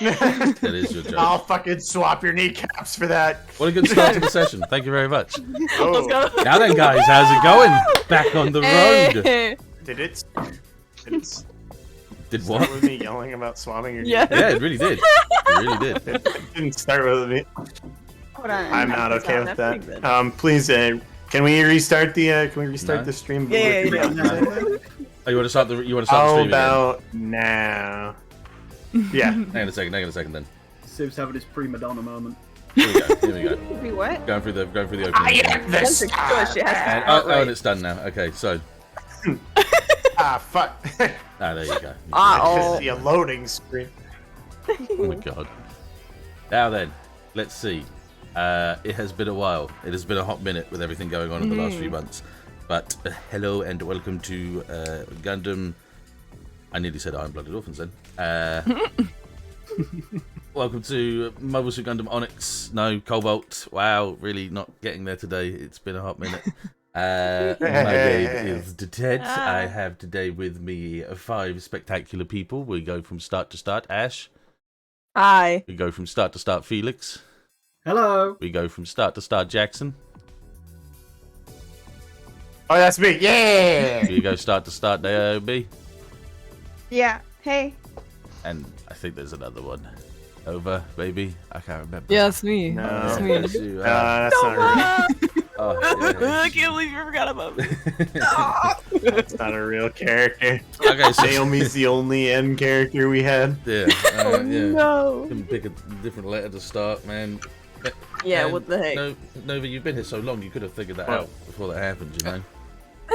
That is your joke. I'll fucking swap your kneecaps for that. What a good start to the session. Thank you very much. Oh, Let's go. Now then, guys, how's it going? Back on the road. Hey. did it? Did Start what? with me yelling about swapping your Yeah. Yeah, it really did. It really did. It didn't start with me. Hold on. I'm not okay with That's pretty that. good. Please, can we restart the No. the stream? Yeah. Oh, you want to start the How stream again? about now? Yeah. Hang on a second then. Sib's having his prima donna moment. Here we go. Here we go. Wait, what? Going through the opening. I again. am the That's a good. She has And, to and it's done now. Okay, so fuck. there you go. Uh-oh. This is a loading screen. Oh my god. Now then, let's see. It has been a while. It has been a hot minute with everything going on in the last few months. But hello and welcome to Gundam. I nearly said Iron Blooded Orphans then. Welcome to Mobile Suit Gundam Onyx. No, Cobalt. Wow, really not getting there today. It's been a hot minute. My name is Dettet. I have today with me 5 spectacular people. We go from start to start. Ashe. Hi. We go from start to start. Felix. Hello. We go from start to start. Jackson. Oh, that's me. Yeah. We go start to start. Naomi. Yeah. Hey. And I think there's another one. Over, maybe? I can't remember. Yeah, it's me. No. It's me. That's you, That's not real. oh, I yeah. can't believe you forgot about me. That's not a real character. Okay, so Naomi's the only end character we had. yeah, Oh yeah. no. Couldn't pick a different letter to start, man. Yeah. Man, What the heck? No, Nova, you've been here so long, you could have figured that What? out before that happened, you know?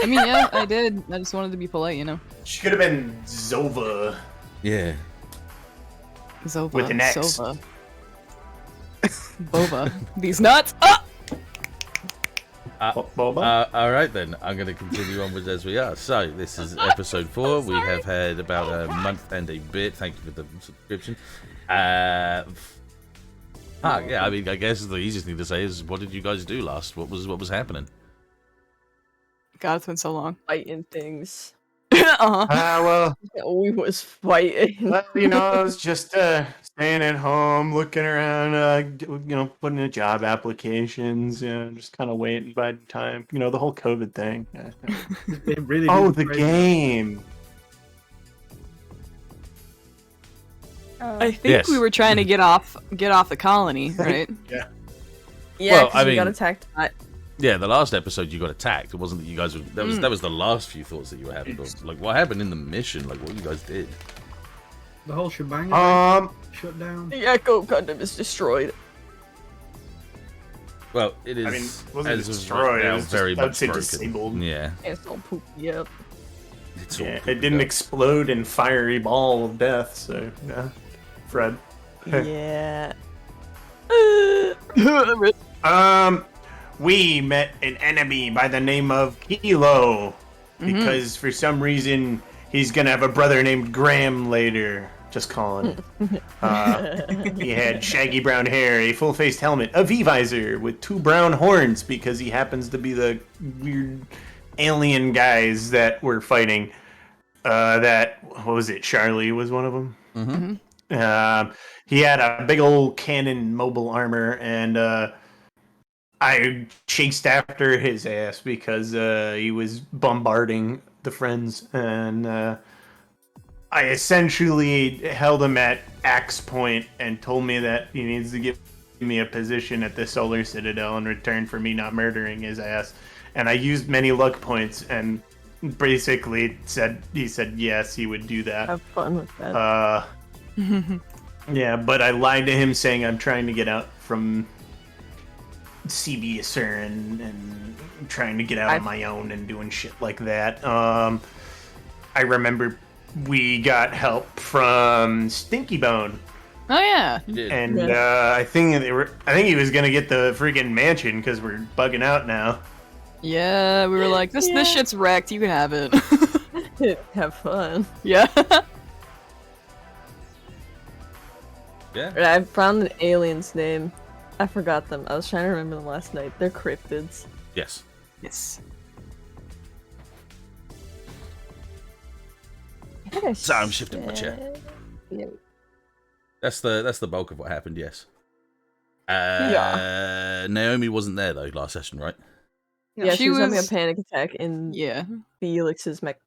I mean, yeah, I did. I just wanted to be polite, you know. She could have been Zova. Yeah. Zova. With an X. Sova. Bova. These nuts. Ah! Boba? Alright then, I'm going to continue on with as we are. So, this is episode 4. We have had about a month and a bit. Thank you for the subscription. Yeah, I mean, I guess the easiest thing to say is, what did you guys do last? What was happening? God, it's been so long. Fighting things. uh-huh. Well, We was fighting. I was just staying at home, looking around, putting in job applications, just kind of waiting by the time, the whole COVID thing. It really Oh, is the crazy. game. I think Yes. we were trying to get off the colony, right? Yeah. Well, 'Cause I we got mean- attacked. Yeah, the last episode you got attacked. It wasn't that you guys were. That was the last few thoughts that you were having. But, like, what happened in the mission? Like, what you guys did? The whole shebang shut down. The Echo Gundam is destroyed. Well, it is. I mean, it wasn't as of destroyed, right it now, was just, very I'd much say broken. disabled. Yeah, It's all poopy up. it's all Yeah, it pooped didn't up. explode in fiery ball of death, so, yeah. Fred. Yeah. We met an enemy by the name of Kilo, because for some reason he's gonna have a brother named Graham later. Just calling it. He had shaggy brown hair, a full-faced helmet, a V-visor with 2 brown horns because he happens to be the weird alien guys that were fighting. What was it? Charlie was one of them. Mm-hmm. He had a big old cannon mobile armor, and I chased after his ass because he was bombarding the friends, and I essentially held him at axe point and told me that he needs to give me a position at the Solar Citadel in return for me not murdering his ass. And I used many luck points and basically he said yes, he would do that. Have fun with that. Yeah, but I lied to him saying I'm trying to get out from CBSer and trying to get out on my own and doing shit like that. I remember we got help from Stinky Bone, Oh yeah. You did. and I think he was gonna get the freaking mansion because we're bugging out now. Yeah, we were like, this shit's wrecked. You can have it. Have fun. Yeah. Yeah. I found an alien's name. I forgot them. I was trying to remember them last night. They're cryptids. Yes. Yes. So I'm shifting my chair. Yeah. That's the bulk of what happened. Yes. Yeah. Naomi wasn't there though last session, right? Yeah, she she was having a was- panic attack in Yeah. Felix's mech.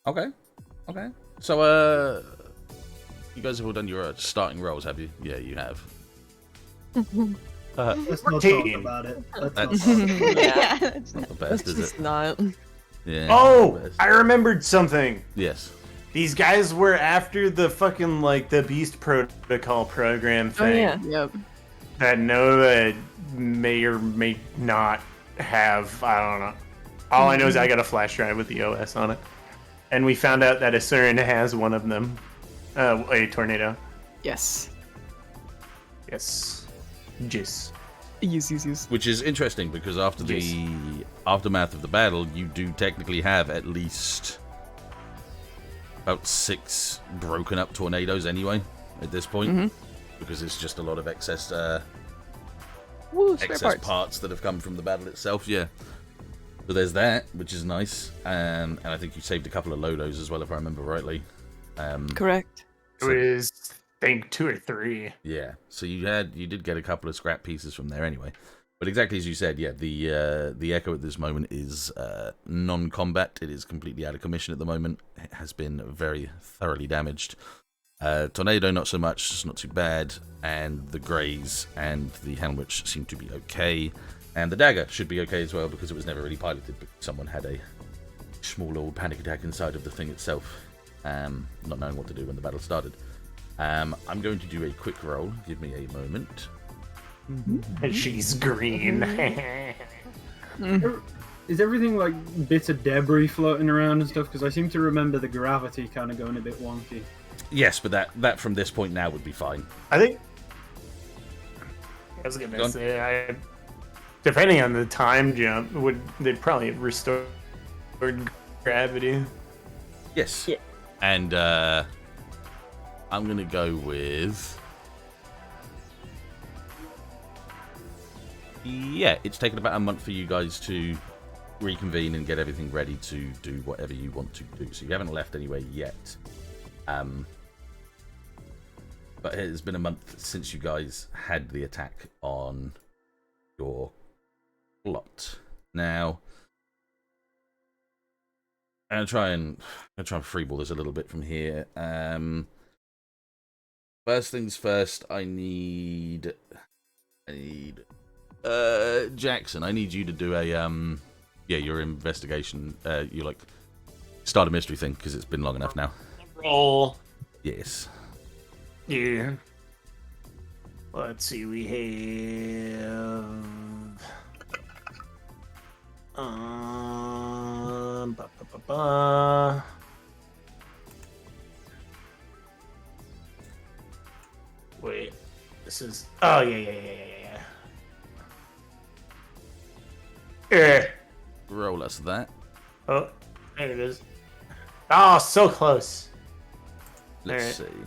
Okay. Okay. So you guys have all done your starting roles, have you? Yeah, you have. Let's not talk 14. about it. Let's not That's- talk about it. Yeah. it's Not the That's best, is just it? not. Yeah. Oh, not the best. I remembered something. Yes. These guys were after the fucking like the Beast Protocol program Oh thing yeah. Yep. that Nova may or may not have. I don't know. All I know is I got a flash drive with the OS on it, and we found out that Asurin has one of them, a tornado. Yes. Yes, Jis. Yes. Which is interesting because after the aftermath of the battle, you do technically have at least about 6 broken up tornadoes anyway at this point, because it's just a lot of excess Woo, spare excess parts. parts that have come from the battle itself. Yeah. So there's that, which is nice, and I think you saved a couple of Lodos as well, if I remember rightly. Correct. It was, I think, 2 or 3. Yeah, so you did get a couple of scrap pieces from there anyway. But exactly as you said, yeah, the Echo at this moment is non-combat. It is completely out of commission at the moment. It has been very thoroughly damaged. Tornado, not so much, it's not too bad. And the Greys and the Helmwich seem to be okay. And the Dagger should be okay as well, because it was never really piloted, but someone had a small old panic attack inside of the thing itself, not knowing what to do when the battle started. I'm going to do a quick roll. Give me a moment. She's green. Is everything like bits of debris floating around and stuff? Because I seem to remember the gravity kind of going a bit wonky. Yes, but that from this point now would be fine. I think. I was Go gonna on. say, depending on the time jump, they'd probably restore gravity. Yes. Yeah. And I'm going to go with... Yeah, it's taken about a month for you guys to reconvene and get everything ready to do whatever you want to do. So you haven't left anywhere yet. But it's been a month since you guys had the attack on your plot. Now, I'm gonna try and freeball this a little bit from here. First things first, I need Jackson. I need you to do a your investigation. You like start a mystery thing because it's been long enough now. Roll. Yes. Yeah. Let's see. We have. Ba, ba, ba, ba. Wait. This is. Oh yeah. Yeah. Roll us that. Oh, there it is. Oh, so close. Let's Alright. see.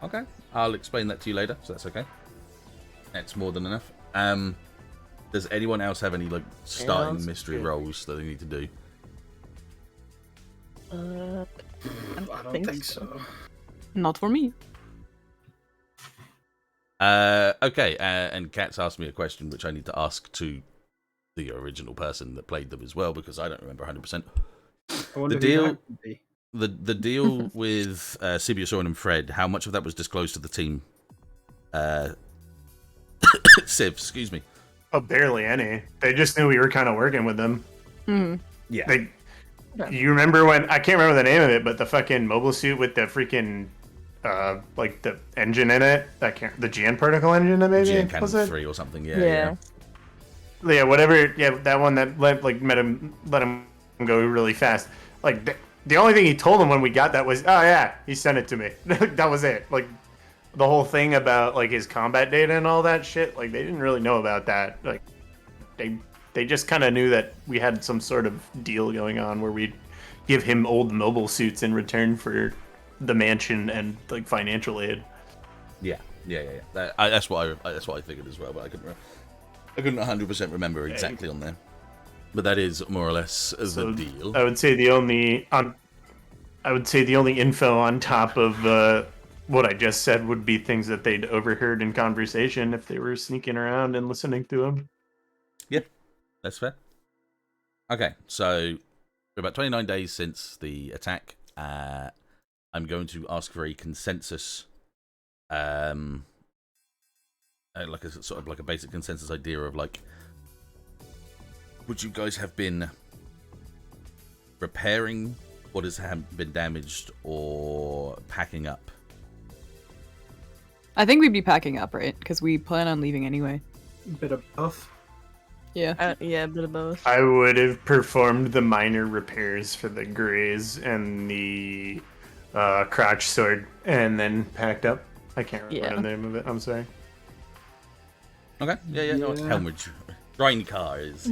Okay, I'll explain that to you later, so that's okay. That's more than enough. Does anyone else have any like starting Sounds mystery good. rolls that they need to do? I don't think think so. Not for me. Okay, and Kat's asked me a question which I need to ask to the original person that played them as well, because I don't remember 100%. I wonder The who deal- that could be. The deal with Sibiusaurn and Fred, how much of that was disclosed to the team? Civ, excuse me. Oh, barely any. They just knew we were kind of working with them. Yeah. You remember when I can't remember the name of it, but the fucking mobile suit with the freaking like the engine in it. That can't the GN particle engine, maybe GN was Cannon it? 3 or something, Yeah. Yeah, whatever. Yeah, that one that let him go really fast. Like the only thing he told him when we got that was, "Oh yeah, he sent it to me." That was it. Like the whole thing about like his combat data and all that shit. Like they didn't really know about that. Like they just kind of knew that we had some sort of deal going on where we'd give him old mobile suits in return for the mansion and like financial aid. Yeah. That's what I figured as well, but I couldn't remember. I couldn't 100% remember exactly on there, but that is more or less the deal. I would say the only info on top of what I just said would be things that they'd overheard in conversation if they were sneaking around and listening to them. Yeah, that's fair. Okay, so we're about 29 days since the attack. I'm going to ask for a consensus, like a sort of like a basic consensus idea of like, would you guys have been repairing what has been damaged or packing up? I think we'd be packing up, right? Because we plan on leaving anyway. Bit of both. Yeah. Yeah, a bit of both. I would have performed the minor repairs for the grays and the crotch sword, and then packed up. I can't remember the name of it. I'm sorry. Okay. Yeah. No, it's Helmridge. Rhine cars.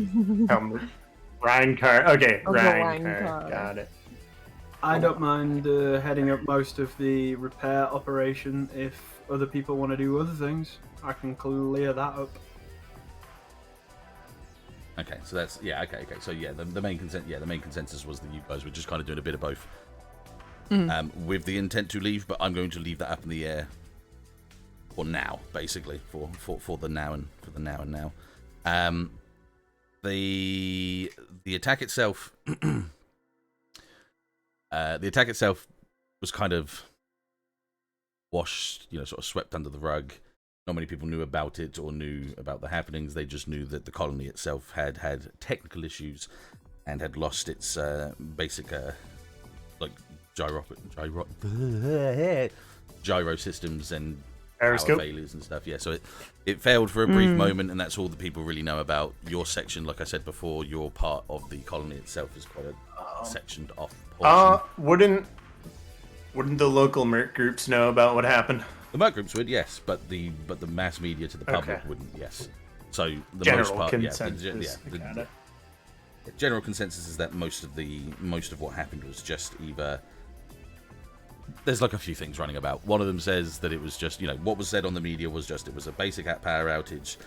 Rhine car. Okay, Rhine Rhine car. car. Got it. I don't mind heading up most of the repair operation if other people want to do other things. I can clear that up. Okay, so that's okay. So the main consensus was that you guys were just kind of doing a bit of both, with the intent to leave. But I'm going to leave that up in the air for now, basically for the now and now. The attack itself, was kind of washed, sort of swept under the rug. Not many people knew about it or knew about the happenings. They just knew that the colony itself had technical issues and had lost its basic like gyro systems and power failures and stuff. Yeah, so it failed for a brief moment, and that's all the people really know about your section. Like I said before, your part of the colony itself is quite a sectioned off portion. Wouldn't the local merc groups know about what happened? The merc groups would, yes, but the mass media to the public wouldn't, yes. So the general most part, consensus. the general consensus is that most of what happened was just either. There's like a few things running about. One of them says that it was just, what was said on the media was just it was a basic power outage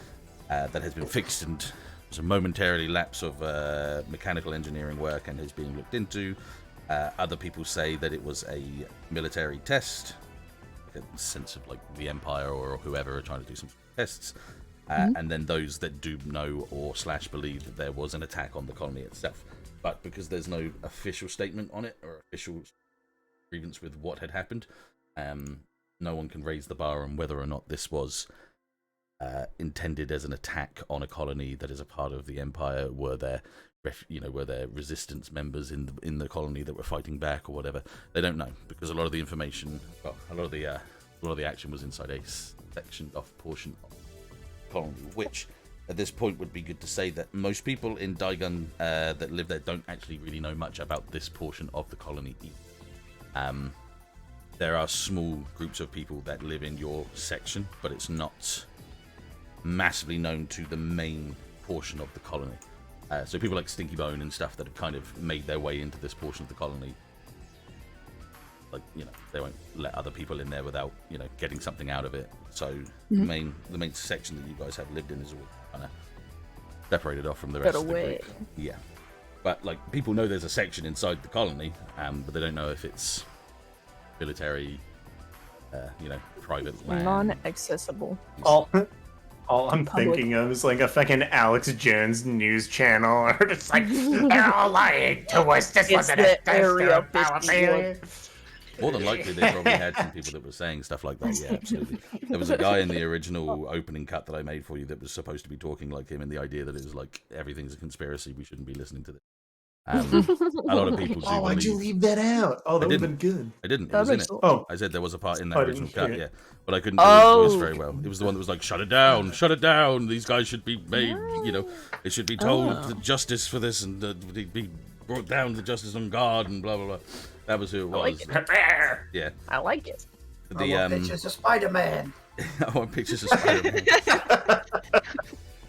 that has been fixed and was a momentarily lapse of mechanical engineering work and is being looked into. Other people say that it was a military test, like a sense of like the Empire or whoever are trying to do some tests. And then those that do know or / believe that there was an attack on the colony itself. But because there's no official statement on it or official grievance with what had happened, no one can raise the bar on whether or not this was intended as an attack on a colony that is a part of the Empire. Were there resistance members in the colony that were fighting back or whatever? They don't know, because a lot of the information, a lot of the action was inside a sectioned off portion of the colony, which at this point would be good to say that most people in Daigun that live there don't actually really know much about this portion of the colony either. There are small groups of people that live in your section, but it's not massively known to the main portion of the colony. So people like Stinky Bone and stuff that have kind of made their way into this portion of the colony, like, they won't let other people in there without, getting something out of it. So the main section that you guys have lived in is all kind of separated off from the rest of the group. Yeah. But like, people know there's a section inside the colony, but they don't know if it's military, private land. Non-accessible. All I'm thinking of is like a fucking Alex Jones news channel, or it's like, they're all lying to us. This wasn't a test. More than likely, they probably had some people that were saying stuff like that. Yeah, absolutely. There was a guy in the original opening cut that I made for you that was supposed to be talking like him, and the idea that it was like everything's a conspiracy. We shouldn't be listening to this. A lot of people do. Oh, why'd you leave that out? Oh, that would have been good. I didn't. It was in it. Oh, I said there was a part in that original cut, yeah, but I couldn't do his voice very well. It was the one that was like, "Shut it down, shut it down. These guys should be made. They should be told the justice for this, and be brought down to justice on guard, and blah blah blah." That was who it was. I like it. Yeah, I like it. I want pictures of Spider-Man. I want pictures of Spider-Man.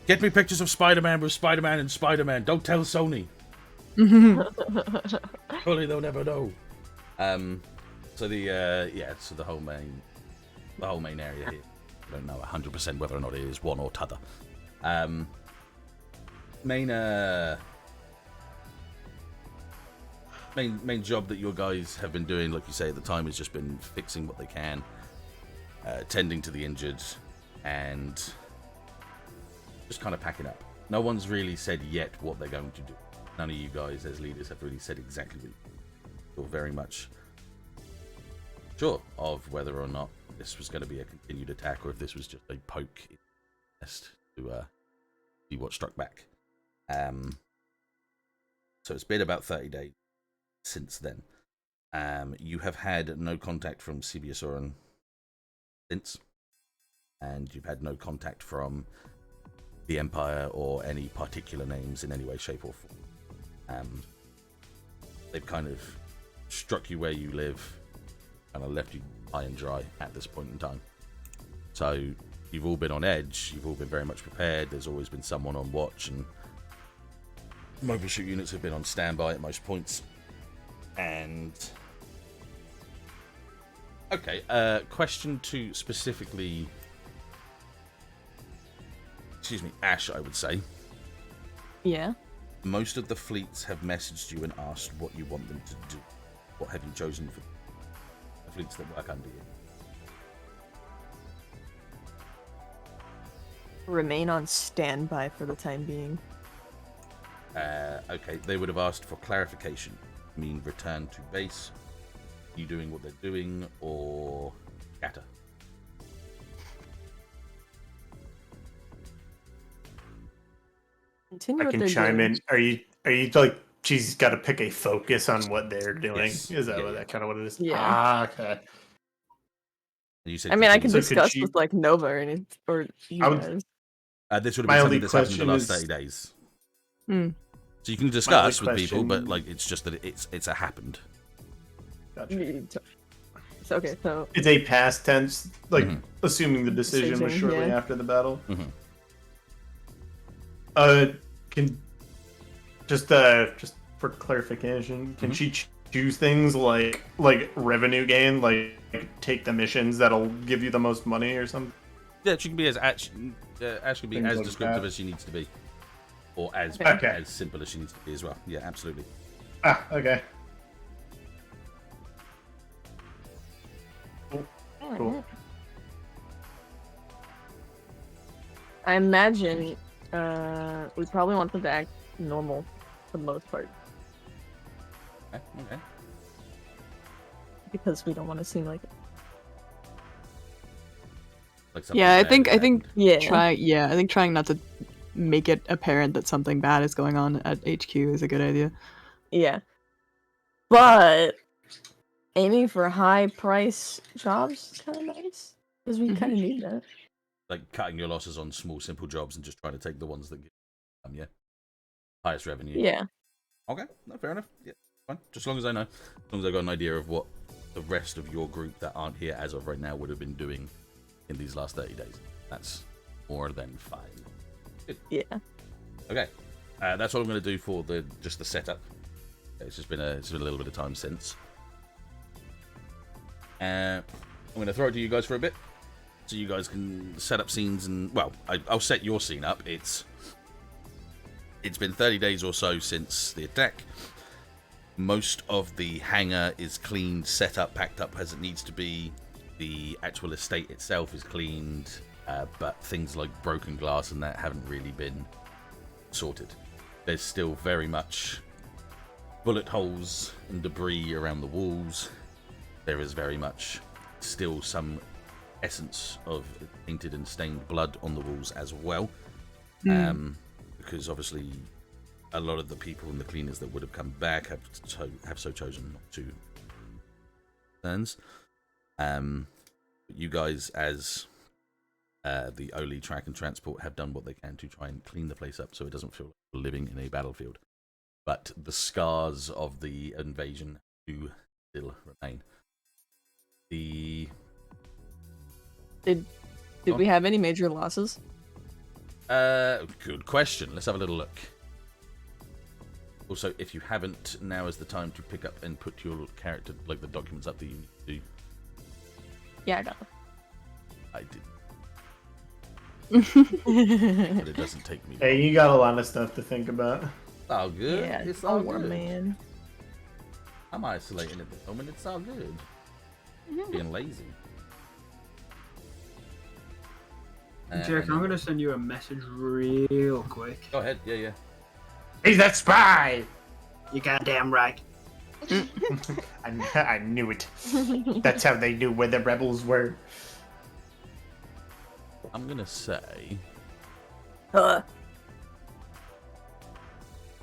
Get me pictures of Spider-Man with Spider-Man and Spider-Man. Don't tell Sony. Surely they'll never know. So the whole main area here. I don't know 100% whether or not it is one or t'other. Main job that your guys have been doing, like you say at the time, has just been fixing what they can, tending to the injured, and just kind of packing up. No one's really said yet what they're going to do. None of you guys as leaders have really said exactly what you're very much sure of whether or not this was going to be a continued attack or if this was just a poke in the nest to see what struck back. So it's been about 30 days since then. You have had no contact from Sibiusoran since, and you've had no contact from the Empire or any particular names in any way, shape, or form. They've kind of struck you where you live, kind of left you high and dry at this point in time. So you've all been on edge, you've all been very much prepared, there's always been someone on watch, and mobile shoot units have been on standby at most points. And okay, question to specifically, Ashe, I would say. Yeah. Most of the fleets have messaged you and asked what you want them to do. What have you chosen for the fleets that work under you? Remain on standby for the time being. Okay, they would have asked for clarification. Mean return to base, you doing what they're doing, or scatter? Continue I what can they're chime doing. in. Are you like she's got to pick a focus on what they're doing? Yes. Is that Yeah, what yeah. that kind of what it is? Yeah. Ah, okay. And you said I mean, I can So could discuss she- with like Nova or any or you I would- guys. this would have My been only something that's happened in the last question 30 days. Hmm. So you can My discuss only with people, but question- like it's just that it's a happened. Gotcha. So, okay, so It's a past tense, like Mhm. assuming the decision was Decision, shortly yeah. after the battle. Mhm. Can just for clarification, can Mhm. she choose things like revenue gain, like take the missions that'll give you the most money or something? Yeah, she can be as Ash can be Things as like descriptive that. as she needs to be, or as Okay. as simple as she needs to be as well. Yeah, absolutely. Ah, okay. Cool. I imagine we probably want them to act normal for the most part Okay. because we don't want to seem like Like something Yeah, I bad think has happened. yeah. I think trying not to make it apparent that something bad is going on at HQ is a good idea. Yeah. But aiming for high price jobs is kind of nice because we kind of need that. Like cutting your losses on small, simple jobs and just trying to take the ones that give yeah, highest revenue. Yeah. Okay, no, fair enough. Yeah, fine. Just as long as I know, as long as I got an idea of what the rest of your group that aren't here as of right now would have been doing in these last 30 days. That's more than fine. Good. Yeah. Okay, that's what I'm going to do for the setup. It's been a little bit of time since. I'm going to throw it to you guys for a bit, so you guys can set up scenes and I'll set your scene up. It's been 30 days or so since the attack. Most of the hangar is cleaned, set up, packed up as it needs to be. The actual estate itself is cleaned, but things like broken glass and that haven't really been sorted. There's still very much bullet holes and debris around the walls. There is very much still some essence of painted and stained blood on the walls as well. Because obviously a lot of the people and the cleaners that would have come back have so chosen not to. You guys, as the Oli Track and Transport, have done what they can to try and clean the place up so it doesn't feel like we're living in a battlefield. But the scars of the invasion do still remain. Did we have any major losses? Good question. Let's have a little look. Also, if you haven't, now is the time to pick up and put your character, like the documents up that you need to do. Yeah, I got it. I did. but it doesn't take me. Hey, you got a lot of stuff to think about. All good. Yeah, It's all don't worry, good. man. I'm isolating at the moment. It's all good. Being lazy. Jack, I'm gonna send you a message real quick. Go ahead. Yeah. He's that spy! You goddamn right. I knew it. That's how they knew where the rebels were. I'm gonna say,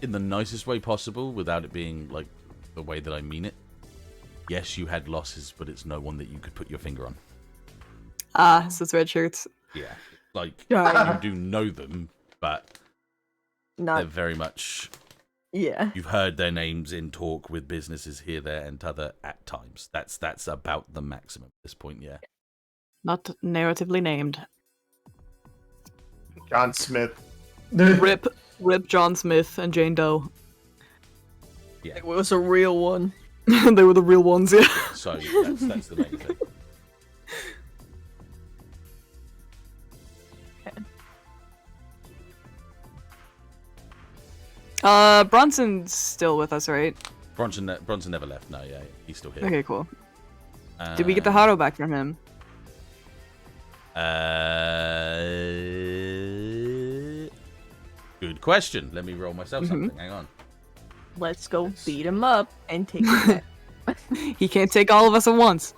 in the nicest way possible, without it being like the way that I mean it. Yes, you had losses, but it's no one that you could put your finger on. So it's red shirts. Yeah, like Yeah. you do know them, but they're Not. very much. Yeah. You've heard their names in talk with businesses here, there, and t'other at times. That's about the maximum at this point. Yeah. Not narratively named. John Smith. Rip John Smith and Jane Doe. Yeah. It was a real one. They were the real ones, yeah. So that's the main thing. Bronson's still with us, right? Bronson never left. No, yeah, he's still here. Okay, cool. Did we get the Haro back from him? Good question. Let me roll myself something. Hang on. Let's go beat him up and take him back. He can't take all of us at once.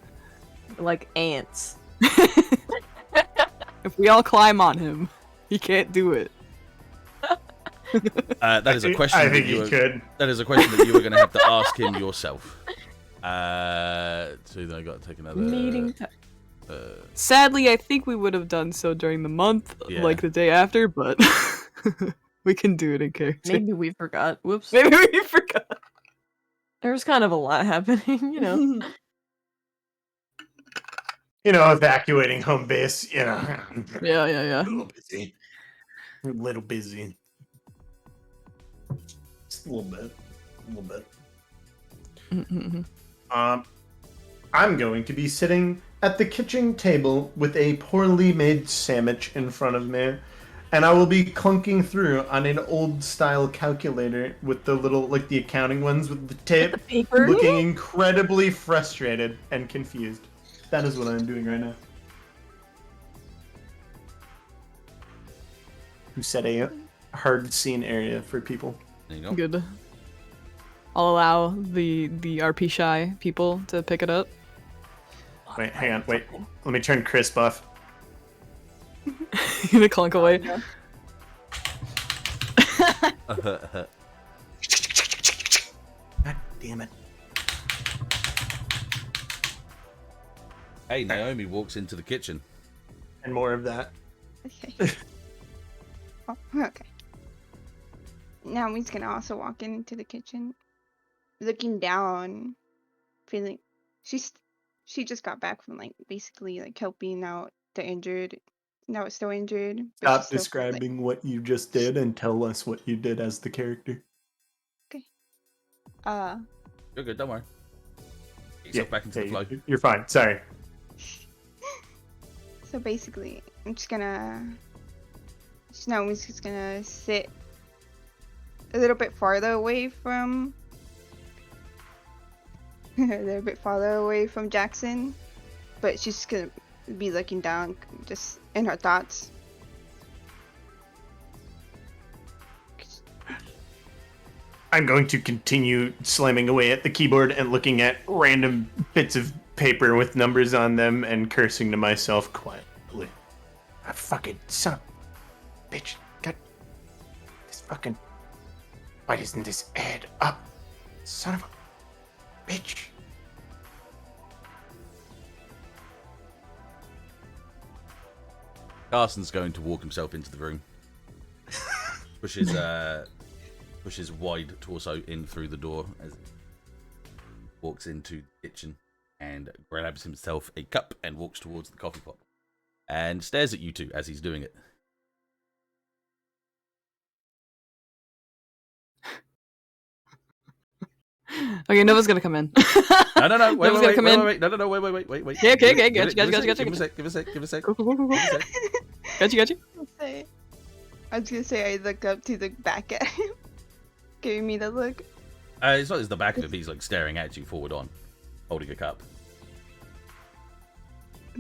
Like ants. If we all climb on him, he can't do it. That is a question. I think he could. That is a question that you were going to have to ask him yourself. So then I got to take another. Meeting time. Sadly, I think we would have done so during the month, Yeah. like the day after, but we can do it in character. Maybe we forgot. Whoops. Maybe we forgot. There was kind of a lot happening, you know. You know, evacuating home base, you know. Yeah. A little busy. A little busy. Just a little bit. I'm going to be sitting at the kitchen table with a poorly made sandwich in front of me, and I will be clunking through on an old style calculator with the little, like the accounting ones with the tape, The paper. looking incredibly frustrated and confused. That is what I'm doing right now. Who set a hard scene area for people? There you go. Good. I'll allow the RP shy people to pick it up. Wait, hang on, wait. Let me turn crisp off. You're gonna clunk away. God damn it. Hey, Naomi walks into the kitchen. And more of that. Okay. Oh, okay. Naomi's gonna also walk into the kitchen, looking down, feeling she just got back from like basically like helping out the injured. No, it's still injured. But Stop she's still, describing what you just did and tell us what you did as the character. like, You're good. Don't worry. Get yourself back into the flow. You're fine. Sorry. so basically, Naomi's just gonna sit a little bit farther away from Jackson, but she's just gonna be looking down, just in her thoughts. I'm going to continue slamming away at the keyboard and looking at random bits of paper with numbers on them and cursing to myself quietly. I fucking son of a bitch. God. This fucking. Why doesn't this add up? Son of a bitch. Carson's going to walk himself into the room. Pushes wide torso in through the door as he walks into the kitchen and grabs himself a cup and walks towards the coffee pot and stares at you two as he's doing it. Okay, Nova's gonna come in. No, Nova's gonna come in. wait. No, wait. Okay, Give gotcha. it a sec. Cool. Give it a sec. Gotcha. say, I look up to look back at him, giving me the look. It's not as the back of him. He's like staring at you forward on, holding a cup.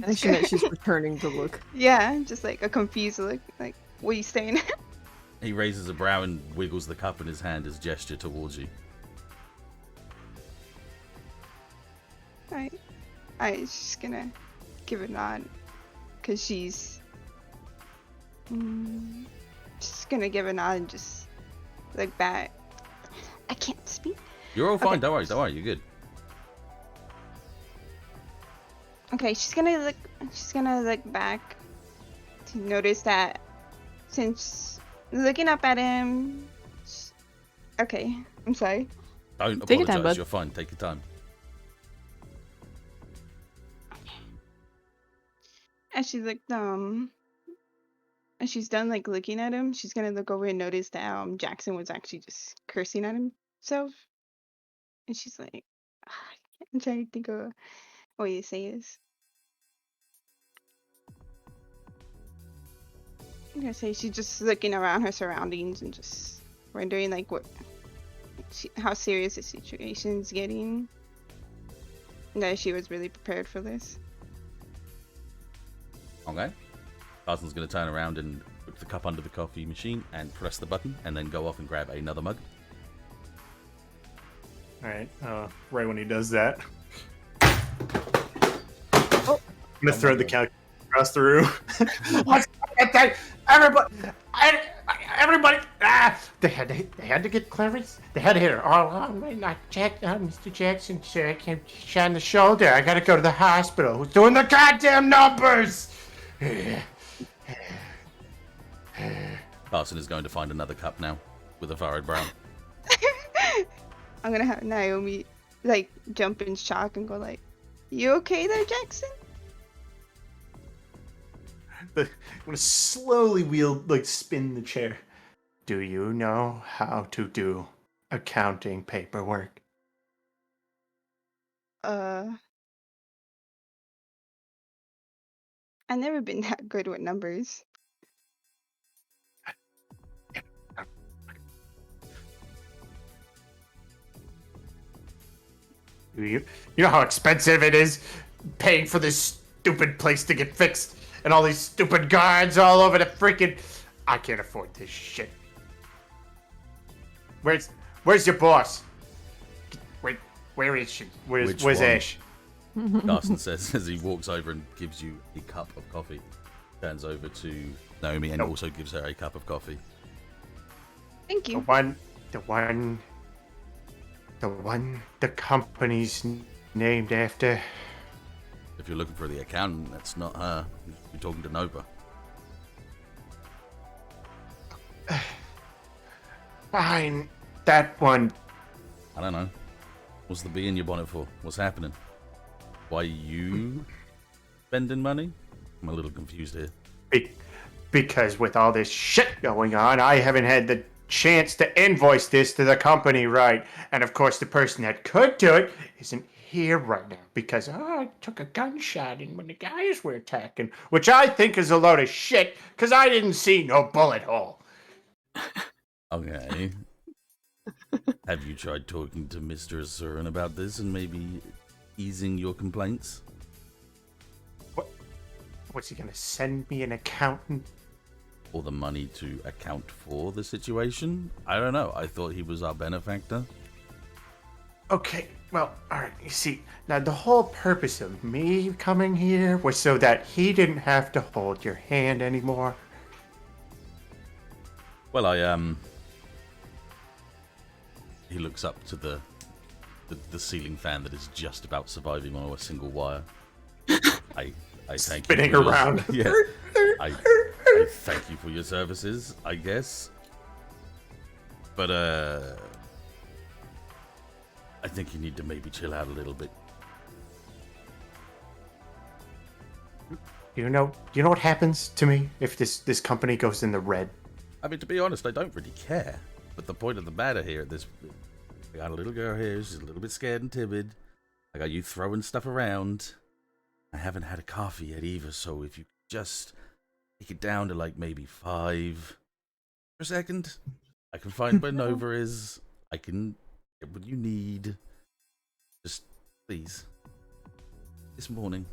I think she meant she's returning the look. Yeah, just like a confused look. Like, what are you saying? He raises a brow and wiggles the cup in his hand as gesture towards you. I just gonna give a nod, cause she's just gonna give a nod and just look back. I can't speak. You're all fine. Okay. Don't worry. You're good. Okay, she's gonna look back to notice that since looking up at him. Okay, I'm sorry. Don't Take your time, apologize. bud. You're fine. Take your time. As she looked, as she's done like looking at him, she's gonna look over and notice that Jackson was actually just cursing at himself, and she's like, I'm trying to think of what you say is. I'm gonna say she's just looking around her surroundings and just wondering like how serious the situation's getting. And that she was really prepared for this. Okay. Carson's going to turn around and put the cup under the coffee machine and press the button, and then go off and grab another mug. All right. Right when he does that, Oh. I'm gonna throw the calculator across the room. Everybody! They had to get clearance. They had to hit her. Mr. Jackson, sir, I can't shot in the shoulder. I gotta go to the hospital. Who's doing the goddamn numbers? Carson is going to find another cup now, with a furrowed brow. I'm gonna have Naomi like jump in shock and go like, "You okay there, Jackson?" I'm gonna slowly spin the chair. Do you know how to do accounting paperwork? I've never been that good with numbers. You know how expensive it is paying for this stupid place to get fixed and all these stupid guards all over the freaking... I can't afford this shit. Where's your boss? Where is she? Where's one? Ashe? Carson says as he walks over and gives you a cup of coffee. Turns over to Naomi and also gives her a cup of coffee. Thank you. The company's named after. If you're looking for the accountant, that's not her. You're talking to Nova. Fine, that one. I don't know. What's the bee in your bonnet for? What's happening? Why are you spending money? I'm a little confused here. Because with all this shit going on, I haven't had the chance to invoice this to the company right. And of course, the person that could do it isn't here right now because I took a gunshot in when the guys were attacking, which I think is a load of shit because I didn't see no bullet hole. Okay. Have you tried talking to Mr. Asuran about this and maybe easing your complaints? What's he gonna send me an accountant? Or the money to account for the situation? I don't know. I thought he was our benefactor. Okay, well, alright, you see, now the whole purpose of me coming here was so that he didn't have to hold your hand anymore. Well, he looks up to the ceiling fan that is just about surviving on a single wire. I thank Spinning you for around. Yeah. I thank you for your services, I guess. But I think you need to maybe chill out a little bit. You know what happens to me if this company goes in the red? I mean, to be honest, I don't really care. But the point of the matter here, I got a little girl here. She's a little bit scared and timid. I got you throwing stuff around. I haven't had a coffee yet either, so if you just take it down to like maybe 5 for a second. I can find where Nova is. I can get what you need. Just please. This morning.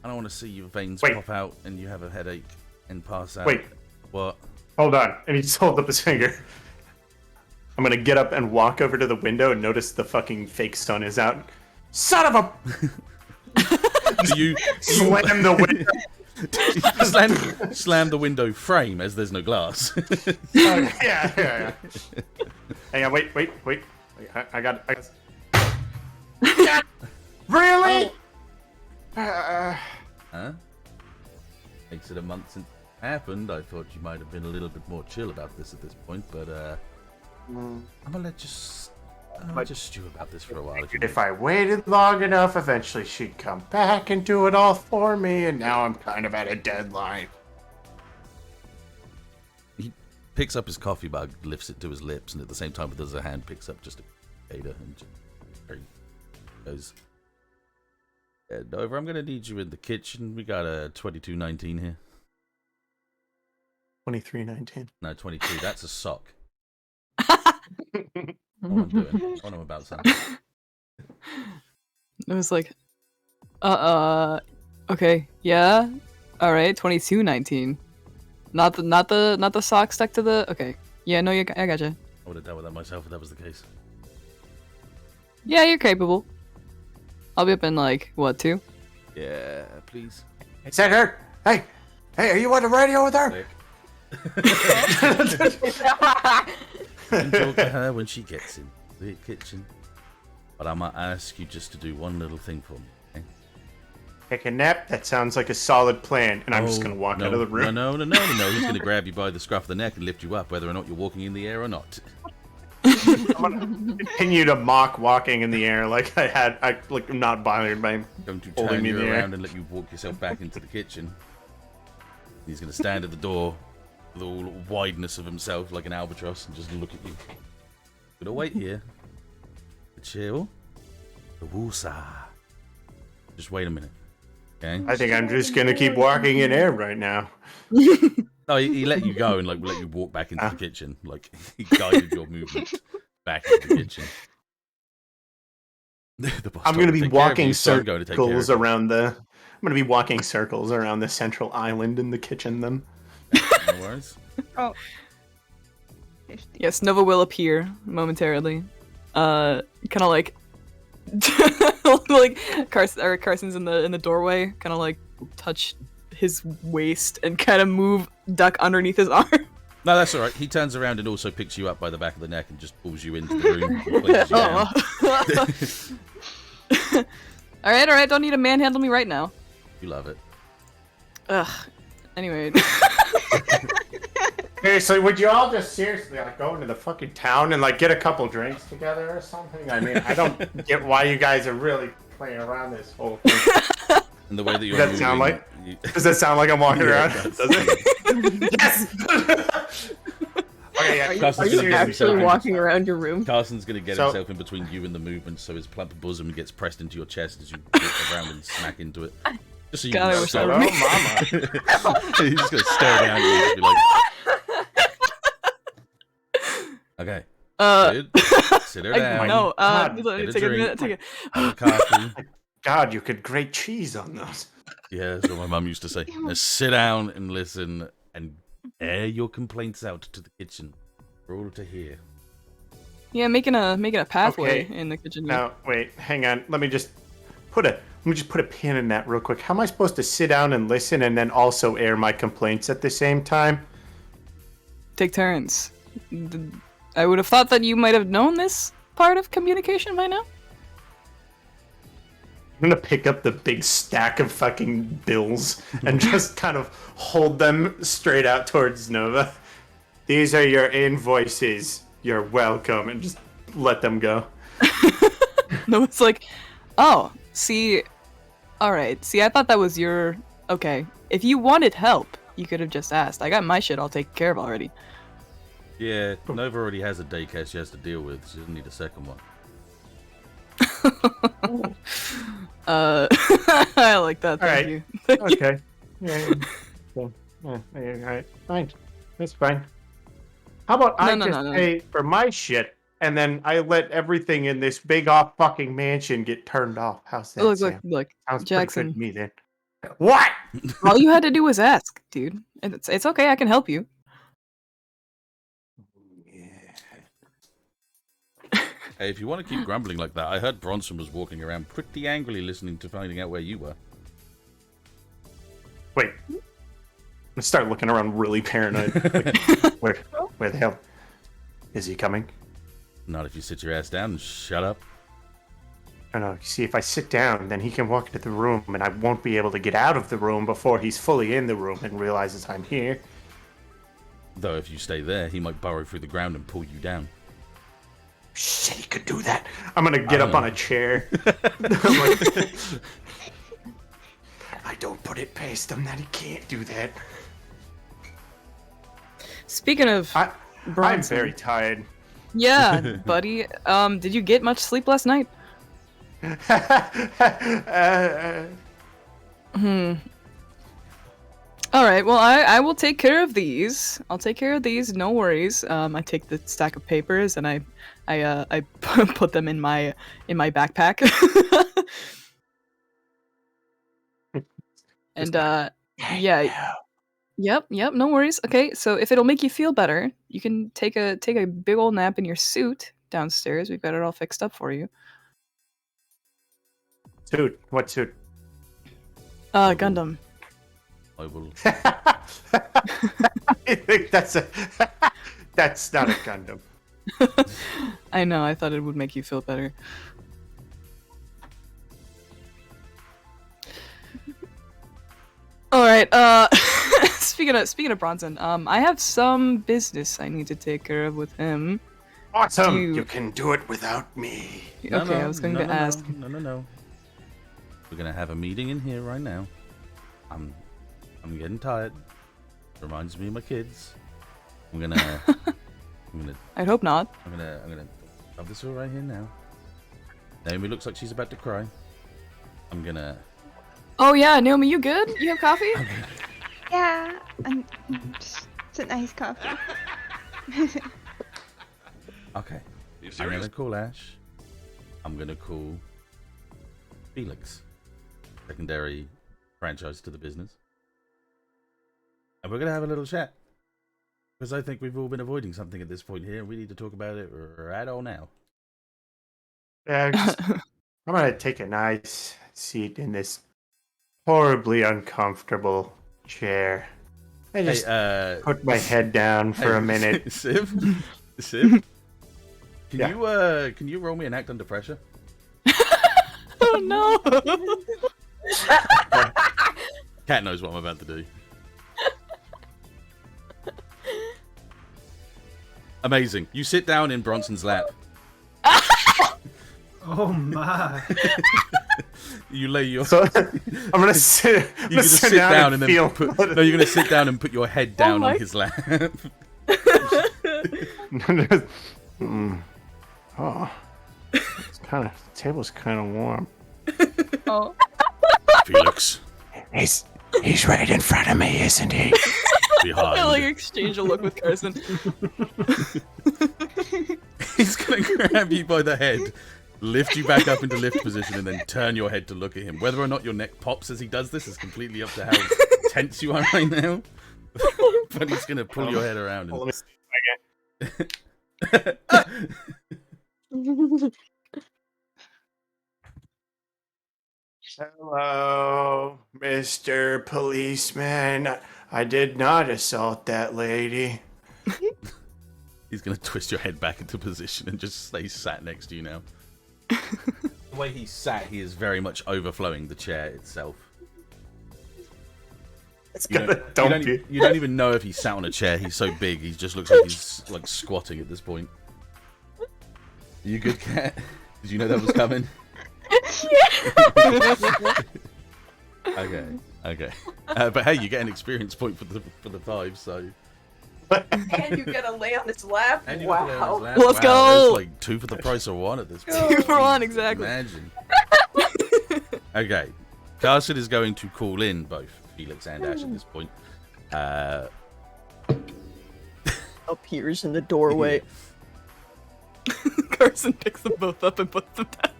I don't want to see your veins pop out and you have a headache and pass out. Wait. What? Hold on. And he just holds up his finger. I'm gonna get up and walk over to the window and notice the fucking fake sun is out. Son of a... Do you Slam the window. slam the window frame as there's no glass? Yeah. Hang on, wait. I got. Yeah, really? Huh? Makes it a month since it happened. I thought you might have been a little bit more chill about this at this point, but I'm gonna let you. I'm gonna just stew about this for a while. If I waited long enough, eventually she'd come back and do it all for me, and now I'm kind of at a deadline. He picks up his coffee mug, lifts it to his lips, and at the same time with his other hand picks up just a potato and just goes, Nova, I'm gonna need you in the kitchen. We got a 2219 here. 2319. No, 22. That's a sock. What I'm doing. What I'm about, son. It was like, okay, yeah, all right, 2219. Not the sock stuck to the. Okay, yeah, no, I gotcha. I would have dealt with that myself if that was the case. Yeah, you're capable. I'll be up in like what 2? Yeah, please. Is that her? Hey, are you on the radio with her? Click. And talk to her when she gets in the kitchen. But I might ask you just to do one little thing for me. Okay? Take a nap? That sounds like a solid plan. And I'm just going to walk out of the room. No. He's going to grab you by the scruff of the neck and lift you up, whether or not you're walking in the air or not. I'm going to continue to mock walking in the air like I'm not bothered by him. Going to holding turn me in you the air. around and let you walk yourself back into the kitchen. He's going to stand at the door with all wideness of himself like an albatross and just look at you. Gonna wait here. Chill. The woosah. Just wait a minute. Okay? I think I'm just going to keep walking in air right now. No, he let you go and like let you walk back into the kitchen. Like he guided your movement back into the kitchen. I'm going to be walking circles around the. I'm going to be walking circles around the central island in the kitchen. Then. No worries. Oh. Yes, Nova will appear momentarily. Kind of like, like Carson's in the doorway. Kind of like touch his waist and kind of duck underneath his arm. No, that's all right. He turns around and also picks you up by the back of the neck and just pulls you into the room. And places you down. All right. Don't need to manhandle me right now. You love it. Ugh. Anyway. Seriously, would you all just seriously like go into the fucking town and like get a couple drinks together or something? I mean, I don't get why you guys are really playing around this whole thing. And the way that you're Does that sound like? Does that sound like I'm walking around? Does it? Yes. Okay, yeah. Are you actually walking around your room? Carson's gonna get himself in between you and the movement, so his plump bosom gets pressed into your chest as you walk around and smack into it. Just so you God, I can wish stop. that were me. He's just gonna stare down at you and be like, okay. Sit her down. No, God, take get a a minute. drink. Take Have a coffee. God, you could grate cheese on those. Yeah, that's what my mum used to say. Now sit down and listen and air your complaints out to the kitchen for all to hear. Yeah, making a pathway Okay. in the kitchen. Now, wait, hang on. Let me just put a pin in that real quick. How am I supposed to sit down and listen and then also air my complaints at the same time? Take turns. I would have thought that you might have known this part of communication by now. I'm gonna pick up the big stack of fucking bills and just kind of hold them straight out towards Nova. These are your invoices. You're welcome, and just let them go. No, it's like, oh, see, all right. See, I thought that was your. Okay, if you wanted help, you could have just asked. I got my shit all taken care of already. Yeah, Nova already has a daycare she has to deal with. She doesn't need a second one. I like that. Thank Alright. you. Okay. Yeah. Alright. Fine. That's fine. How about I No, just no. pay for my shit, and then I let everything in this big off fucking mansion get turned off? How's that, Look, Sam? Sounds Jackson. pretty good to me then. What? All you had to do was ask, dude. It's okay. I can help you. Hey, if you want to keep grumbling like that, I heard Bronson was walking around pretty angrily listening to finding out where you were. Wait. Let's start looking around really paranoid. Like, where the hell is he coming? Not if you sit your ass down and shut up. I don't know. You see, if I sit down, then he can walk into the room, and I won't be able to get out of the room before he's fully in the room and realizes I'm here. Though if you stay there, he might burrow through the ground and pull you down. Shit, he could do that. I'm gonna get up on a chair. I don't put it past him that he can't do that. Speaking of I'm Bronson. very tired. Yeah, buddy. Did you get much sleep last night? All right. Well, I will take care of these. I'll take care of these. No worries. I take the stack of papers and I put them in my backpack. And yeah. Yep. No worries. Okay. So if it'll make you feel better, you can take a big old nap in your suit downstairs. We've got it all fixed up for you. Suit? What suit? Gundam. I will. I think that's not a Gundam. I know. I thought it would make you feel better. All right. Speaking of Bronson, I have some business I need to take care of with him. Awesome. You can do it without me. Okay, I was going to ask. No. We're gonna have a meeting in here right now. I'm getting tired. Reminds me of my kids. I'm gonna. I'd hope not. I'm gonna have this all right here now. Naomi looks like she's about to cry. I'm gonna. Oh yeah, Naomi, you good? You have coffee? Yeah, it's a nice coffee. Okay. I'm gonna call Ashe. I'm gonna call Felix. Secondary franchise to the business. And we're gonna have a little chat. Because I think we've all been avoiding something at this point here, and we need to talk about it right all now. Yeah, I'm gonna take a nice seat in this horribly uncomfortable chair. I just put my head down for a minute. Civ? Can you roll me an act under pressure? Oh no! Cat knows what I'm about to do. Amazing. You sit down in Bronson's lap. Oh my! You lay your. So I'm gonna sit. You're gonna sit down and then feel. no, you're gonna sit down and put your head down on his lap. Oh, it's kind of the table's kind of warm. Oh. Felix. He's right in front of me, isn't he? Behind. I like exchange a look with Carson. He's gonna grab you by the head, lift you back up into lift position, and then turn your head to look at him. Whether or not your neck pops as he does this is completely up to how tense you are right now. But he's gonna pull your head around. And... Let me see Hello, Mr. Policeman. I did not assault that lady. He's gonna twist your head back into position and just stay sat next to you now. The way he's sat, he is very much overflowing the chair itself. It's You gonna don't, dump you. you don't even know if he's sat on a chair. He's so big, he just looks like he's like squatting at this point. You good, Cat? Did you know that was coming? Okay. But hey, you get an experience point for the 5, so. And you gotta lay on his lap. And you Wow. can lay on his lap. Let's Wow, go! There's like 2 for the price of 1 at this point. 2 for 1, exactly. Imagine. Okay. Carson is going to call in both Felix and Ashe at this point. Appears in the doorway. Carson picks them both up and puts them down.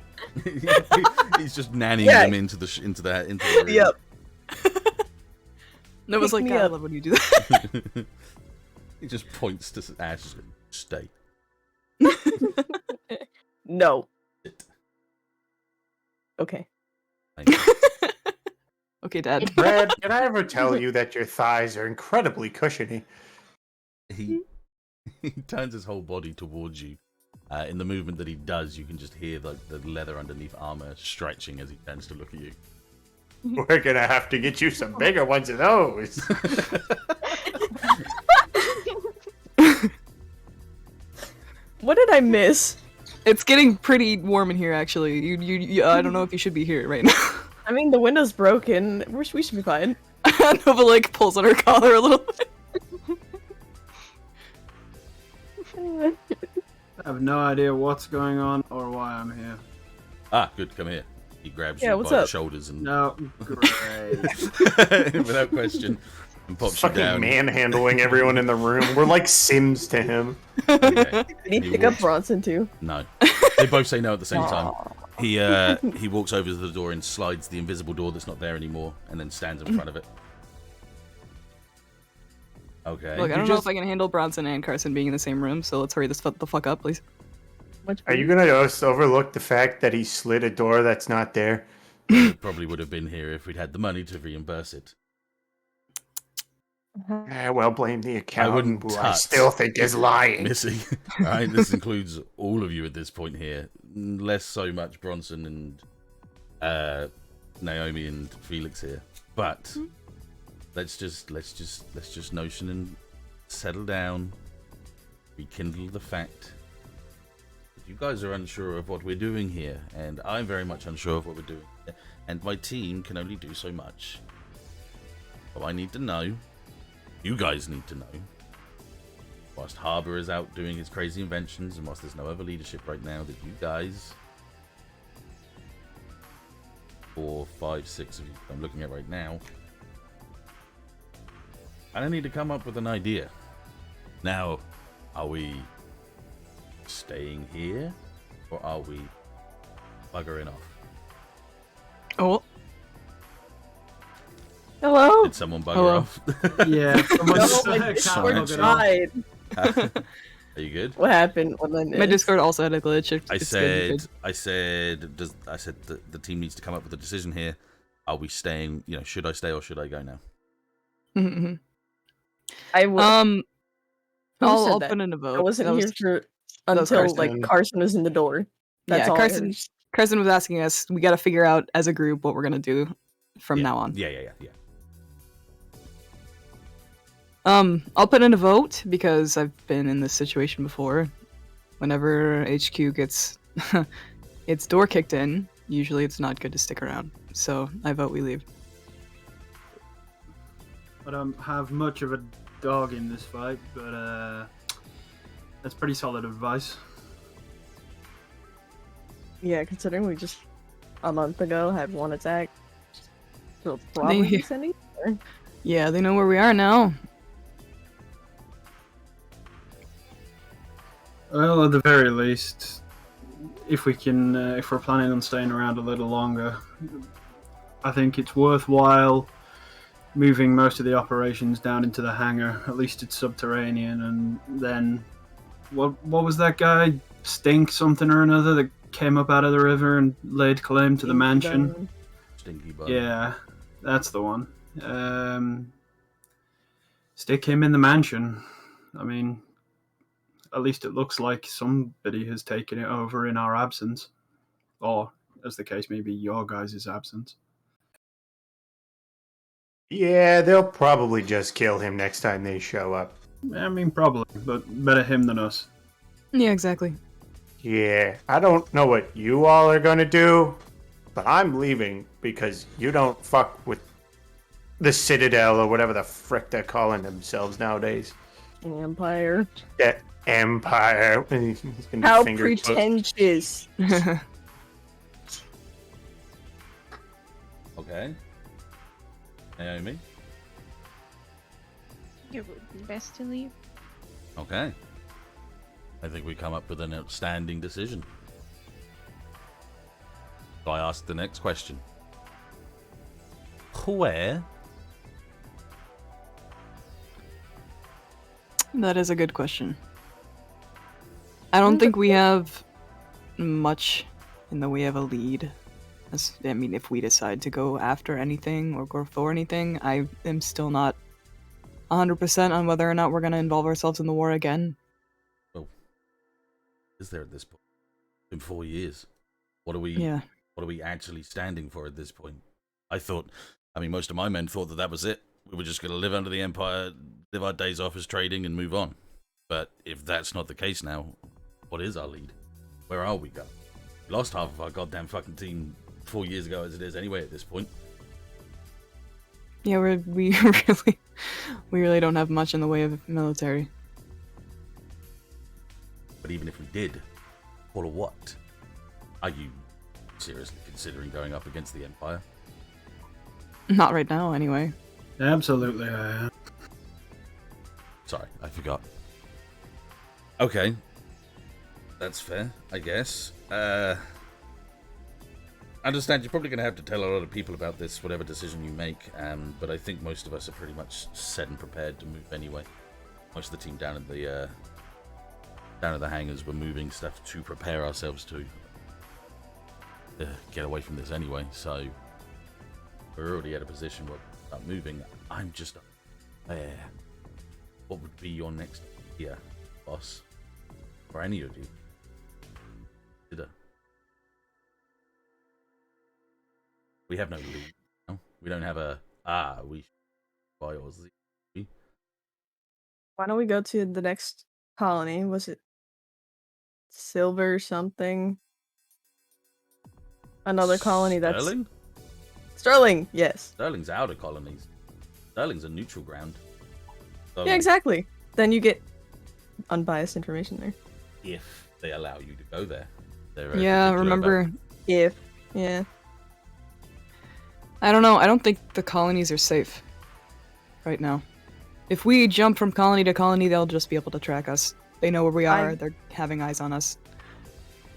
He's just nannying them into the room. Yep. Nova's Pick like, me God, I up. love when you do that. He just points to Ashe. Stay. No. Okay. Thank you. Okay, Dad. Brad, did I ever tell you that your thighs are incredibly cushiony? He turns his whole body towards you. In the movement that he does, you can just hear the leather underneath armor stretching as he turns to look at you. We're gonna have to get you some bigger ones of those. What did I miss? It's getting pretty warm in here, actually. You I don't know if you should be here right now. I mean, the window's broken. We should be fine. Nova, like, pulls on her collar a little bit. I have no idea what's going on or why I'm here. Ah, good. Come here. He grabs Yeah, you what's by the up? shoulders and, No, great. without question, and pops you Fucking down. manhandling everyone in the room. We're like Sims to him. Okay. Did he He pick up walks- Bronson too? No. They both say no at the same time. He walks over to the door and slides the invisible door that's not there anymore, and then stands in front of it. Okay. Look, I don't know if I can handle Bronson and Carson being in the same room, so let's hurry this the fuck up, please. Are you gonna just overlook the fact that he slid a door that's not there? It probably would have been here if we'd had the money to reimburse it. Well, blame the accountant, wouldn't who I touch still think is lying. Missy. Alright, this includes all of you at this point here. Less so much Bronson and Naomi and Felix here. But let's just notion and settle down. Rekindle the fact that you guys are unsure of what we're doing here, and I'm very much unsure of what we're doing here, and my team can only do so much. So I need to know, you guys need to know, whilst Harbour is out doing his crazy inventions, and whilst there's no other leadership right now, that you guys, 4, 5, 6 of you I'm looking at right now, I need to come up with an idea. Now, are we staying here, or are we buggering off? Oh, Hello? Did someone bugger Hello. off? Yeah, someone No, just my can't Discord log it off. died. Are you good? What happened? What did I miss? my Discord also had a glitch. I It's good, you're said, the team needs to come up with a decision here. Are we staying? You know, should I stay or should I go now? good. Mhm. I was. Who I'll said that? put in a vote. I wasn't That here was- for that was until like Carson. Carson was in the door. That's yeah, all. Carson was asking us. We got to figure out as a group what we're gonna do from Yeah. now on. Yeah. I'll put in a vote because I've been in this situation before. Whenever HQ gets its door kicked in, usually it's not good to stick around. So I vote we leave. I don't have much of a dog in this fight, but that's pretty solid advice. Yeah, considering we just a month ago had one attack. So probably They- sending. Yeah, they know where we are now. Well, at the very least, if we can, if we're planning on staying around a little longer, I think it's worthwhile moving most of the operations down into the hangar. At least it's subterranean, and then what was that guy? Stink something or another that came up out of the river and laid claim to the mansion. Stinky bug. Yeah, that's the one. Stick him in the mansion. I mean, at least it looks like somebody has taken it over in our absence. Or, as the case may be, your guys' absence. Yeah, they'll probably just kill him next time they show up. I mean, probably, but better him than us. Yeah, exactly. Yeah, I don't know what you all are gonna do, but I'm leaving because you don't fuck with the Citadel or whatever the frick they're calling themselves nowadays. Empire. That Empire. He's gonna How finger- pretentious. Okay. Naomi? It would be best to leave. Okay. I think we come up with an outstanding decision. So I ask the next question. Where? That is a good question. I don't think we have much in the way of a lead. I mean, if we decide to go after anything or go for anything, I am still not 100% on whether or not we're going to involve ourselves in the war again. Oh. Is there at this point? It's been 4 years. What are we actually standing for at this point? I mean, most of my men thought that was it. We were just going to live under the Empire, live our days off as trading and move on. But if that's not the case now, what is our lead? Where are we going? We lost half of our goddamn fucking team 4 years ago as it is anyway at this point. Yeah, we really don't have much in the way of military. But even if we did, for what? Are you seriously considering going up against the Empire? Not right now, anyway. Absolutely, I am. Sorry, I forgot. Okay. That's fair, I guess. I understand you're probably going to have to tell a lot of people about this, whatever decision you make, but I think most of us are pretty much set and prepared to move anyway. Most of the team down at the hangars were moving stuff to prepare ourselves to get away from this anyway, so we're already at a position where we're about moving. I'm just there. What would be your next idea, boss? For any of you? We have no lead. No? We don't have we should buy or Z. Why don't we go to the next colony? Was it Silver something? Another colony that's Sterling? Sterling, yes. Sterling's outer colonies. Sterling's a neutral ground. So Yeah, exactly. Then you get unbiased information there. if they allow you to go there. They're Yeah, particular remember. about- If. Yeah. I don't know. I don't think the colonies are safe right now. If we jump from colony to colony, they'll just be able to track us. They know where we are. They're having eyes on us.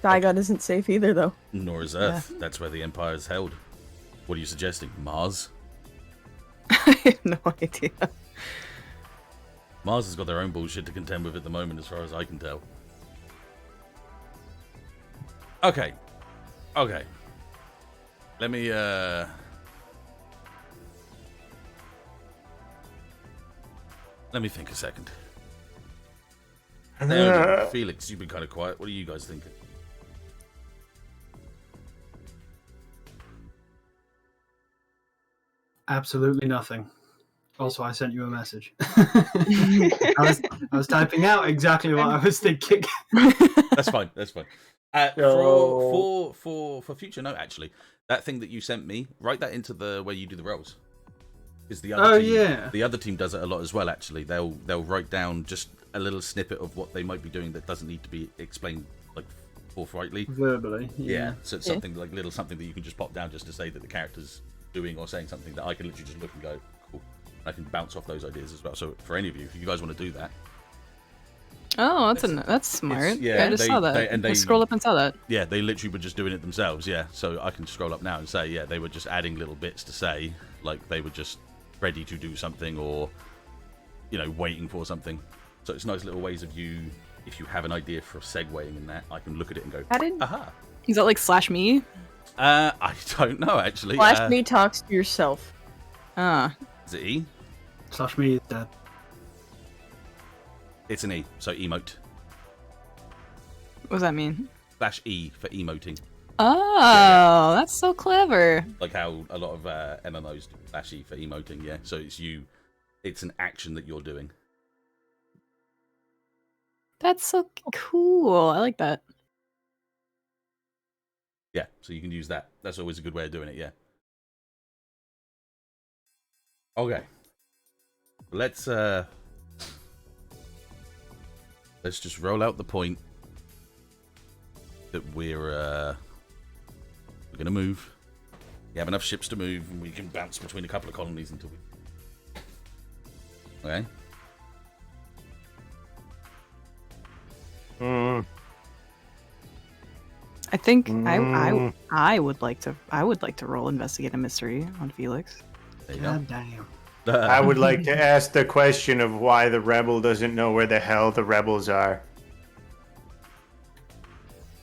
Digon isn't safe either, though. Nor is Earth. That's where the Empire is held. What are you suggesting? Mars? I have no idea. Mars has got their own bullshit to contend with at the moment, as far as I can tell. Okay. Let me, Let me think a second. Felix, you've been kind of quiet. What are you guys thinking? Absolutely nothing. Also, I sent you a message. I was typing out exactly what I was thinking. That's fine. For future note, actually, that thing that you sent me, write that into the where you do the rolls. Because the other team does it a lot as well. Actually, they'll write down just a little snippet of what they might be doing that doesn't need to be explained like forthrightly. Verbally. Yeah. So it's something like something that you can just pop down just to say that the character's doing or saying something that I can literally just look and go, cool. I can bounce off those ideas as well. So for any of you, if you guys want to do that. Oh, that's smart. Yeah, I just saw that. I scrolled up and saw that. Yeah, they literally were just doing it themselves. Yeah, so I can scroll up now and say, yeah, they were just adding little bits to say, like they were just ready to do something or, waiting for something. So it's nice little ways of you, if you have an idea for segueing in that, I can look at it and go, aha. Is that like /me? I don't know actually. /me talks to yourself. Is it E? /me is dead. It's an E, so emote. What does that mean? /E for emoting. Oh, that's so clever. Like how a lot of MMOs do /E for emoting, yeah. So it's an action that you're doing. That's so cool. I like that. Yeah, so you can use that. That's always a good way of doing it, yeah. Okay. Let's just roll out the point that we're gonna move You have enough ships to move, and we can bounce between a couple of colonies until we... Okay. I think I would like to roll investigate a mystery on Felix. There you God damn. go. I would like to ask the question of why the rebel doesn't know where the hell the rebels are.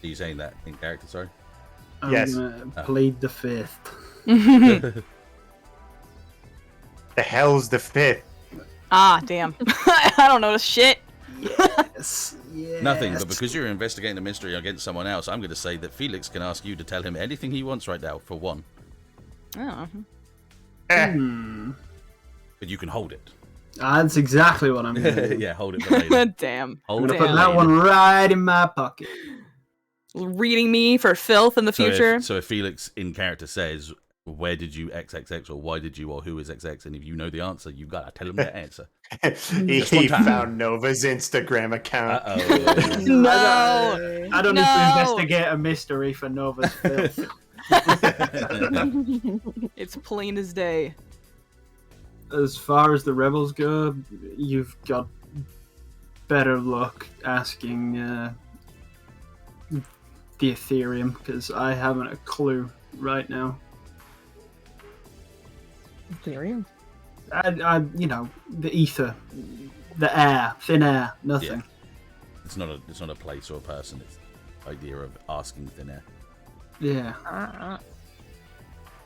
Are you saying that in character, sorry? I'm Yes. gonna plead the fifth. The hell's the fifth? Ah, damn. I don't know shit. Yes. Nothing, but because you're investigating a mystery against someone else, I'm going to say that Felix can ask you to tell him anything he wants right now, for one. Oh. But you can hold it. That's exactly what I'm gonna do. Yeah, hold it for later. Damn. I'm Hold gonna it put for that later. one right in my pocket. Reading me for filth in the future. So if Felix in character says, where did you XXX, or why did you, or who is XX, and if you know the answer, you've got to tell him the answer. He one time. found Nova's Instagram account. Uh-oh. No. I don't need No. to investigate a mystery for Nova's filth. It's plain as day. As far as the rebels go, you've got better luck asking the Ethereum, because I haven't a clue right now. Ethereum. You know, the ether, the air, thin air, nothing. It's not a place or a person. It's the idea of asking thin air. Yeah. I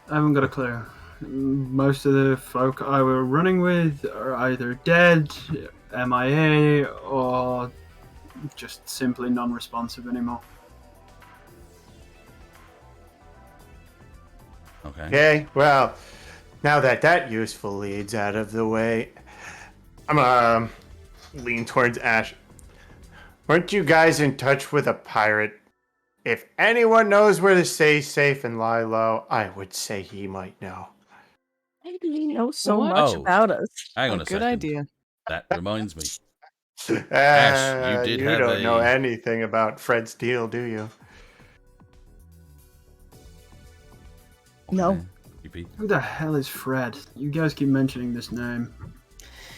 haven't got a clue. Most of the folk I were running with are either dead, MIA, or just simply non-responsive anymore. Okay. Okay, well, now that useful lead's out of the way, I'm gonna lean towards Ashe. Weren't you guys in touch with a pirate? If anyone knows where to stay safe and lie low, I would say he might know. Why do you know so What? much Oh. about us? Hang on a Good second. idea. That reminds me. Ash, you did you have don't know a- anything about Fred Steele, do you? No. Okay. UP. Who the hell is Fred? You guys keep mentioning this name.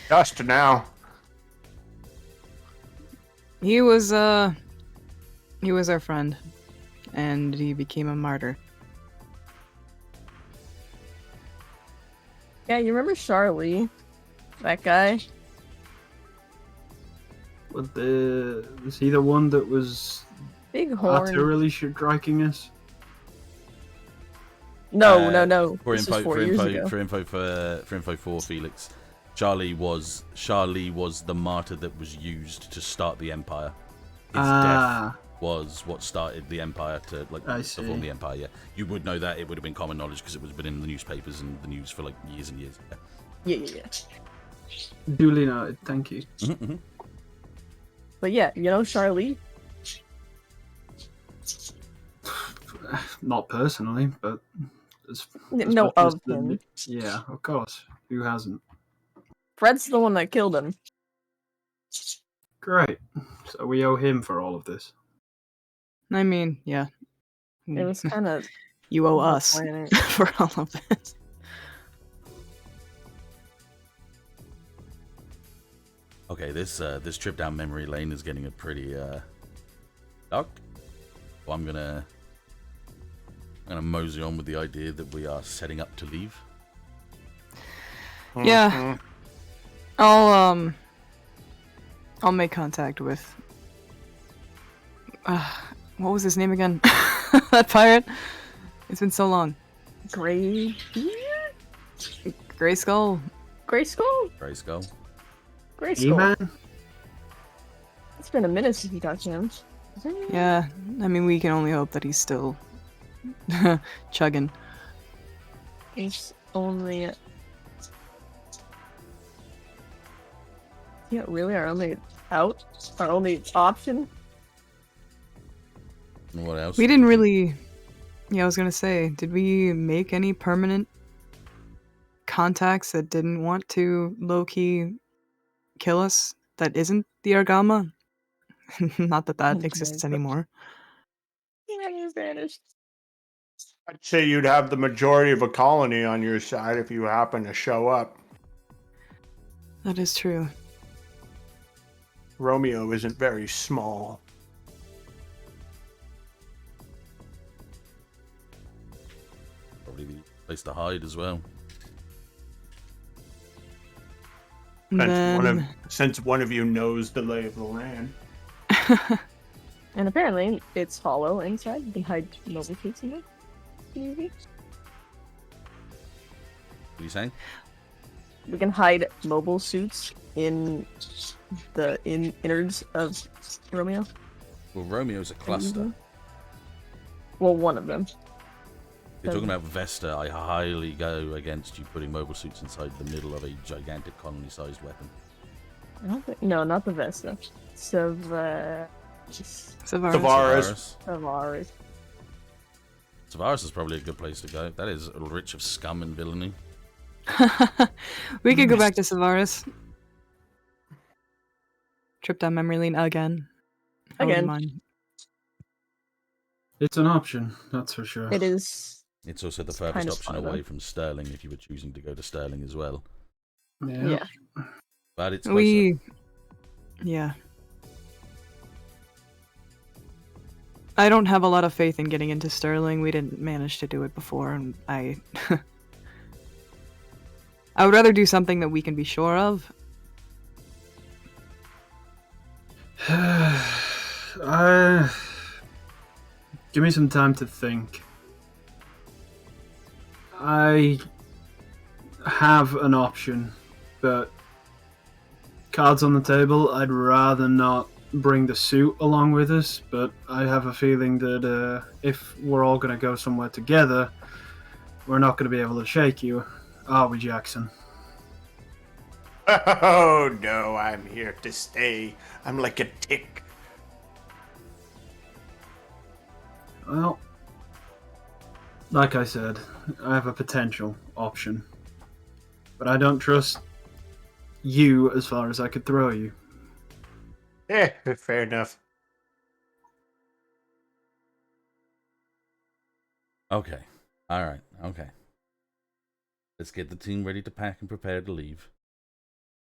Just now. He was our friend, and he became a martyr. Yeah, you remember Charlie? That guy? But was he the one that was Big horn. utterly striking us? No. For This info, was 4 for years info, ago. for info for Felix, Charlie was the martyr that was used to start the Empire. His death was what started the Empire to I perform see. the Empire. Yeah, you would know that. It would have been common knowledge because it was been in the newspapers and the news for years and years. Yeah. Duly noted, thank you. Mm-hmm. But yeah, you know Charlie? Not personally, but as No, much of as the- him. Yeah, of course. Who hasn't? Fred's the one that killed him. Great. So we owe him for all of this. I mean, yeah. It was kind of You owe us for all of this. Okay, this trip down memory lane is getting a pretty dark. So I'm gonna mosey on with the idea that we are setting up to leave. Yeah. I'll make contact with what was his name again? That pirate? It's been so long. Gray Gray Skull. Gray Skull? Gray Skull. Gray Skull. E-Man? It's been a minute since we talked to him. Yeah, I mean, we can only hope that he's still chugging. It's only... Yeah, really? Our only out? Our only option? And what else? We didn't really... Yeah, I was gonna say, did we make any permanent contacts that didn't want to low-key kill us? That isn't the Argama? Not that that exists anymore. Yeah, you vanished. I'd say you'd have the majority of a colony on your side if you happen to show up. That is true. Romeo isn't very small. Probably the place to hide as well. Since one of you knows the lay of the land. And apparently, it's hollow inside. You can hide mobile suits in it. Easy. What are you saying? We can hide mobile suits in the innards of Romeo. Well, Romeo's a cluster. Well, one of them. If you're talking about Vesta, I highly go against you putting mobile suits inside the middle of a gigantic colony-sized weapon. I don't think, no, not the Vesta. Savaris. Savaris is probably a good place to go. That is rich of scum and villainy. We could go back to Savaris. Trip down memory lane again. I wouldn't mind. It's an option, that's for sure. It is. It's also the furthest option away from Sterling if you were choosing to go to Sterling as well. Yeah. But it's closer. Yeah. I don't have a lot of faith in getting into Sterling. We didn't manage to do it before, and I would rather do something that we can be sure of. Give me some time to think. I have an option, but cards on the table, I'd rather not bring the suit along with us, but I have a feeling that if we're all going to go somewhere together, we're not going to be able to shake you, are we, Jackson? Oh no, I'm here to stay. I'm like a tick. Well, like I said, I have a potential option, but I don't trust you as far as I could throw you. Yeah, fair enough. Okay. Alright, okay. Let's get the team ready to pack and prepare to leave.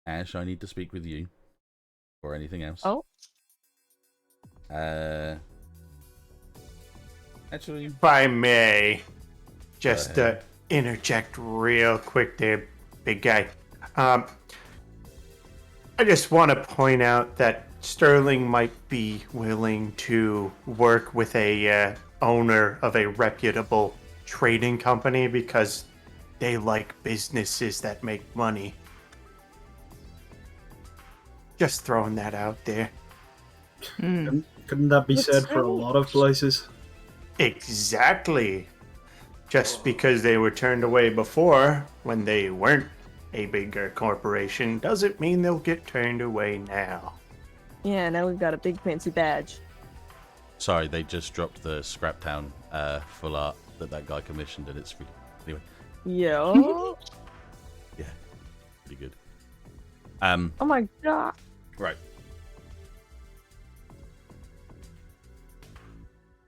Ashe, I need to speak with you. Or anything else. Oh. Actually... If I may, just interject real quick there, big guy. I just want to point out that Sterling might be willing to work with a owner of a reputable trading company because they like businesses that make money. Just throwing that out there. Couldn't that be said for a lot of places? Exactly. Just because they were turned away before, when they weren't a bigger corporation, doesn't mean they'll get turned away now. Yeah, now we've got a big fancy badge. Sorry, they just dropped the Scraptown full art that guy commissioned, and it's pretty... Anyway. Yo. Yeah, pretty good. Oh my god. Right.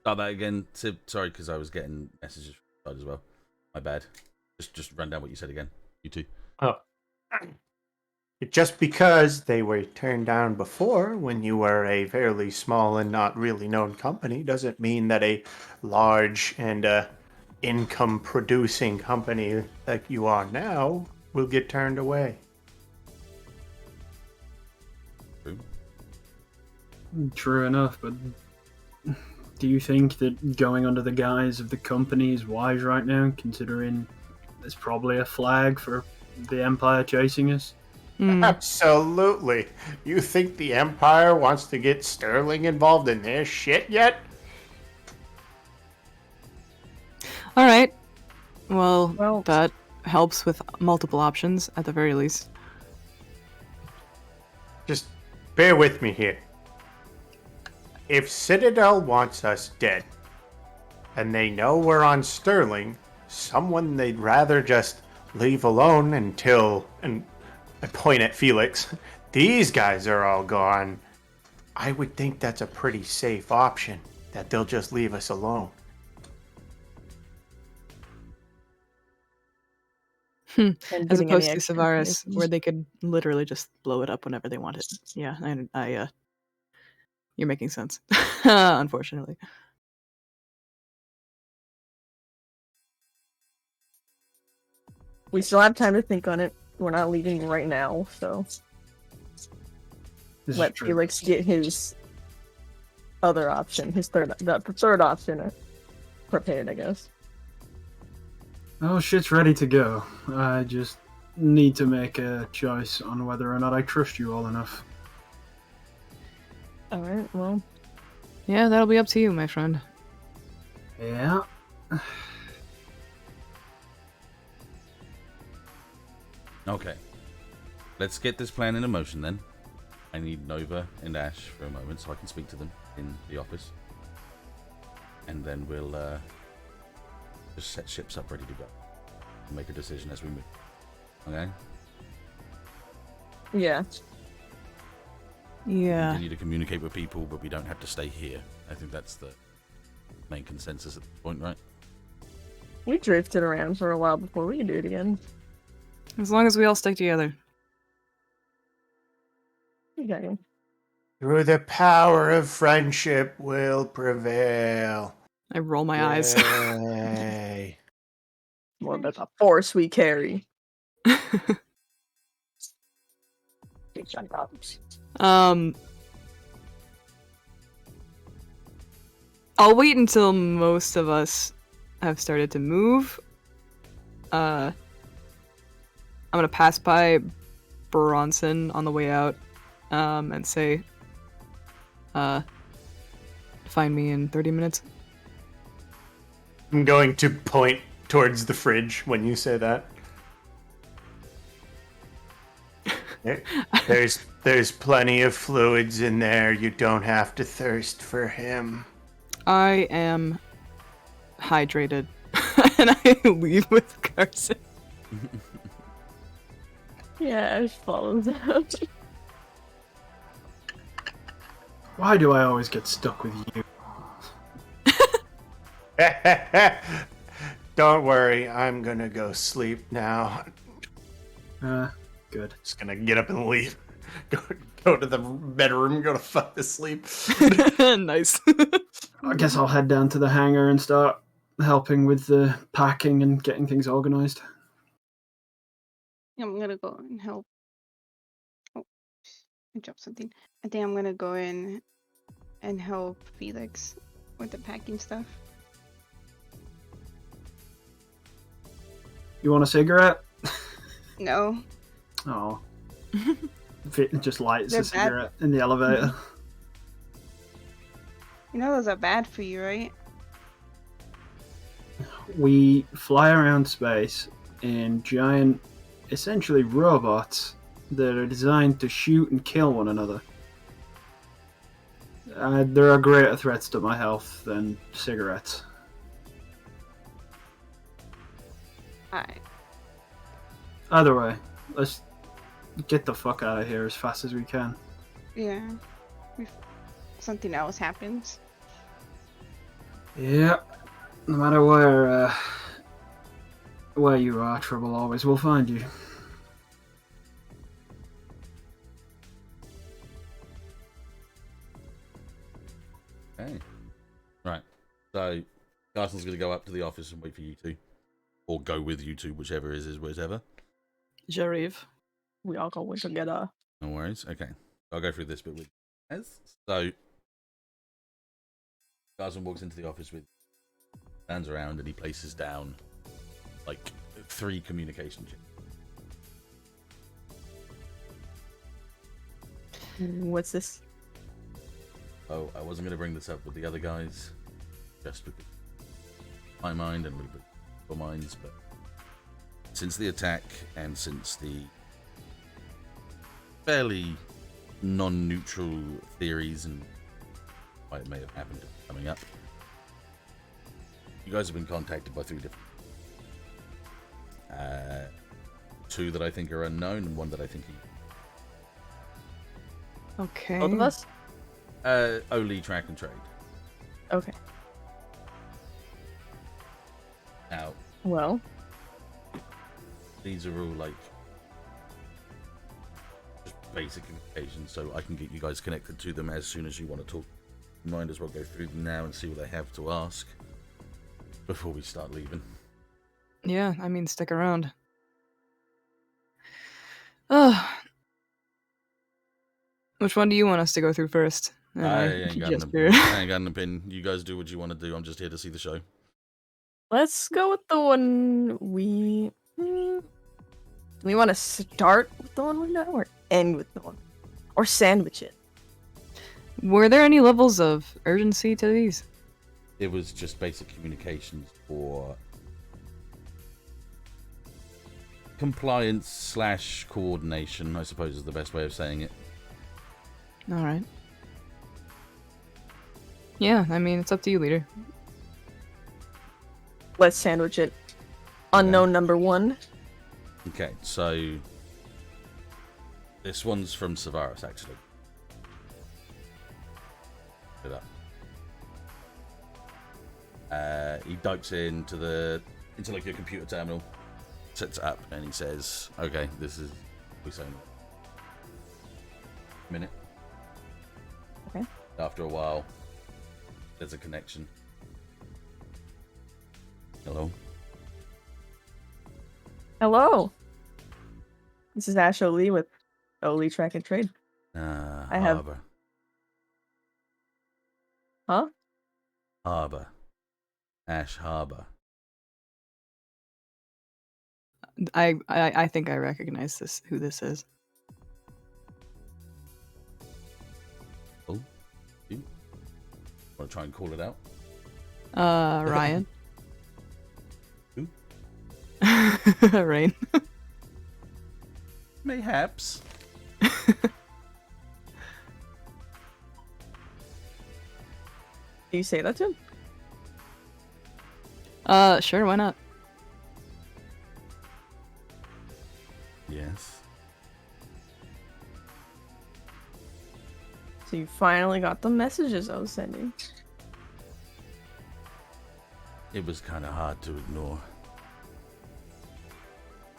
Start that again. Sorry, because I was getting messages from the side as well. My bad. Just run down what you said again. You too. Oh. Just because they were turned down before when you were a fairly small and not really known company doesn't mean that a large and income producing company like you are now will get turned away. True. True enough, but do you think that going under the guise of the company is wise right now, considering there's probably a flag for the Empire chasing us? Absolutely. You think the Empire wants to get Sterling involved in their shit yet? Alright. Well, that helps with multiple options, at the very least. Just bear with me here. If Citadel wants us dead, and they know we're on Sterling, someone they'd rather just leave alone until... and I point at Felix. These guys are all gone. I would think that's a pretty safe option, that they'll just leave us alone. and As getting any opposed to extra Savaris, information. where they could literally just blow it up whenever they wanted. Yeah, you're making sense. Unfortunately. We still have time to think on it. We're not leaving right now, so This is let true. Felix get his other option, the third option prepared, I guess. Oh, shit's ready to go. I just need to make a choice on whether or not I trust you all enough. Alright, well, Yeah, that'll be up to you, my friend. Yeah. Okay. Let's get this plan into motion then. I need Nova and Ashe for a moment so I can speak to them in the office. And then we'll just set ships up ready to go. And make a decision as we move. Okay? yeah. Yeah. Continue to communicate with people, but we don't have to stay here. I think that's the main consensus at this point, right? We drifted around for a while before we could do it again. As long as we all stick together. Okay. Through the power of friendship will prevail. I roll my eyes. Yay. More of a force we carry. I'll wait until most of us have started to move. I'm gonna pass by Bronson on the way out, and say, find me in 30 minutes. I'm going to point towards the fridge when you say that. There's plenty of fluids in there. You don't have to thirst for him. I am hydrated, and I leave with Carson. Yeah, Ash follows out. Why do I always get stuck with you? Don't worry, I'm gonna go sleep now. Good. Just gonna get up and leave. Go to the bedroom, go to fuck to sleep. Nice. I guess I'll head down to the hangar and start helping with the packing and getting things organized. I'm gonna go and help. Oh, I dropped something. I think I'm gonna go in and help Felix with the packing stuff. You want a cigarette? No. Oh. It just lights They're a cigarette in the elevator. You know those are bad for you, right? We fly around space in giant, essentially robots that are designed to shoot and kill one another. There are greater threats to my health than cigarettes. Alright. Either way, let's get the fuck out of here as fast as we can. Yeah. If something else happens. Yeah, no matter where you are, trouble always will find you. Okay. Right. So, Carson's going to go up to the office and wait for you two. Or go with you two, whichever is whichever. J'arrive. We all go in together. No worries. Okay. I'll go through this bit with you guys. So, Carson walks into the office with, stands around and he places down like 3 communication chips. What's this? Oh, I wasn't going to bring this up with the other guys, just because my mind and a little bit your minds, but since the attack and since the fairly non-neutral theories and why it may have happened coming up, you guys have been contacted by 3 different 2 that I think are unknown and 1 that I think Okay. Both of us? only track and trade. Okay. Now, Well, these are all like just basic communication, so I can get you guys connected to them as soon as you want to talk. You might as well go through them now and see what they have to ask before we start leaving. Yeah, I mean, stick around. Oh. Which one do you want us to go through first? I ain't got an opinion. You guys do what you want to do. I'm just here to see the show. Let's go with the one we. Do we want to start with the one we know, or end with the one, or sandwich it? Were there any levels of urgency to these? It was just basic communications for compliance / coordination, I suppose is the best way of saying it. All right. Yeah, I mean, it's up to you, leader. Let's sandwich it. Unknown number 1. Okay, so this one's from Savaris, actually. Put it up. He types into like your computer terminal, sets it up, and he says, "Okay, this is we say minute." Okay. After a while, there's a connection. Hello. Hello. This is Ashe Oli with Oli Track and Trade. I have. Harbor. Huh? Harbor. Ashe Harbor. I think I recognize this. Who this is? Oh, you want to try and call it out? Ryan. Who? Rain. Mayhaps. Do you say that to him? Sure, why not? Yes. So you finally got the messages I was sending. It was kind of hard to ignore.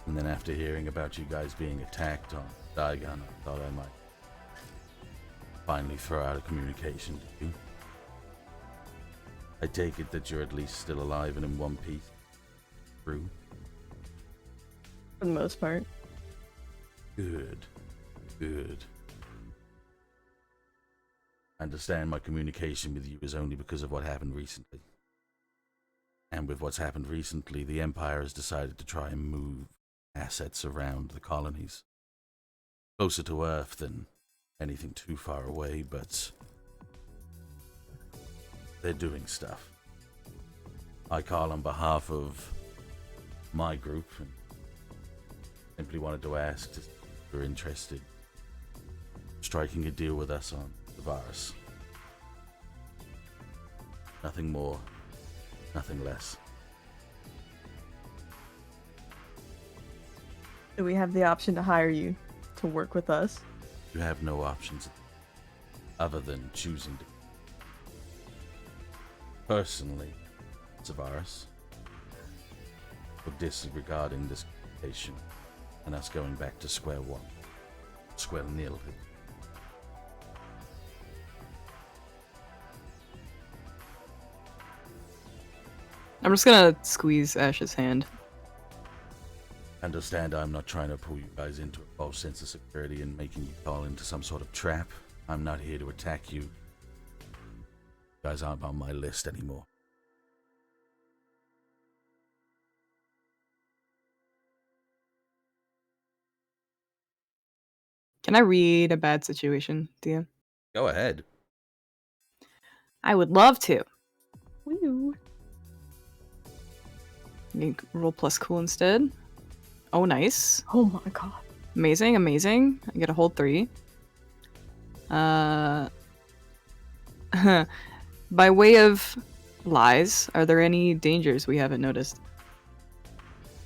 And then after hearing about you guys being attacked on Daigon, I thought I might finally throw out a communication to you. I take it that you're at least still alive and in one piece. True? For the most part. Good. Good. I understand my communication with you is only because of what happened recently. And with what's happened recently, the Empire has decided to try and move assets around the colonies. Closer to Earth than anything too far away, but they're doing stuff. I call on behalf of my group and simply wanted to ask if you're interested in striking a deal with us on the virus. Nothing more, nothing less. Do we have the option to hire you to work with us? You have no options other than choosing to. Personally, Savaris, for disregarding this communication and us going back to square one. Square nil. I'm just gonna squeeze Ash's hand. Understand I'm not trying to pull you guys into a false sense of security and making you fall into some sort of trap. I'm not here to attack you. You guys aren't on my list anymore. Can I read a bad situation, DM? Go ahead. I would love to. Woo. You can roll plus cool instead. Oh, nice. Oh my god. Amazing, amazing. I get a whole 3. By way of lies, are there any dangers we haven't noticed?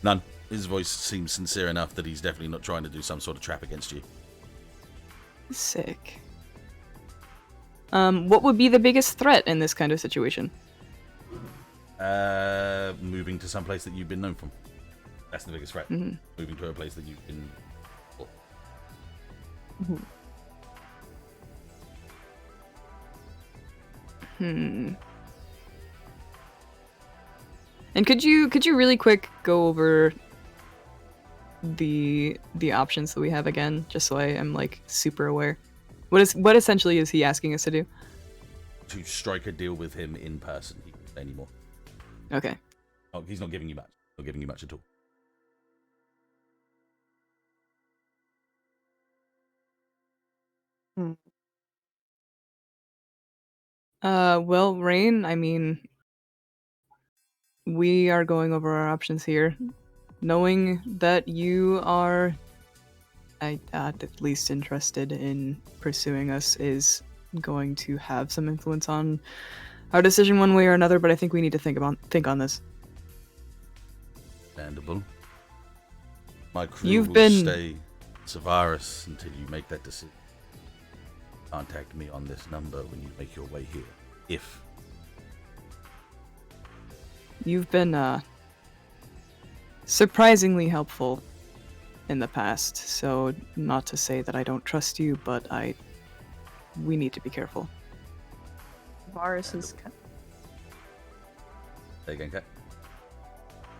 None. His voice seems sincere enough that he's definitely not trying to do some sort of trap against you. Sick. What would be the biggest threat in this kind of situation? Moving to some place that you've been known from. That's the biggest threat. Mhm. Moving to a place that you can. And could you really quick go over the options that we have again, just so I am like super aware? What essentially is he asking us to do? To strike a deal with him in person. He can't say anymore. Okay. Oh, he's not giving you much. Not giving you much at all. Well, Rain, I mean, we are going over our options here, knowing that you are at least interested in pursuing us is going to have some influence on our decision one way or another, but I think we need to think on this. Understandable. My crew You've will been- stay Savaris until you make that decision. Contact me on this number when you make your way here. If You've been surprisingly helpful in the past, so not to say that I don't trust you, but we need to be careful. Varus is say again, Kat.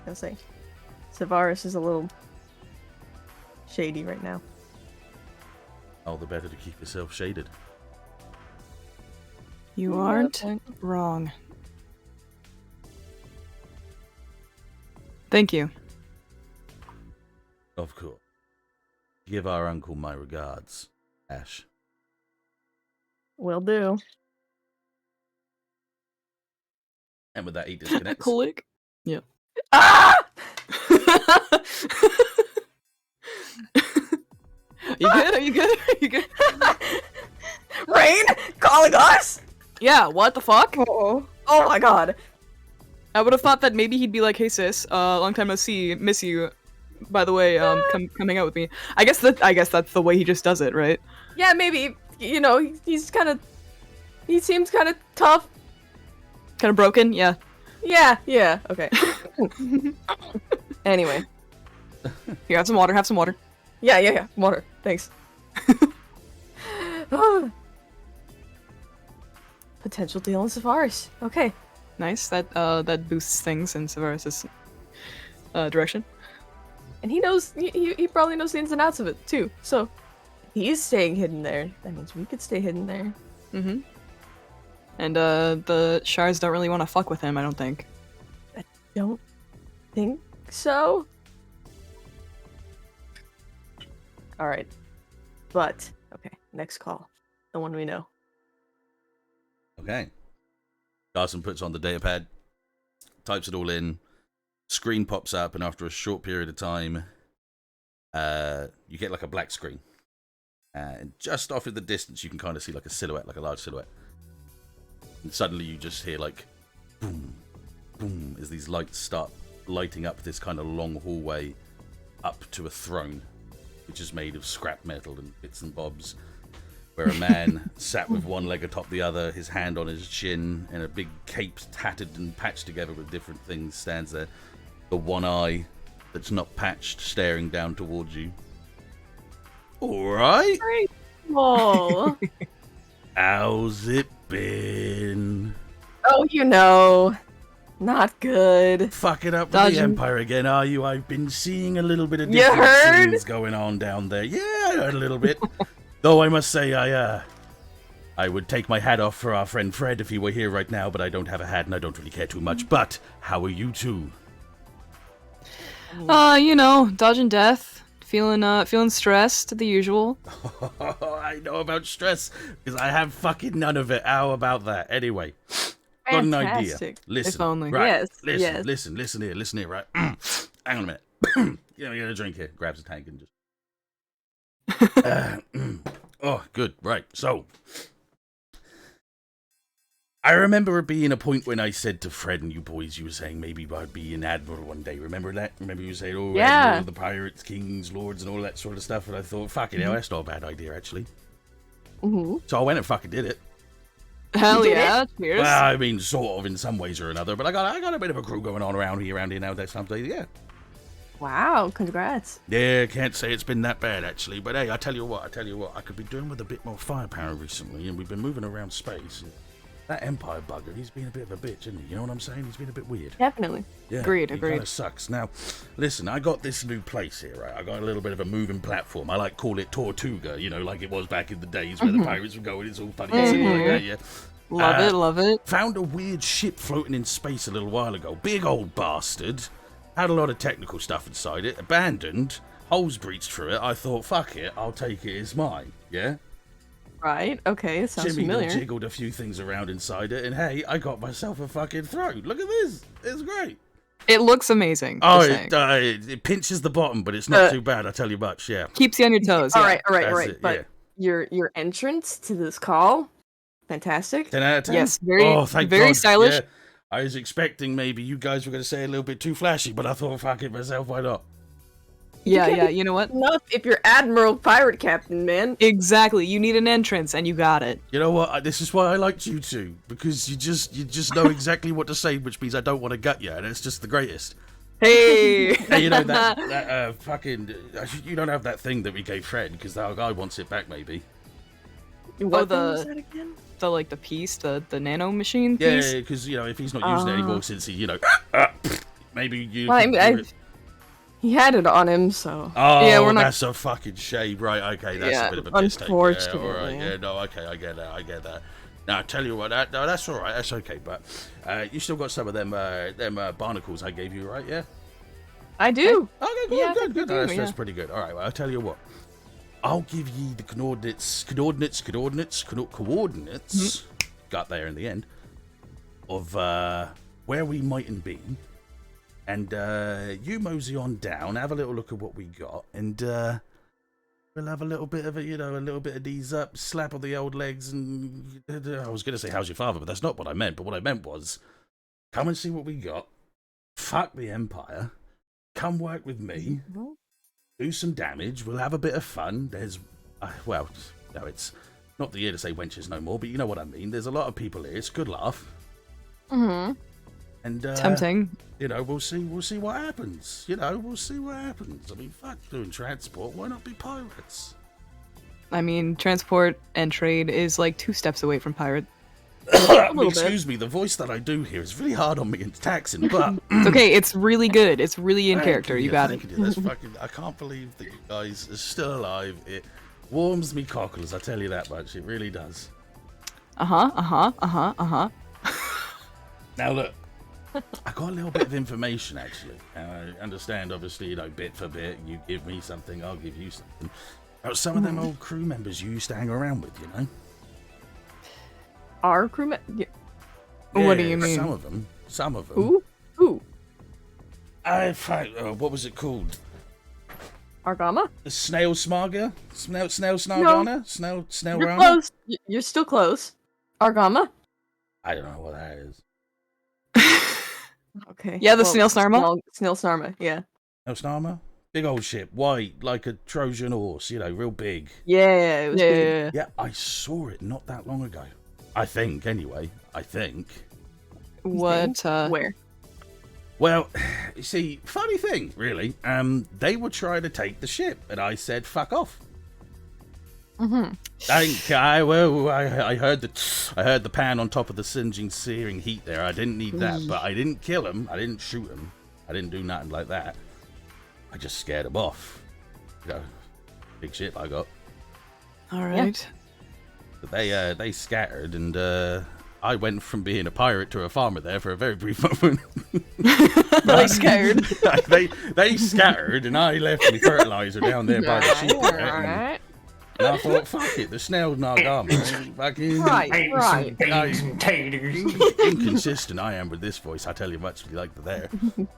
gonna say, Savaris is a little shady right now. All the better to keep yourself shaded. You Yeah, aren't point. wrong. Thank you. Of course. Give our uncle my regards, Ashe. Will do. And with that, he disconnects. Click. Yep. Ah! You good? Are you good? Are you good? Rain calling us? Yeah, what the fuck? Oh my god. I would have thought that maybe he'd be like, "Hey sis, long time no see, miss you. By the way, coming out with me." I guess that's the way he just does it, right? Yeah, maybe. You know, he seems kind of tough. Kind of broken, yeah. Yeah, okay. Anyway. Here, have some water. Have some water. Yeah. Water. Thanks. Potential deal in Savaris. Okay. Nice. That boosts things in Savaris' direction. And he knows, he probably knows the ins and outs of it, too. So, if he's staying hidden there, that means we could stay hidden there. Mm-hmm. And the shards don't really want to fuck with him, I don't think. Don't think so. Alright. But, okay, next call. The one we know. Okay. Carson puts on the data pad, types it all in, screen pops up, and after a short period of time, you get like a black screen. And just off in the distance, you can kind of see like a silhouette, like a large silhouette. And suddenly you just hear like, boom, boom, as these lights start lighting up this kind of long hallway up to a throne, which is made of scrap metal and bits and bobs, where a man sat with one leg atop the other, his hand on his chin, and a big cape tattered and patched together with different things stands there. The one eye that's not patched staring down towards you. Alright. Oh. How's it been? Oh, you know. Not good. Fucking up with Dodging. the Empire again, are you? I've been seeing a little bit of You different heard? scenes going on down there. Yeah, I heard a little bit. Though I must say, I would take my hat off for our friend Fred if he were here right now, but I don't have a hat and I don't really care too much. But how are you two? You know, dodging death, feeling stressed, the usual. I know about stress because I have fucking none of it. How about that? Anyway, got an idea. Fantastic. Listen, If only. right? Yes, Listen, yes. listen here, right? Hang on a minute. Get a drink here. Grabs a tank and just. Oh, good. Right. So, I remember it being a point when I said to Fred and you boys, you were saying maybe I'd be an admiral one day. Remember that? Remember you saying, oh, Yeah. admiral, the pirates, kings, lords, and all that sort of stuff? And I thought, fucking hell, that's not a bad idea, actually. Mm-hmm. So I went and fucking did it. Hell did yeah! Cheers. Well, I mean, sort of in some ways or another, but I got a bit of a crew going on around here now. That someday, yeah. Wow, congrats. Yeah, can't say it's been that bad actually, but hey, I tell you what, I could be doing with a bit more firepower recently, and we've been moving around space. And that Empire bugger, he's been a bit of a bitch, isn't he? You know what I'm saying? He's been a bit weird. Definitely. Yeah, Agreed, he agreed. kind of sucks. Now, listen, I got this new place here, right? I got a little bit of a moving platform. I like call it Tortuga, you know, like it was back in the days where the pirates were going. It's all funny and silly like that, yeah. Love it, love it. Found a weird ship floating in space a little while ago. Big old bastard. Had a lot of technical stuff inside it. Abandoned. Holes breached through it. I thought, fuck it, I'll take it as mine. Yeah? Right, okay, sounds Jimmy familiar. jiggled a few things around inside it, and hey, I got myself a fucking throne. Look at this. It's great. It looks amazing. Oh, just saying. it pinches the bottom, but it's not too bad, I tell you much, yeah. Keeps you on your toes. All yeah. right. That's it, But your entrance to this call, fantastic. 10 out of 10? Yes, very, Oh, thank very God, stylish. yeah. I was expecting maybe you guys were going to say a little bit too flashy, but I thought, fuck it myself, why not? Yeah, you know what? Enough if you're Admiral Pirate Captain, man. Exactly. You need an entrance, and you got it. You know what? This is why I liked you two, because you just know exactly what to say, which means I don't want to gut you, and it's just the greatest. Hey! And you know that fucking you don't have that thing that we gave Fred, because that guy wants it back, maybe. What the- thing was that again? the piece, the nano machine Yeah, piece. because you know if he's not using it anymore since he maybe you. Well, I could mean, give it- he had it on him, so. Oh, Yeah, we're not- that's a fucking shame. Right, okay, that's Yeah, a bit of a mistake. Yeah, unfortunately. all right, yeah, no, okay, I get that. Now, I tell you what, no, that's all right, that's okay, but you still got some of them barnacles I gave you, right? Yeah. I do. Okay, good, Yeah, I good. think we No, do, that's yeah. pretty good. All right, well, I'll tell you what. I'll give you the coordinates. Got there in the end of where we mightn't be, and you mosey on down, have a little look at what we got, and we'll have a little bit of a little bit of these up, slap on the old legs, and I was gonna say how's your father, but that's not what I meant. But what I meant was, come and see what we got. Fuck the Empire. Come work with me. Do some damage. We'll have a bit of fun. There's, well, no, it's not the year to say wenches no more, but you know what I mean. There's a lot of people here. It's a good laugh. Mm-hmm. And Tempting. you know, we'll see what happens. You know, we'll see what happens. I mean, fuck doing transport. Why not be pirates? I mean, transport and trade is like 2 steps away from pirate. little Excuse me, the voice that I do here is really hard on me and taxing, but It's okay. It's really good. It's really in Thank character. You got it. thank you. That's fucking. I can't believe that you guys are still alive. It warms me cockles. I tell you that much. It really does. Uh-huh. Now look, I got a little bit of information actually. And I understand, obviously, you know, bit for bit. You give me something, I'll give you something. Some of them old crew members you used to hang around with, you know. Our crewman. Yeah. What do Yeah, you mean? Some of them. Who? What was it called? Argama? The snail smarga? Snail snargana? Snail You're rana? close. You're still close. Argama? I don't know what that is. Okay. Yeah, the snail snarma? Snail snarma, yeah. Snail snarma? Big old ship, white, like a Trojan horse, you know, real big. Yeah, it was big. Yeah. Yeah, I saw it not that long ago. I think, anyway. What? Where? Well, you see, funny thing, really. They were trying to take the ship, and I said, fuck off. Mm-hmm. I heard the pan on top of the singeing, searing heat there. I didn't need that, but I didn't kill him. I didn't shoot him. I didn't do nothing like that. I just scared him off. You know, big ship I got. All right. But they scattered, and I went from being a pirate to a farmer there for a very brief moment. They scared. they scattered, and I left my fertilizer down there by the sheep. Alright. And I thought, fuck it, the snail's not gone. Fucking Right. Beans and taters. inconsistent I am with this voice. I tell you much like there.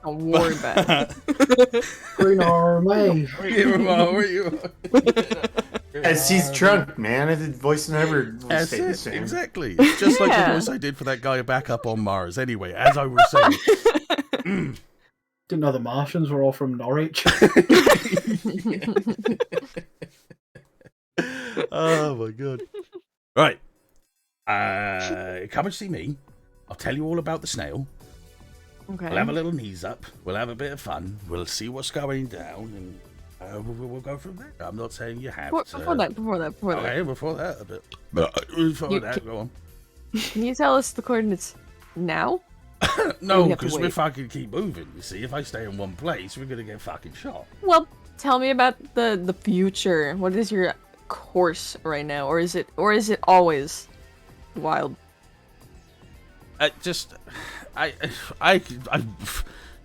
Don't worry about it. Green Army. Where you are? As he's drunk, man. His voice never That's stayed the it, same. exactly. It's just like the Yeah. voice I did for that guy back up on Mars. Anyway, as I was saying. Didn't know the Martians were all from Norwich. Oh my god. Right. Come and see me. I'll tell you all about the snail. Okay. We'll have a little knees up. We'll have a bit of fun. We'll see what's going down, and we'll go from there. I'm not saying you have to. Before that. Okay, before that a bit. Before that, go on. Can you tell us the coordinates now? No, we have to because we wait? fucking keep moving. You see, if I stay in one place, we're gonna get fucking shot. Well, tell me about the future. What is your course right now, or is it always wild?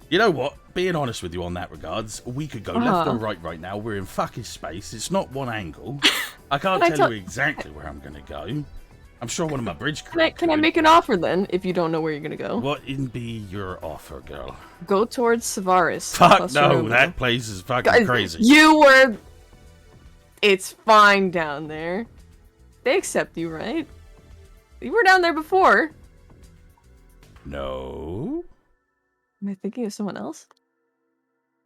You know what? Being honest with you on that regards, we could go left or right now. We're in fucking space. It's not one angle. I can't tell you exactly where I'm gonna go. I'm sure one of my bridge crew Can I make an offer then, if you don't know where you're gonna go? What would be your offer, girl? Go towards Savaris. Fuck plus no, Romeo. that place is fucking Guys, crazy. It's fine down there. They accept you, right? You were down there before. No. Am I thinking of someone else?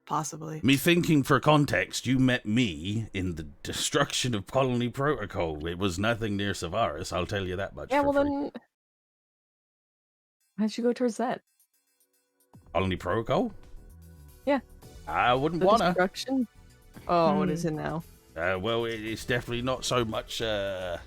Possibly. Me thinking for context, you met me in the destruction of Colony Protocol. It was nothing near Savaris, I'll tell you that much. Yeah, for well free. then... Why'd you go towards that? Colony Protocol? Yeah. I wouldn't The wanna. destruction? Oh, what is it now? Well, it's definitely not so much a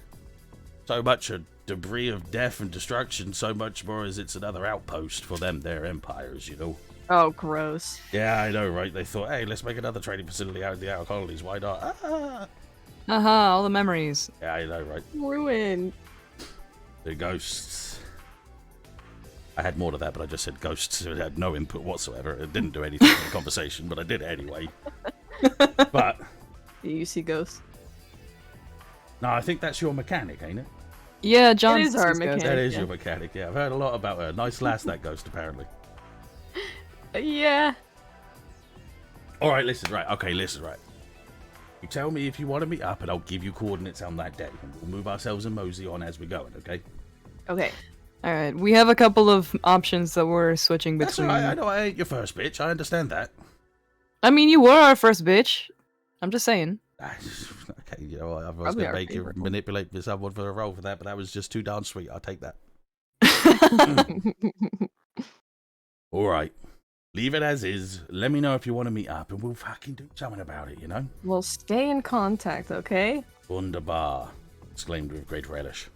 debris of death and destruction, so much more as it's another outpost for them, their empires, you know. Oh, gross. Yeah, I know, right? They thought, hey, let's make another trading facility out in the outer colonies. Why not? All the memories. Yeah, I know, right? Ruined. The ghosts. I had more to that, but I just said ghosts. It had no input whatsoever. It didn't do anything in the conversation, but I did anyway. But Do you see ghosts? no, I think that's your mechanic, ain't it? Yeah, John. It is our mechanic. That is yeah. your mechanic. Yeah, I've heard a lot about her. Nice lass, that ghost, apparently. Yeah. All right, listen, right. Okay, listen, right. You tell me if you want to meet up, and I'll give you coordinates on that day, and we'll move ourselves and mosey on as we're going. Okay? Okay. All right, we have a couple of options that we're switching That's all between. right. I know I ain't your first bitch. I understand that. I mean, you were our first bitch. I'm just saying. Okay, you know, I was Probably going to our make you favorite one. manipulate someone for a role for that, but that was just too darn sweet. I'll take that. All right. Leave it as is. Let me know if you want to meet up, and we'll fucking do something about it, you know? We'll stay in contact, okay? Wunderbar. Exclaimed with great relish.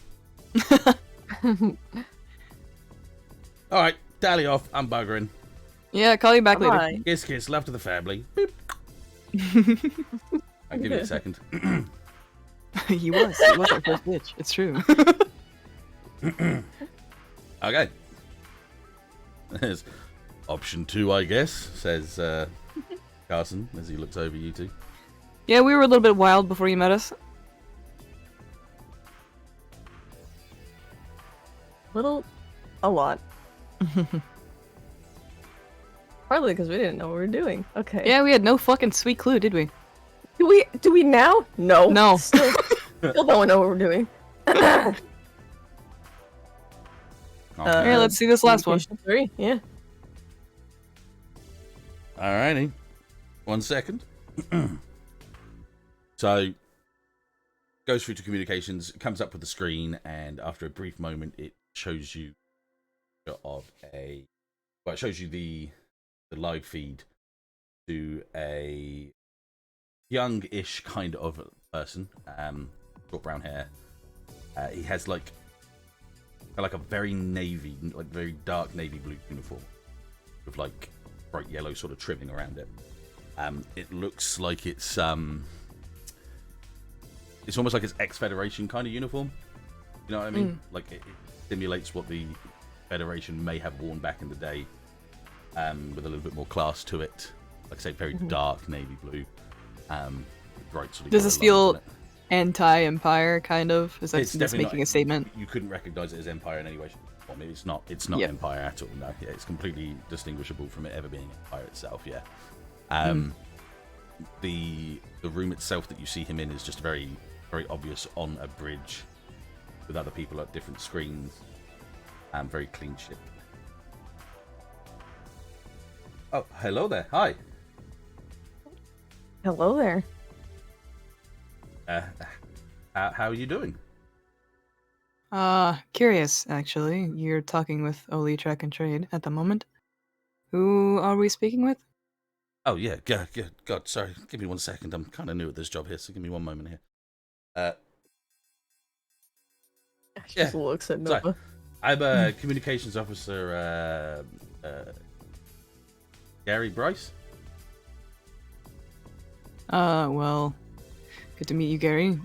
All right, tally off. I'm buggering. Yeah, call you back later. Bye. Kiss, kiss. Love to the family. Beep. I'll give you a second. He was our first bitch. It's true. Okay. There's option 2, I guess, says Carson as he looks over you two. Yeah, we were a little bit wild before you met us. A lot. Partly because we didn't know what we were doing. Okay. Yeah, we had no fucking sweet clue, did we? Do we now? No. No. Still don't know what we're doing. Okay. Here, let's see this last one. Communication 3, yeah. Alrighty. 1 second. So, goes through to communications, comes up with the screen, and after a brief moment, it shows you it shows you the live feed to a young-ish kind of person, short brown hair. He has like a very very dark navy blue uniform with like bright yellow sort of trimming around it. It looks like it's almost like it's ex-Federation kind of uniform. You know what I mean? Like it simulates what the Federation may have worn back in the day, with a little bit more class to it. Like I say, very dark navy blue. Bright sort of Does yellow this lines feel on it. anti-Empire, kind of? Is that It's just definitely making not- a statement? You couldn't recognize it as Empire in any way. I mean, it's not Yep. Empire at all. No, yeah, it's completely distinguishable from it ever being Empire itself. Yeah. The room itself that you see him in is just very, very obvious on a bridge with other people at different screens. Very clean shit. Oh, hello there. Hi. Hello there. How are you doing? Curious, actually. You're talking with Oli Track and Trade at the moment. Who are we speaking with? Oh, yeah. God, sorry. Give me 1 second. I'm kind of new at this job here, so give me 1 moment here. Just looks at Sorry. Nova. I'm a communications officer, Gary Bryce. Well, good to meet you, Gary.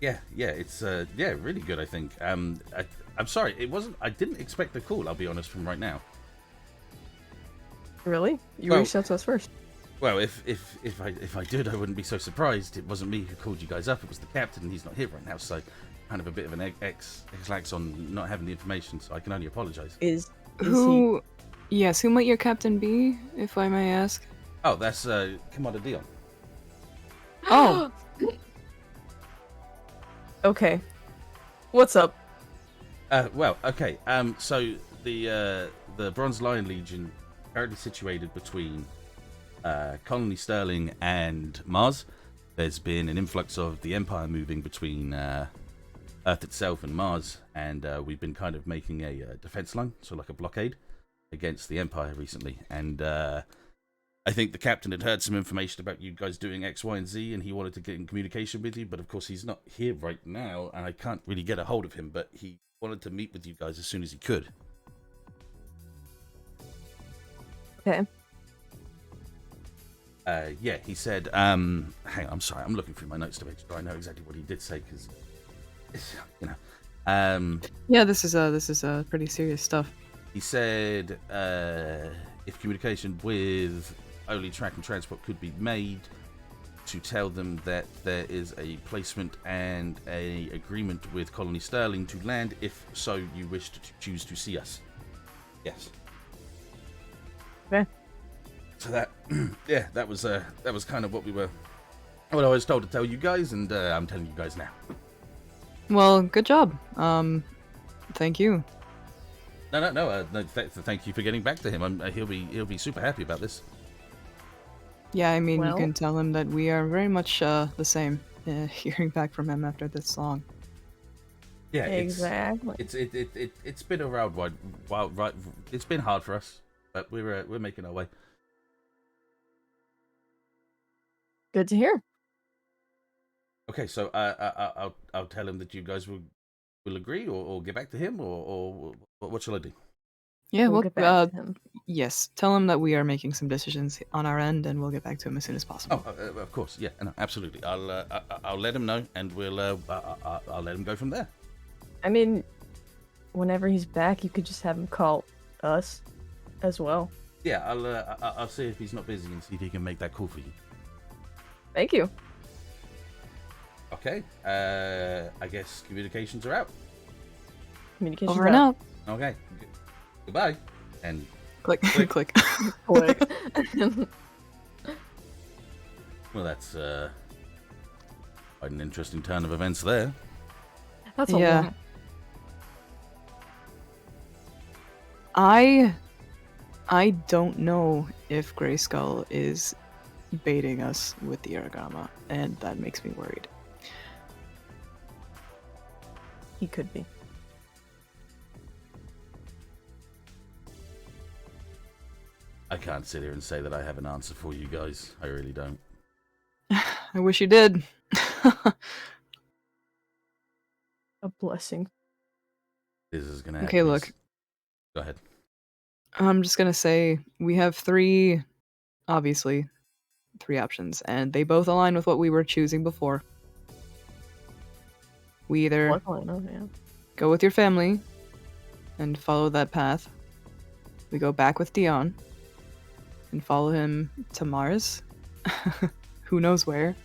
Yeah, it's really good. I think. I'm sorry, it wasn't. I didn't expect the call. I'll be honest from right now. Really? You Well- reached out to us first. Well, if I did, I wouldn't be so surprised. It wasn't me who called you guys up. It was the captain, and he's not here right now. So, kind of a bit of an ex-lax on not having the information. So I can only apologise. Is Who? Yes, who might your captain be, if I may ask? Oh, that's Commander Dion. Oh, Okay. What's up? Well, okay. So the Bronze Lion Legion currently situated between Colony Sterling and Mars. There's been an influx of the Empire moving between Earth itself and Mars, and we've been kind of making a defense line, so like a blockade, against the Empire recently. And I think the captain had heard some information about you guys doing X, Y, and Z, and he wanted to get in communication with you, but of course he's not here right now, and I can't really get a hold of him, but he wanted to meet with you guys as soon as he could. Okay. Yeah, he said, hang on, I'm sorry, I'm looking through my notes to make sure I know exactly what he did say, because, you know, yeah. This is pretty serious stuff. he said, if communication with only track and transport could be made, to tell them that there is a placement and a agreement with Colony Sterling to land, if so you wish to choose to see us. Yes. Okay. So that, yeah, that was kind of what I was told to tell you guys, and I'm telling you guys now. Well, good job. Thank you. No. Thank you for getting back to him. He'll be super happy about this. Yeah, I mean, Well- you can tell him that we are very much the same. Hearing back from him after this long. Yeah, Exactly. It's been a wild ride. It's been hard for us, but we're making our way. Good to hear. Okay, so I'll tell him that you guys will agree, or get back to him, or what shall I do? Yeah, We'll well, get back to him. yes. Tell him that we are making some decisions on our end, and we'll get back to him as soon as possible. Oh, of course, yeah, no, absolutely. I'll let him know, and we'll I'll let him go from there. I mean, whenever he's back, you could just have him call us as well. Yeah, I'll see if he's not busy and see if he can make that call for you. Thank you. Okay, I guess communications are out. Communication's Over and out. Okay, goodbye, and Click, Click. click. Quick. well, that's quite an interesting turn of events there. That's a Yeah. lot. I don't know if Grayskull is baiting us with the Aragama, and that makes me worried. He could be. I can't sit here and say that I have an answer for you guys. I really don't. I wish you did. A blessing. This is gonna happen. Okay, look. Go ahead. I'm just gonna say we have three options, and they both align with what we were choosing before. We either Luckily enough, yeah. go with your family and follow that path. We go back with Dion and follow him to Mars. Who knows where.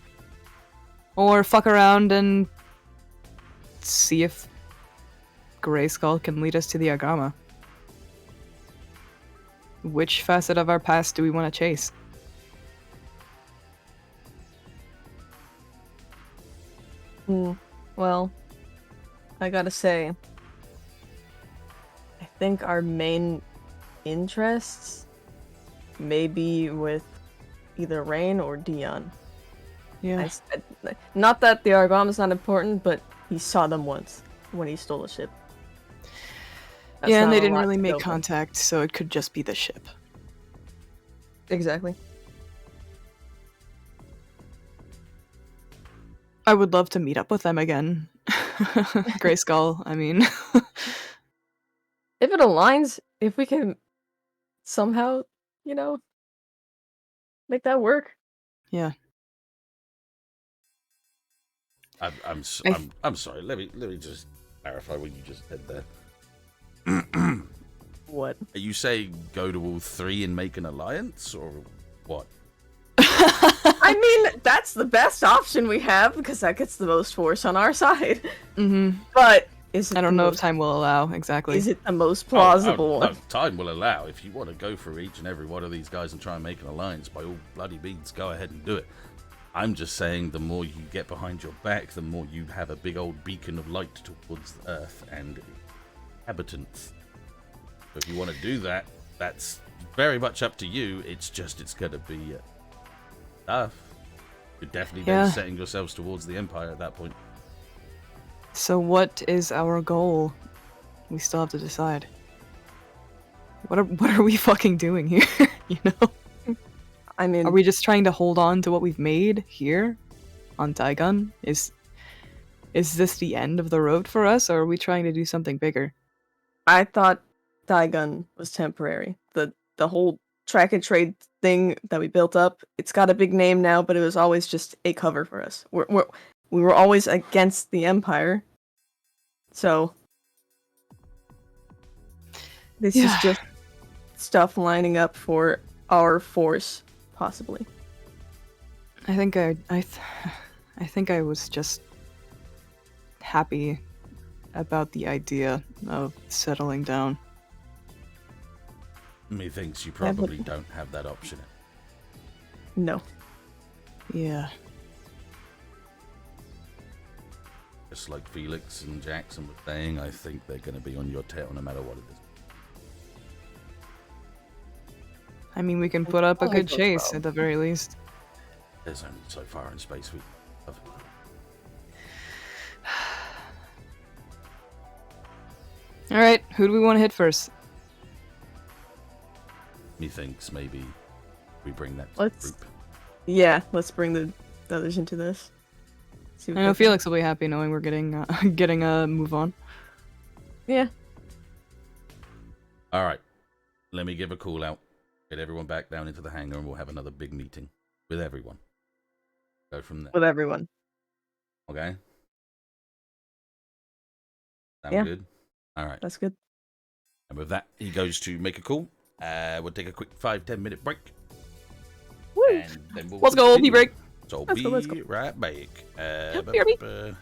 Or fuck around and see if Grayskull can lead us to the Agama. Which facet of our past do we want to chase? Well, I gotta say, I think our main interests may be with either Rain or Dion. Yeah. Not that the Argama's not important, but he saw them once when he stole the ship. That's yeah, and not they a didn't lot really to make go with. contact, so it could just be the ship. Exactly. I would love to meet up with them again. Grey Skull, I mean. If it aligns, if we can somehow, make that work. Yeah. I'm sorry. Let me just clarify what you just said there. What? Are you saying go to all three and make an alliance, or what? I mean, that's the best option we have because that gets the most force on our side. Mm-hmm. But is it I don't the know if most, time will allow, exactly. is it the most plausible one? No, time will allow. If you want to go for each and every one of these guys and try and make an alliance, by all bloody means, go ahead and do it. I'm just saying the more you get behind your back, the more you have a big old beacon of light towards the Earth and inhabitants. So if you want to do that, that's very much up to you. It's going to be tough. You're definitely then setting yourselves towards the Empire at that point. So what is our goal? We still have to decide. What are we fucking doing here? You know? I mean, Are we just trying to hold on to what we've made here on Daigun? Is this the end of the road for us, or are we trying to do something bigger? I thought Daigun was temporary. The whole track and trade thing that we built up, it's got a big name now, but it was always just a cover for us. We were always against the Empire. So this is just stuff lining up for our force, possibly. I think I was just happy about the idea of settling down. Methinks you probably don't have that option. No. Yeah. Just like Felix and Jackson were saying, I think they're going to be on your tail no matter what it is. I mean, we can put up a good hope chase so. at the very least. There's only so far in space we have. Alright, who do we want to hit first? Methinks maybe we bring that Let's- group. Yeah, let's bring the others into this. See I what know they think. Felix will be happy knowing we're getting a move on. Yeah. All right, let me give a call out. Get everyone back down into the hangar, and we'll have another big meeting with everyone. Go from there. With everyone. Okay. Sound Yeah. good? All right. That's good. And with that, he goes to make a call. We'll take a quick 5-10 minute break. Woo! And then we'll Let's go, continue. pee break. So Let's go. right back. BRB.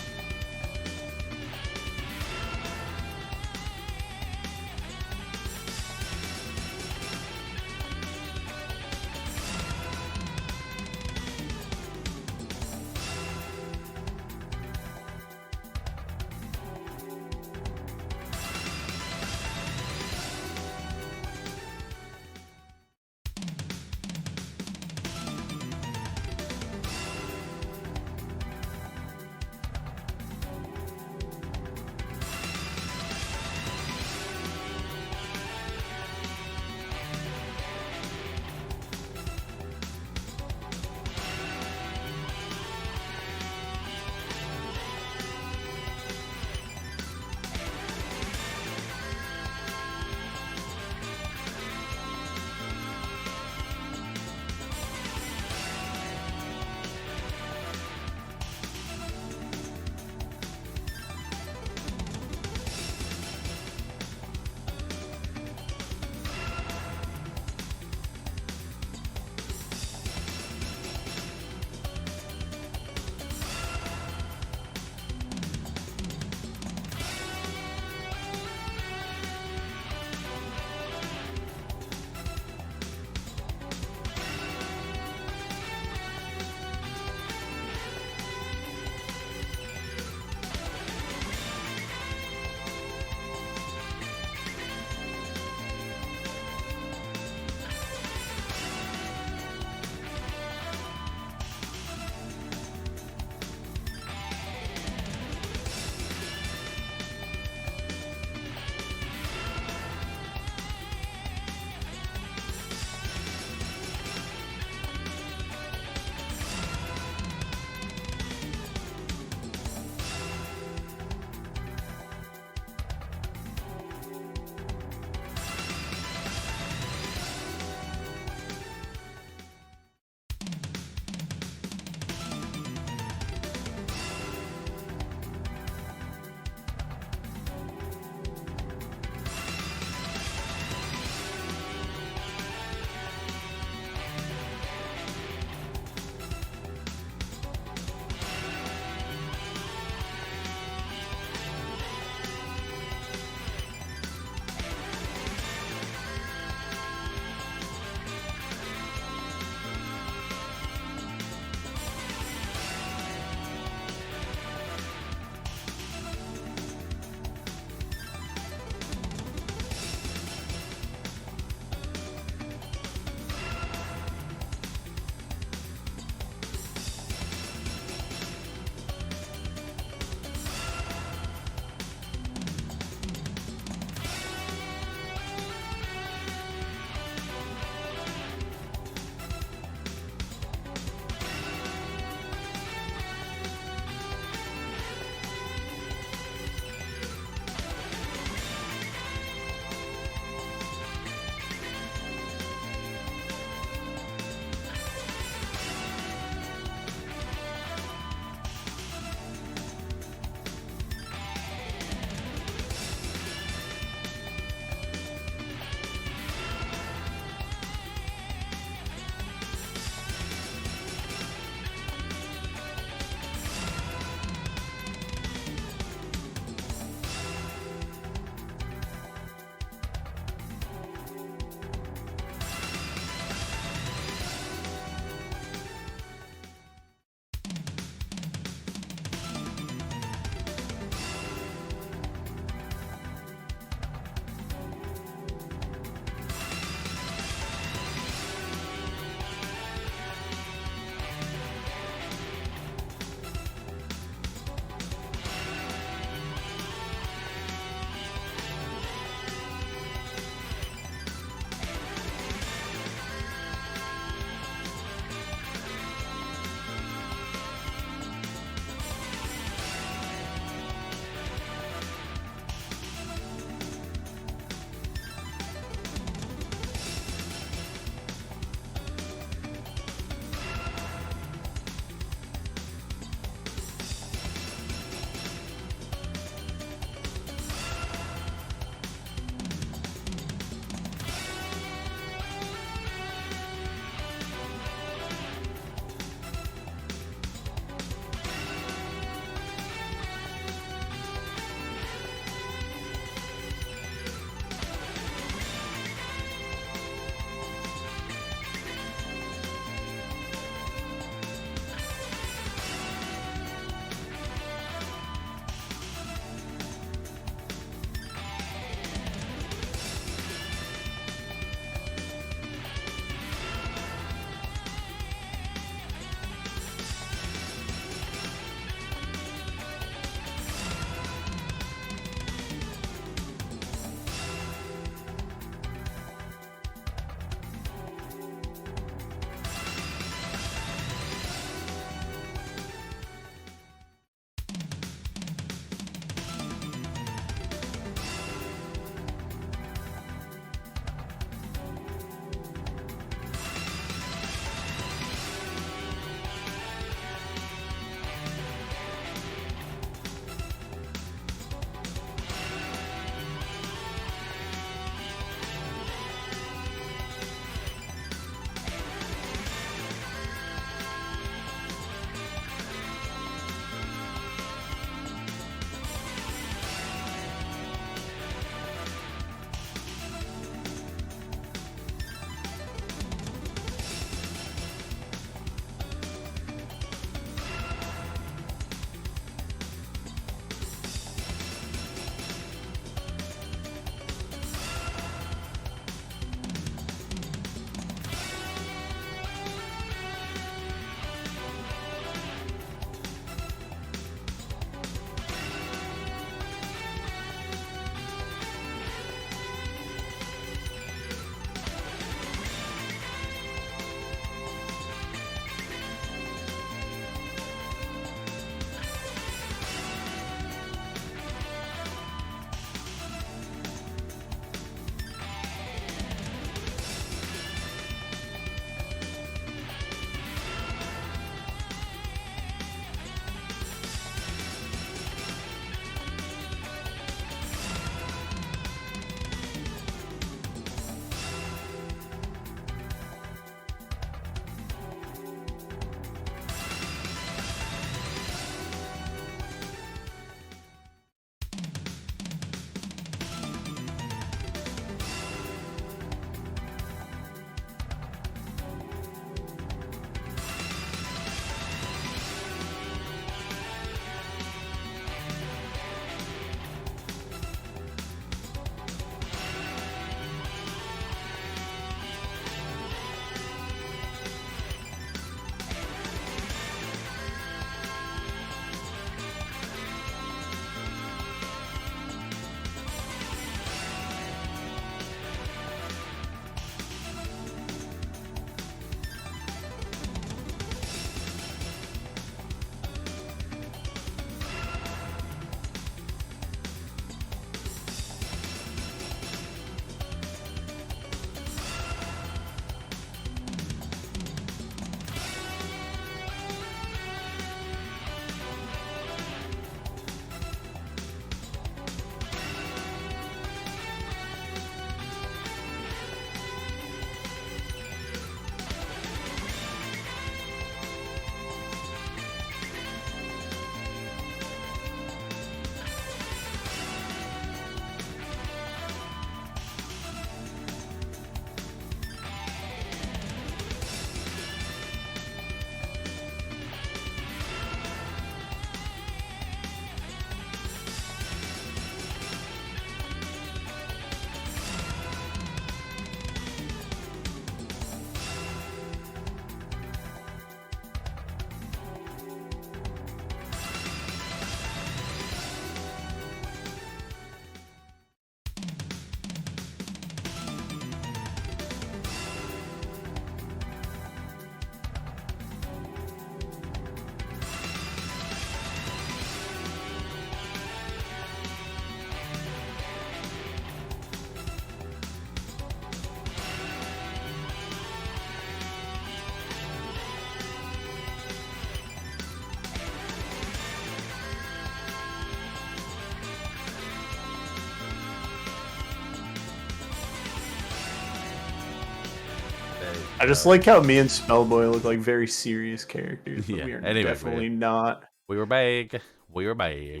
I just like how me and Spellboy look like very serious characters, but Yeah, we are anyway, definitely not. We were big. We were big.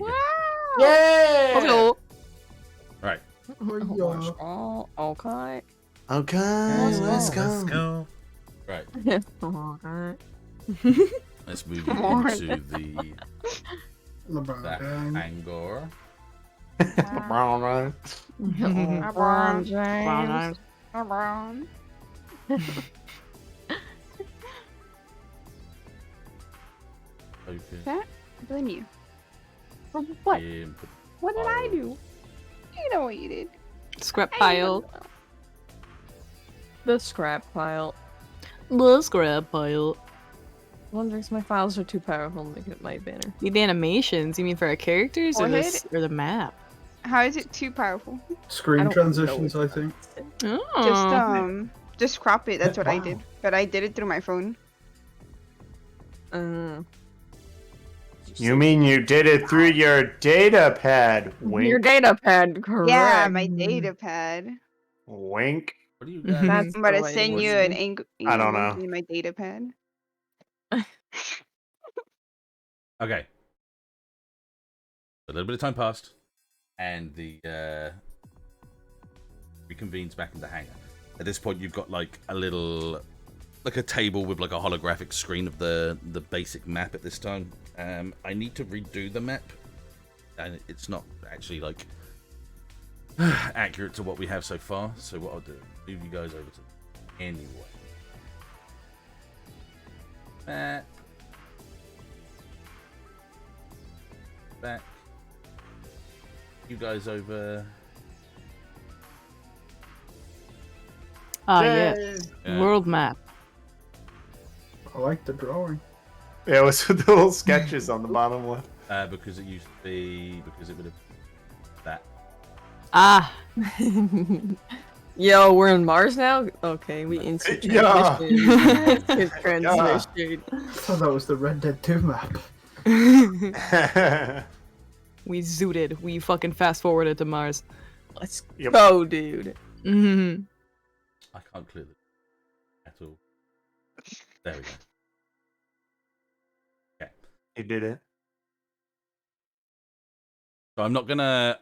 Yeah! Hello. Right. Oh, okay. Okay, let's go. Right. Okay. Let's move you into the LeBron. hangar. LeBron, LeBron James. Open. That? I blame you. For what? Input What did I files. do? You know what you did. Scrap pile. The scrap pile. The scrap pile. Wonders my files are too powerful to make it my banner. Need animations? You mean for our characters or Forehead? this or the map? How is it too powerful? I Screen don't transitions, know. I think. Oh. Just crop it. That's what I Wow. did. But I did it through my phone. You mean you did it through your data pad? Wink. Your data pad, correct? Yeah, my data pad. Wink. What do you guys? That's I'm gonna the way send it you was. an I don't know. in my data pad. Okay. A little bit of time passed, and the reconvenes back in the hangar. At this point, you've got like a little, like a table with like a holographic screen of the basic map. At this time, I need to redo the map, and it's not actually like accurate to what we have so far. So what I'll do, move you guys over to anyway. Map. Back. You guys over. Ah, yes. Yeah. World map. I like the drawing. Yeah, it was with the little sketches on the bottom left. Because it used to be, because it would have that. Ah. Yo, we're in Mars now? Okay, we instant Yeah. transition. Instant transition. I thought that was the Red Dead 2 map. We zooted. We fucking fast forwarded to Mars. Let's Yep. go, dude. Mm-hmm. I can't clear it at all. There we go. He did it. So I'm not gonna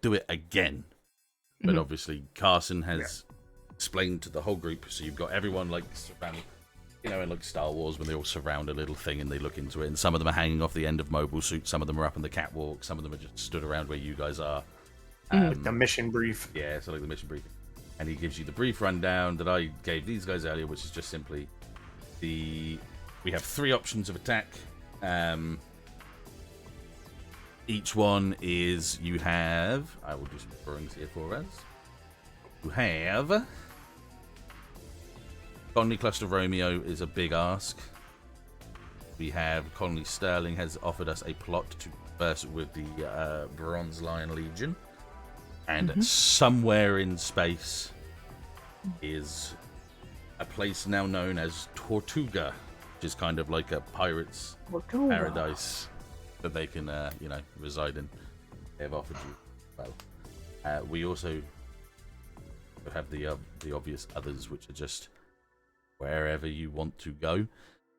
do it again. But Mhm. obviously, Carson has explained to the whole group. So you've got everyone like surrounded, you know, in like Star Wars when they all surround a little thing and they look into it. And some of them are hanging off the end of mobile suits. Some of them are up on the catwalk. Some of them are just stood around where you guys are. The mission brief. Yeah, so like the mission briefing. And he gives you the brief rundown that I gave these guys earlier, which is just simply we have 3 options of attack. Each one is I will do some drawings here for us. You have Colony Cluster Romeo is a big ask. We have Colony Sterling has offered us a plot to converse with the Bronze Lion Legion. And somewhere in space is a place now known as Tortuga, which is kind of like a pirate's paradise that they can, reside in. They've offered you well. We also have the obvious others, which are just wherever you want to go,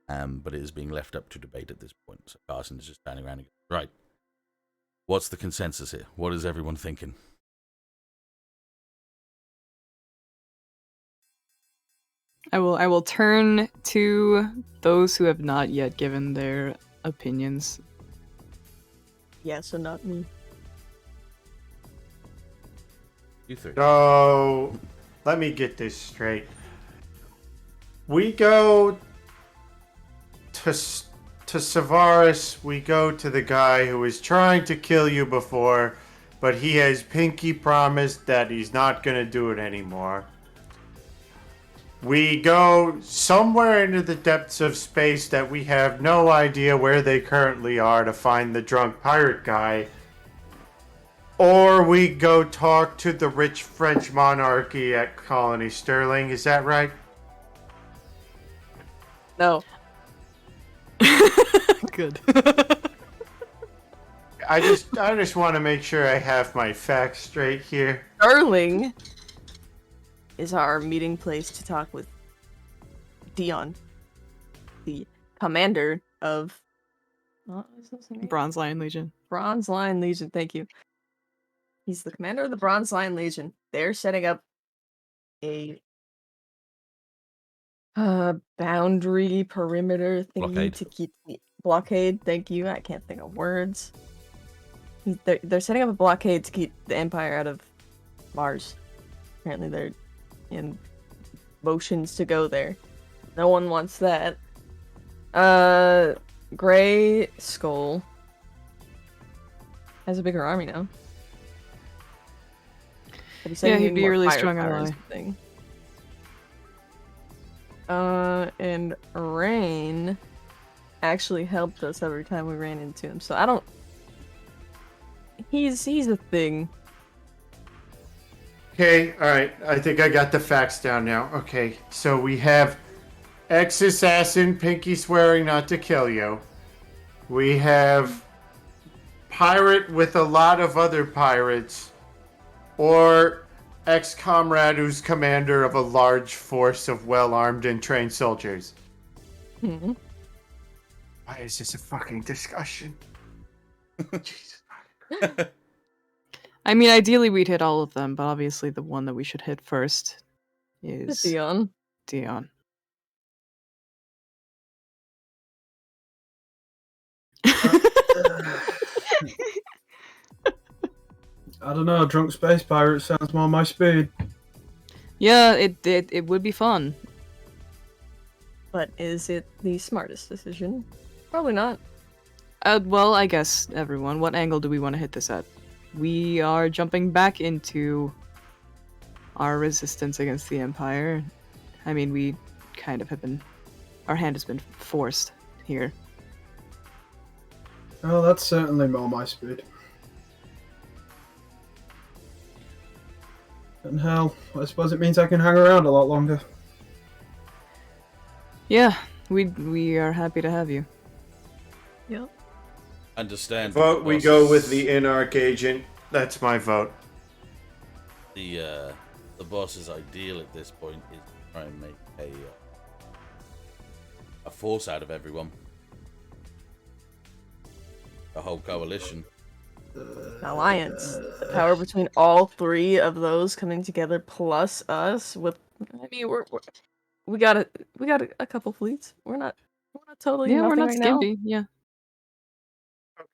but it is being left up to debate at this point. So Carson is just standing around and going, right, what's the consensus here? What is everyone thinking? I will turn to those who have not yet given their opinions. Yeah, so not me. You 3. So, let me get this straight. We go to Savaris, we go to the guy who was trying to kill you before, but he has pinky promised that he's not going to do it anymore. We go somewhere into the depths of space that we have no idea where they currently are to find the drunk pirate guy. Or we go talk to the rich French monarchy at Colony Sterling. Is that right? No. Good. I just want to make sure I have my facts straight here. Sterling. is our meeting place to talk with Dion, the commander of what is his name? Bronze Lion Legion. Bronze Lion Legion. Thank you. He's the commander of the Bronze Lion Legion. They're setting up a boundary perimeter thingy Blockade. to keep the blockade. Thank you. I can't think of words. They're setting up a blockade to keep the Empire out of Mars. Apparently, they're in motions to go there. No one wants that. Gray Skull has a bigger army now. But he's Yeah, sending he'd in be a more really strong firepower ally. is the thing. And Rain actually helped us every time we ran into him. So I don't. He's a thing. Okay, alright. I think I got the facts down now. Okay, so we have ex-assassin Pinky swearing not to kill you. We have pirate with a lot of other pirates. Or ex-comrade who's commander of a large force of well-armed and trained soldiers. Mhm. Why is this a fucking discussion? Jesus. I mean, ideally we'd hit all of them, but obviously the one that we should hit first is Dion. Dion. I don't know. Drunk space pirate sounds more my speed. Yeah, it would be fun. But is it the smartest decision? Probably not. Well, I guess everyone. What angle do we want to hit this at? We are jumping back into our resistance against the Empire. I mean, we kind of have been. Our hand has been forced here. Well, that's certainly more my speed. And hell, I suppose it means I can hang around a lot longer. Yeah, we are happy to have you. Yep. Understand. Vote we go with the Inarch agent. That's my vote. The boss's ideal at this point is to try and make a force out of everyone. The whole coalition. Alliance. The power between all three of those coming together plus us with I mean we got a couple fleets. We're not totally Yeah, we're nothing not right now. skimpy. Yeah.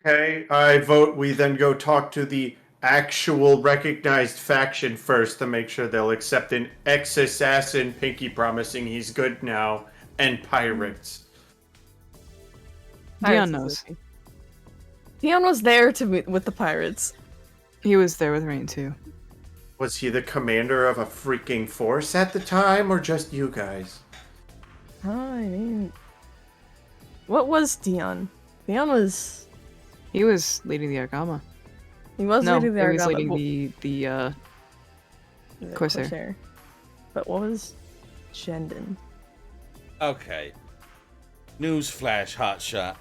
Okay, I vote we then go talk to the actual recognized faction first to make sure they'll accept an ex-assassin Pinky promising he's good now and pirates. Dion Pirates is knows. iffy. Dion was there to meet with the pirates. He was there with Rain too. Was he the commander of a freaking force at the time or just you guys? I mean, what was Dion? Dion was He was leading the Argama. he was No, leading the he was Argama, leading the the Corsair. But what was Shendon? Okay. Newsflash, hotshot.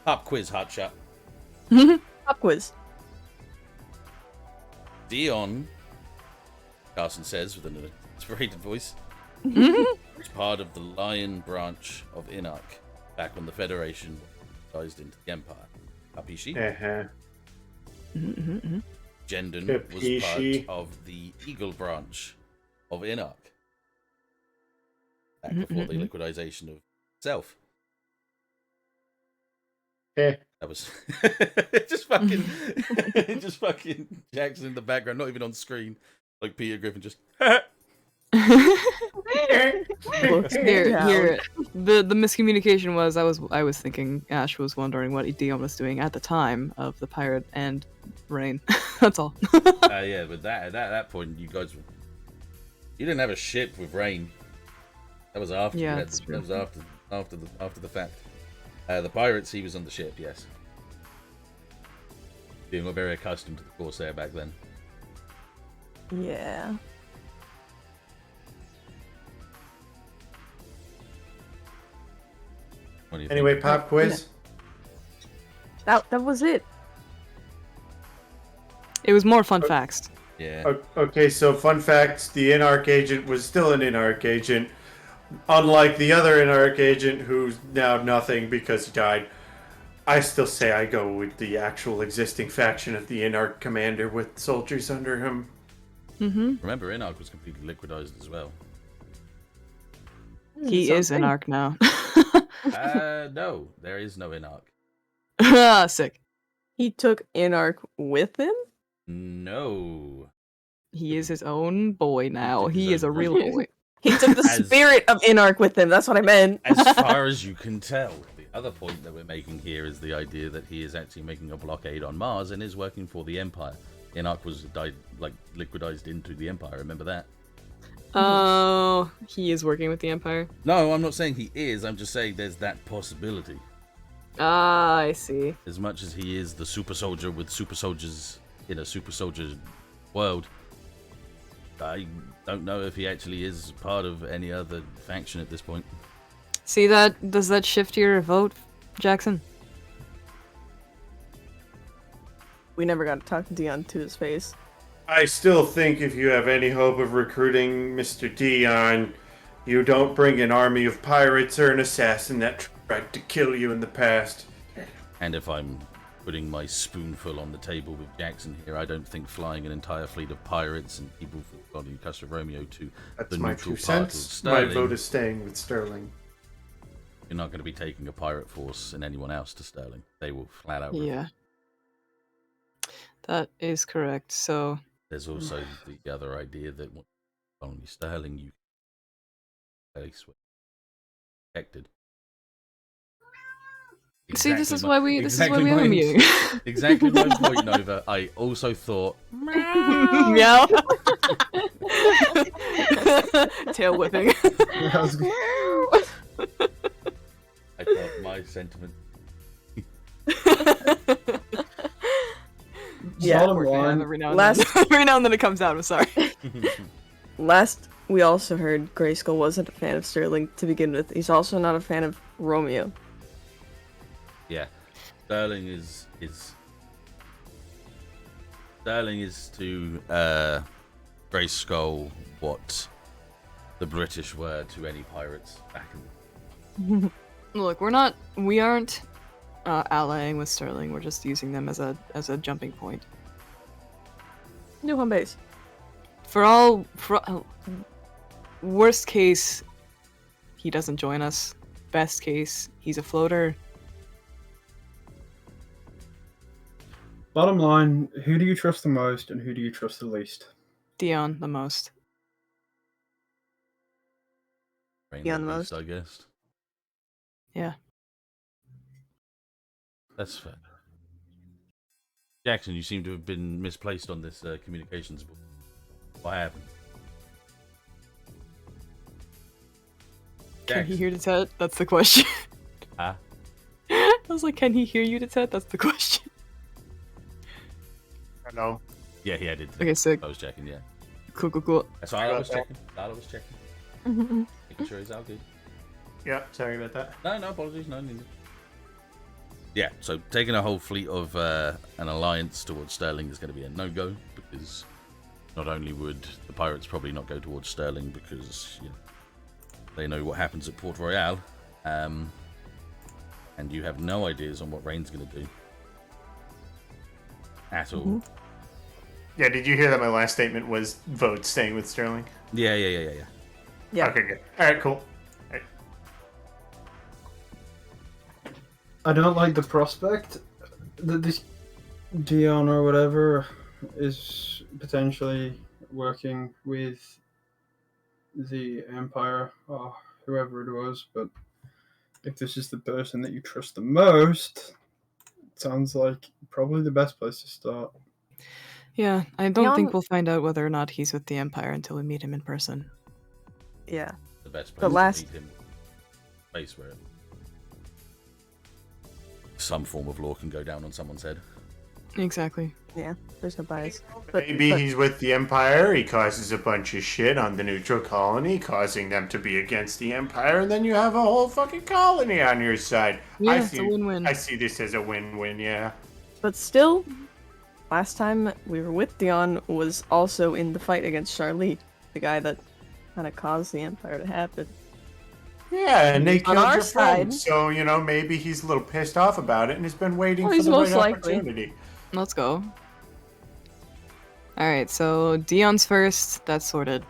Pop quiz, hotshot. Pop quiz. Dion, Carson says with an inspirited voice, was part of the Lion branch of Inarch back when the Federation was into the Empire. Capisci? Uh-huh. Jendon was Capisci. part of the Eagle branch of Inarch back before the liquidization of itself. Eh. That was just fucking Jackson in the background, not even on screen, like Peter Griffin just. Here. The miscommunication was I was thinking Ashe was wondering what Dion was doing at the time of the pirate and Rain. That's all. Yeah, but at that point, you didn't have a ship with Rain. That was after. Yeah, You had that's the- true. That was after the fact. The pirates, he was on the ship. Yes. Being very accustomed to the Corsair back then. Yeah. What do you Anyway, think? pop quiz. That was it. It was more fun facts. Yeah. Okay, so fun fact, the Inarch agent was still an Inarch agent, unlike the other Inarch agent who's now nothing because he died. I still say I go with the actual existing faction of the Inarch commander with soldiers under him. Mm-hmm. Remember, Inarch was completely liquidized as well. He is an arc now. No, there is no Inarch. Ah, sick. He took Inarch with him? No. He is his own boy now. took his He is a own real boy. boy. He took the As- spirit of Inarch with him. That's what I meant. As far as you can tell. The other point that we're making here is the idea that he is actually making a blockade on Mars and is working for the Empire. Inarch was liquidized into the Empire. Remember that? Oh, he is working with the Empire. No, I'm not saying he is. I'm just saying there's that possibility. Ah, I see. As much as he is the super soldier with super soldiers in a super soldier world, I don't know if he actually is part of any other faction at this point. See that? Does that shift your vote, Jackson? We never got to talk to Dion to his face. I still think if you have any hope of recruiting Mr. Dion, you don't bring an army of pirates or an assassin that tried to kill you in the past. And if I'm putting my spoonful on the table with Jackson here, I don't think flying an entire fleet of pirates and people from the Costa of Romeo to That's the my neutral 2 part of cents. My Sterling, vote is staying with Sterling. you're not going to be taking a pirate force and anyone else to Sterling. They will flat out. Yeah. That is correct. So, There's also the other idea that only Sterling you face protected. see, this is my- why we exactly have a my- meeting. Exactly my point, Nova. I also thought Meow. Tail whipping. That was good. I thought my sentiment. Yeah. Bottom Working on line, every now and last- then. Every now and then it comes out. I'm sorry. Last, we also heard Grayskull wasn't a fan of Sterling to begin with. He's also not a fan of Romeo. Yeah, Sterling is to Grayskull what the British were to any pirates back in. Look, we aren't allying with Sterling. We're just using them as a jumping point. New home base. Worst case, he doesn't join us. Best case, he's a floater. bottom line, who do you trust the most and who do you trust the least? Dion the most. Rain Beyond the the Beast, I guess. Yeah. That's fair. Jackson, you seem to have been misplaced on this communications book. What happened? Can he Jackson. hear Dettet? That's the question. Huh? I was like, can he hear you, Dettet? That's the question. No. Yeah, I did. Okay, sick. I was checking, yeah. Cool. That's all I was checking. Making sure he's all good. Yeah, sorry about that. No apologies, no need. Yeah, so taking a whole fleet of an alliance towards Sterling is going to be a no-go, because not only would the pirates probably not go towards Sterling because they know what happens at Port Royal, and you have no ideas on what Rain's going to do at all. Yeah, did you hear that my last statement was vote staying with Sterling? Yeah. Yeah. Okay, good. Alright, cool. I don't like the prospect that this Dion or whatever is potentially working with the Empire or whoever it was, but if this is the person that you trust the most, it sounds like probably the best place to start. Yeah, I don't think Dion- we'll find out whether or not he's with the Empire until we meet him in person. Yeah. The best place The last- to meet him. Place where some form of law can go down on someone's head. Exactly. Yeah. There's no bias. But, Maybe but he's with the Empire, he causes a bunch of shit on the neutral colony, causing them to be against the Empire, and then you have a whole fucking colony on your side. Yeah, it's a win-win. I see this as a win-win, yeah. But still, last time we were with Dion was also in the fight against Charlie, the guy that kind of caused the Empire to happen. Yeah, and they On killed our your friend. side. So, maybe he's a little pissed off about it and has been waiting Well, for he's the right most likely. opportunity. Let's go. Alright, so Dion's first. That's sorted.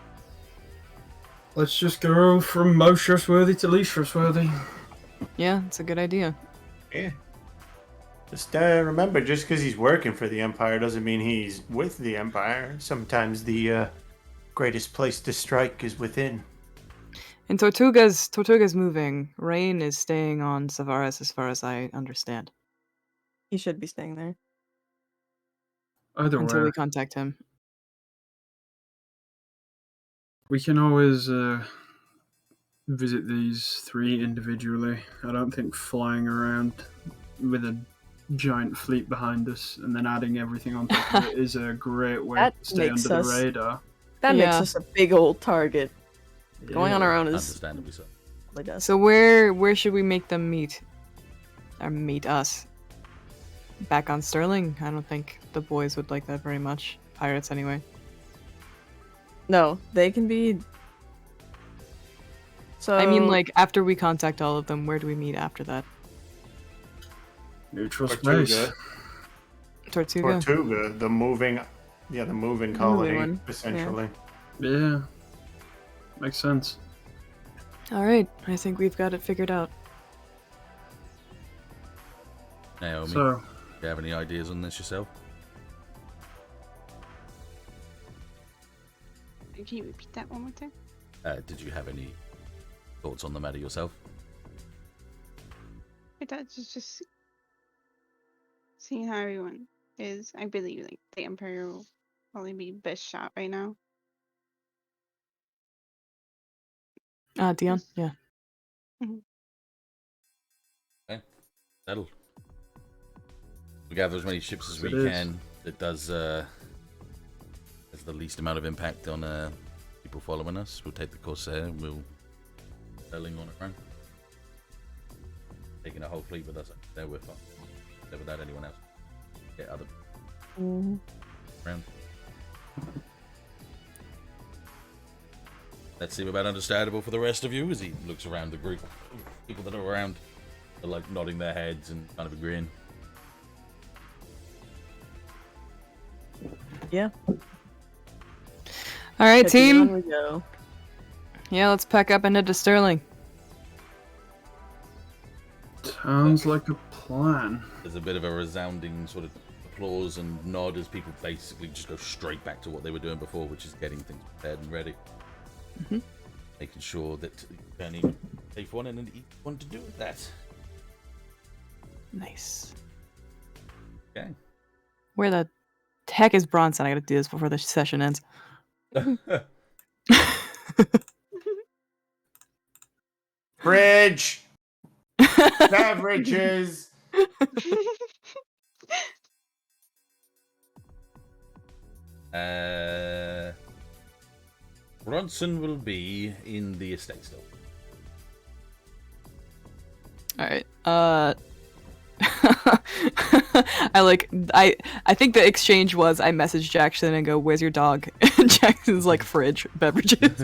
Let's just go from most trustworthy to least trustworthy. Yeah, it's a good idea. Yeah. Just remember, just because he's working for the Empire doesn't mean he's with the Empire. Sometimes the greatest place to strike is within. And Tortuga's moving. Rain is staying on Savaris as far as I understand. He should be staying there. Either Until way, we contact him. we can always visit these 3 individually. I don't think flying around with a giant fleet behind us and then adding everything on top of it is a great way That to stay makes under us- the radar. That makes Yeah. us a big old target. Going on Yeah. our own is Understandably so. really does. So where should we make them meet? Or meet us? Back on Sterling? I don't think the boys would like that very much. Pirates anyway. No, they can be. So I mean, like, after we contact all of them, where do we meet after that? Neutral Tortuga. space. Tortuga? Tortuga, the moving colony, one, essentially. Yeah. Makes sense. Alright, I think we've got it figured out. Naomi, do So, you have any ideas on this yourself? Can you repeat that one more time? Did you have any thoughts on the matter yourself? I thought it's just seeing how everyone is. I believe like the Empire will probably be best shot right now. Dion? Yeah. That'll. We gather as many ships as we It is. can. It does has the least amount of impact on people following us. We'll take the Corsair and we'll sailing on our own. Taking a whole fleet with us. There we're fine. There without anyone else. Get other Mhm. around. That seem about understandable for the rest of you as he looks around the group. People that are around are like nodding their heads and kind of agreeing. Yeah. Alright, Catching team. on we go. Yeah, let's pack up and head to Sterling. sounds like a plan. There's a bit of a resounding sort of applause and nod as people basically just go straight back to what they were doing before, which is getting things prepared and ready. Mhm. Making sure that Penny take one and then each one to do with that. Nice. Okay. Where the heck is Bronson? I gotta do this before the session ends. Bridge! Beverages! Bronson will be in the estate still. Alright. I think the exchange was I messaged Jackson and go, "Where's your dog?" And Jackson's like, "Fridge, beverages."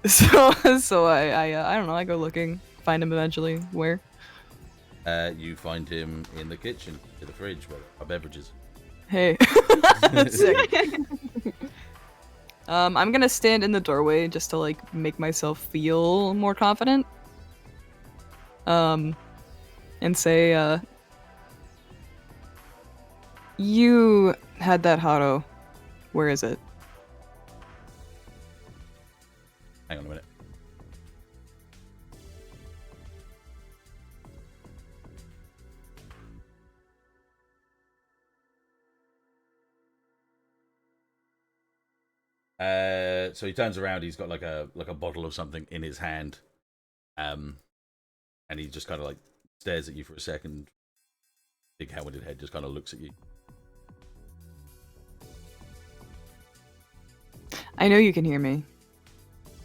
So I don't know, I go looking, find him eventually. Where? You find him in the kitchen, in the fridge, where there are beverages. Hey. Sick. I'm gonna stand in the doorway just to like make myself feel more confident. And say, you had that Haro. Where is it? Hang on a minute. So he turns around. He's got like a bottle of something in his hand, and he just kind of like stares at you for a second. Big helmeted head just kind of looks at you. I know you can hear me.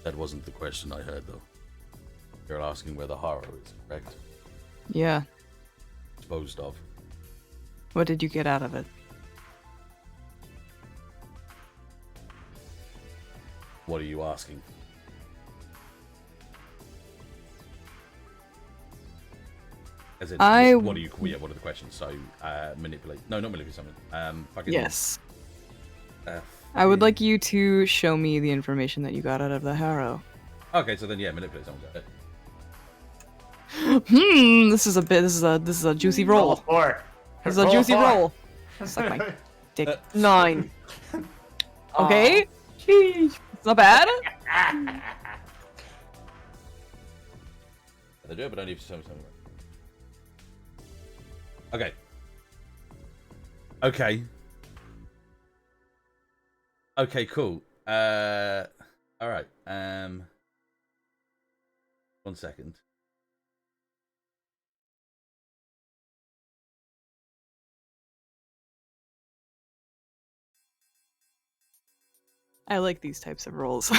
That wasn't the question I heard, though. You're asking where the Haro is, correct? Yeah. Disposed of. What did you get out of it? What are you asking? As in, what are you? Yeah, what are the questions? So, manipulate. No, not manipulate something. Fucking. Yes. I would like you to show me the information that you got out of the harrow. Okay, so then yeah, manipulate someone. This is a juicy roll. Four. This is a juicy roll. Suck my dick. 9. Okay. Sheesh. It's not bad. They do it, but only if something. Okay. Okay. Okay, cool. All right. 1 second. I like these types of rolls.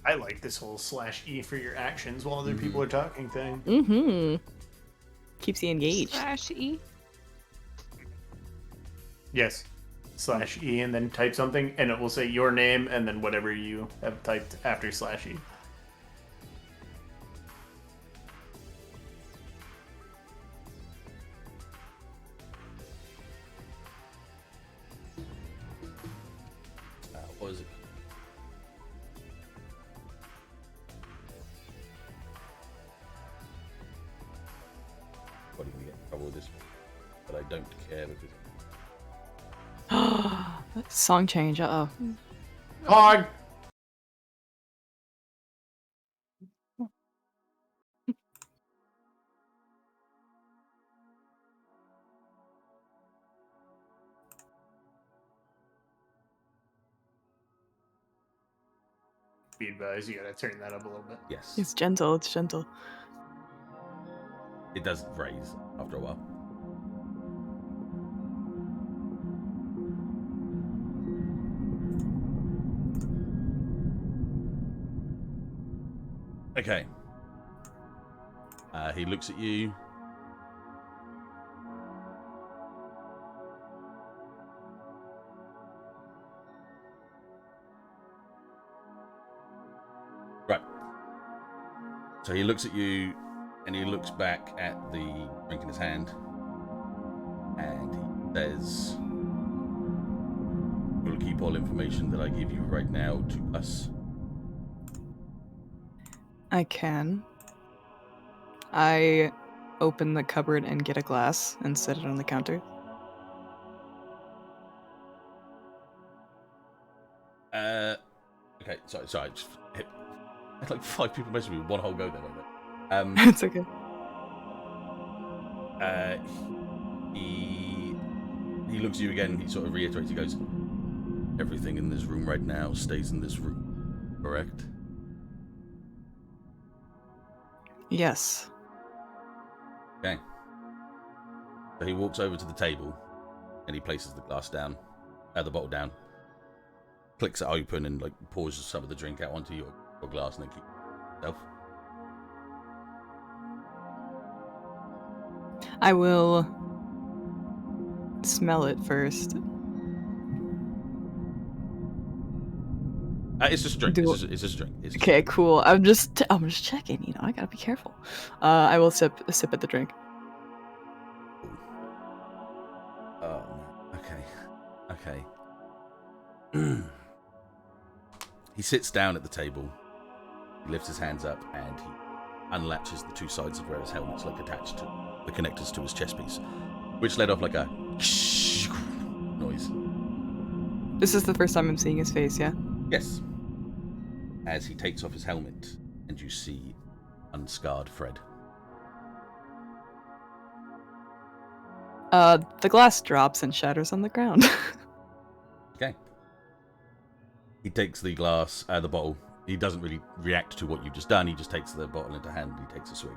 I like this whole /E for your actions while other people are talking thing. Mm-hmm. Keeps you engaged. /E. Yes. /E and then type something, and it will say your name and then whatever you have typed after /E. What is it? Probably gonna get in trouble with this, but I don't care because. Song change. Uh-oh. Hog! Be advised, you gotta turn that up a little bit. Yes. It's gentle. It's gentle. It does raise after a while. Okay. He looks at you. Right. So he looks at you, and he looks back at the drink in his hand, and he says, "We'll keep all information that I give you right now to us." I can. I open the cupboard and get a glass and set it on the counter. Okay, sorry. I just hit. I had like 5 people messaging me with one whole go there. It's okay. He looks at you again. He sort of reiterates. He goes, "Everything in this room right now stays in this room, correct?" Yes. Okay. So he walks over to the table, and he places the glass down, the bottle down, clicks it open, and like pours some of the drink out onto your glass, and then keeps it himself. I will smell it first. It's just a drink. It's just a drink. It's just Okay, cool. I'm just checking. You know, I gotta be careful. I will sip at the drink. Oh, okay. He sits down at the table. He lifts his hands up and he unlatches the 2 sides of where his helmet's like attached to the connectors to his chest piece, which let off like a noise. This is the first time I'm seeing his face, yeah? Yes. As he takes off his helmet and you see unscarred Fred. The glass drops and shatters on the ground. Okay. He takes the glass, the bottle. He doesn't really react to what you've just done. He just takes the bottle into hand and he takes a swig.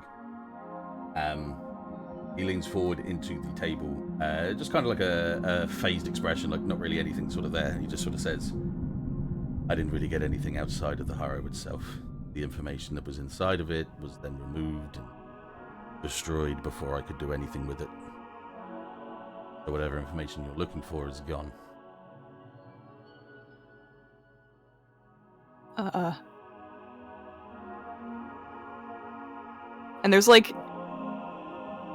He leans forward into the table, just kind of like a phased expression, like not really anything sort of there. He just sort of says, "I didn't really get anything outside of the harrow itself. the information that was inside of it was then removed and destroyed before I could do anything with it. So whatever information you're looking for is gone. And there's like,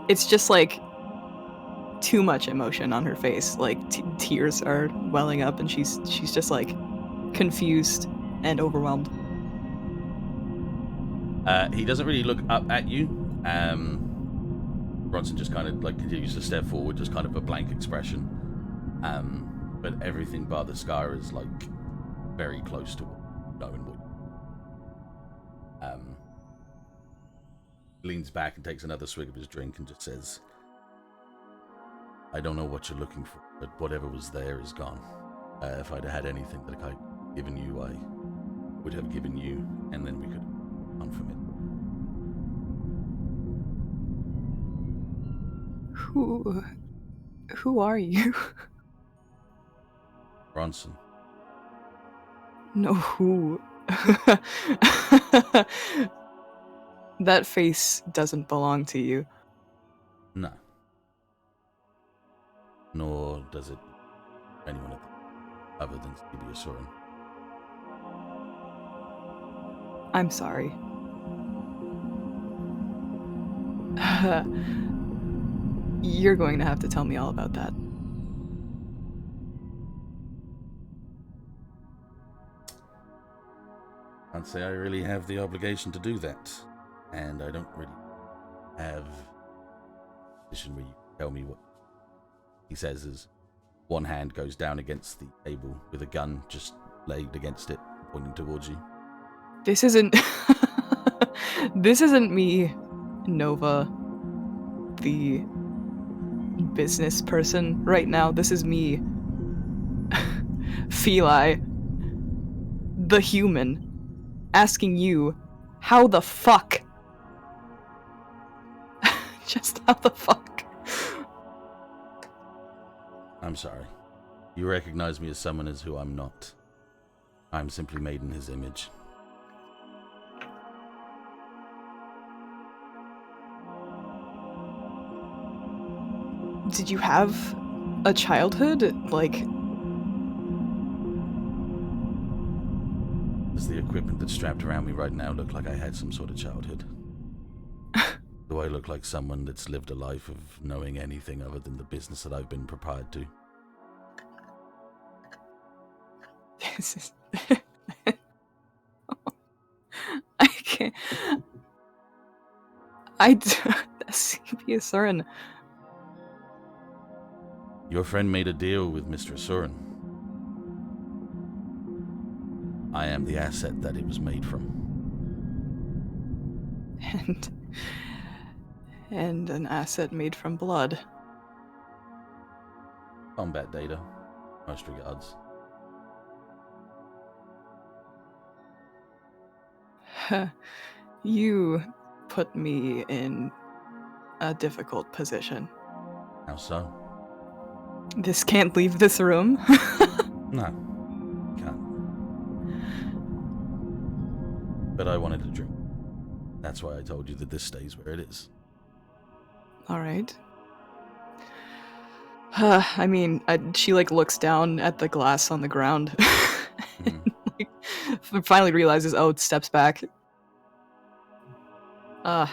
it's just like too much emotion on her face. Like tears are welling up, and she's just like confused and overwhelmed. He doesn't really look up at you. Bronson just kind of like continues to step forward, just kind of a blank expression. But everything but the scar is like very close to knowing what. Leans back and takes another swig of his drink and just says, I don't know what you're looking for, but whatever was there is gone. If I'd had anything that I'd given you, I would have given you, and then we could run from it. Who are you? Bronson. No, who? That face doesn't belong to you. No. Nor does it anyone other than Stevie Soren. I'm sorry. You're going to have to tell me all about that. I'd say I really have the obligation to do that. And I don't really have a position where you tell me what he says as one hand goes down against the table with a gun just laid against it, pointing towards you. This isn't... This isn't me, Nova, the business person right now. This is me, Feli, the human, asking you, how the fuck? Just how the fuck? I'm sorry. You recognize me as someone as who I'm not. I'm simply made in his image. Did you have a childhood? Like... Does the equipment that's strapped around me right now look like I had some sort of childhood? Do I look like someone that's lived a life of knowing anything other than the business that I've been prepared to? This is... I can't... Sepia Soren. Your friend made a deal with Mr. Soren. I am the asset that it was made from. And an asset made from blood. Combat data. Most regards. You put me in a difficult position. How so? This can't leave this room. No. Can't. But I wanted to drink. That's why I told you that this stays where it is. Alright. I mean, she like looks down at the glass on the ground. Like, finally realizes, oh, steps back. I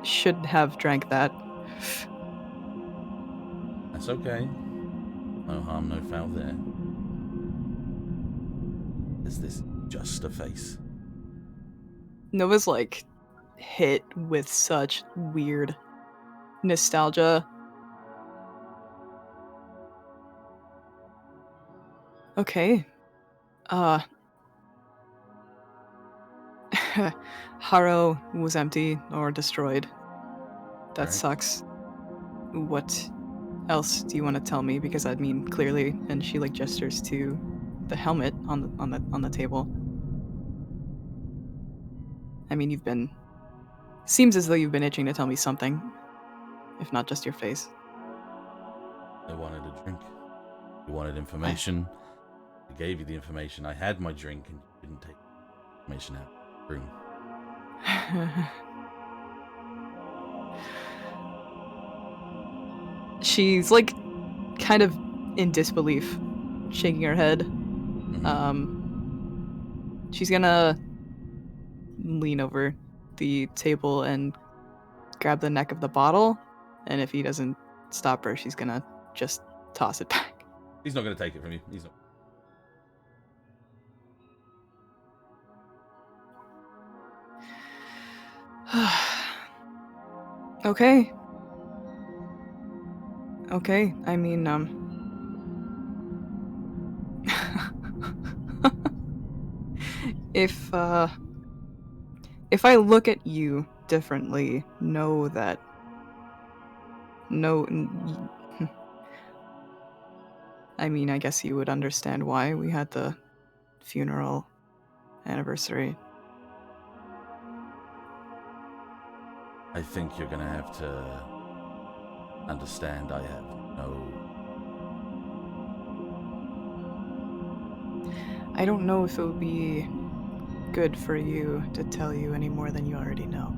should have drank that. That's okay. No harm, no foul there. Is this just a face? Nova's like hit with such weird nostalgia. Okay. Haro was empty or destroyed. That Right. sucks. What else do you want to tell me? Because I mean, clearly, and she like gestures to the helmet on the table. I mean, seems as though you've been itching to tell me something, if not just your face. I wanted a drink. You wanted information. I gave you the information. I had my drink and you didn't take the information out of the room. She's like kind of in disbelief, shaking her head. She's gonna lean over the table and grab the neck of the bottle, and if he doesn't stop her, she's gonna just toss it back. He's not going to take it from you. He's not. Okay. Okay, I mean, if I look at you differently, know that I mean, I guess you would understand why we had the funeral anniversary. I think you're going to have to understand I have no... I don't know if it would be good for you to tell you any more than you already know.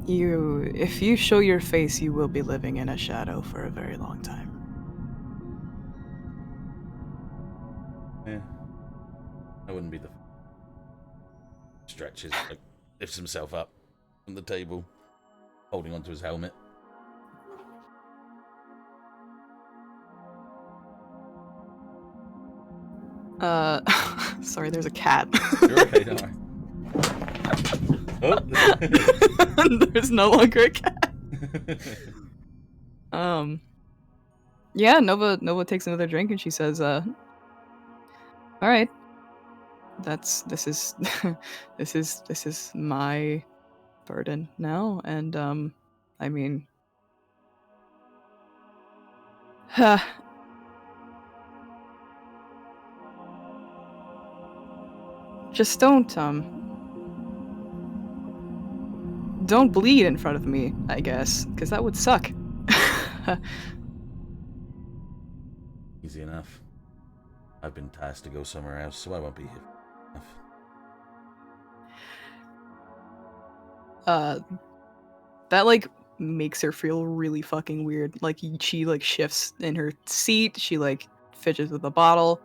If you show your face, you will be living in a shadow for a very long time. Yeah. I wouldn't be the... Stretches, like, lifts himself up from the table, holding onto his helmet. Sorry, there's a cat. You're okay, don't worry. Oh. There's no longer a cat. Yeah, Nova takes another drink and she says, all right. This is this is my burden now, and I mean, just don't bleed in front of me, I guess, because that would suck. Easy enough. I've been tasked to go somewhere else, so I won't be here enough. That like makes her feel really fucking weird. Like she like shifts in her seat, she like fidgets with the bottle.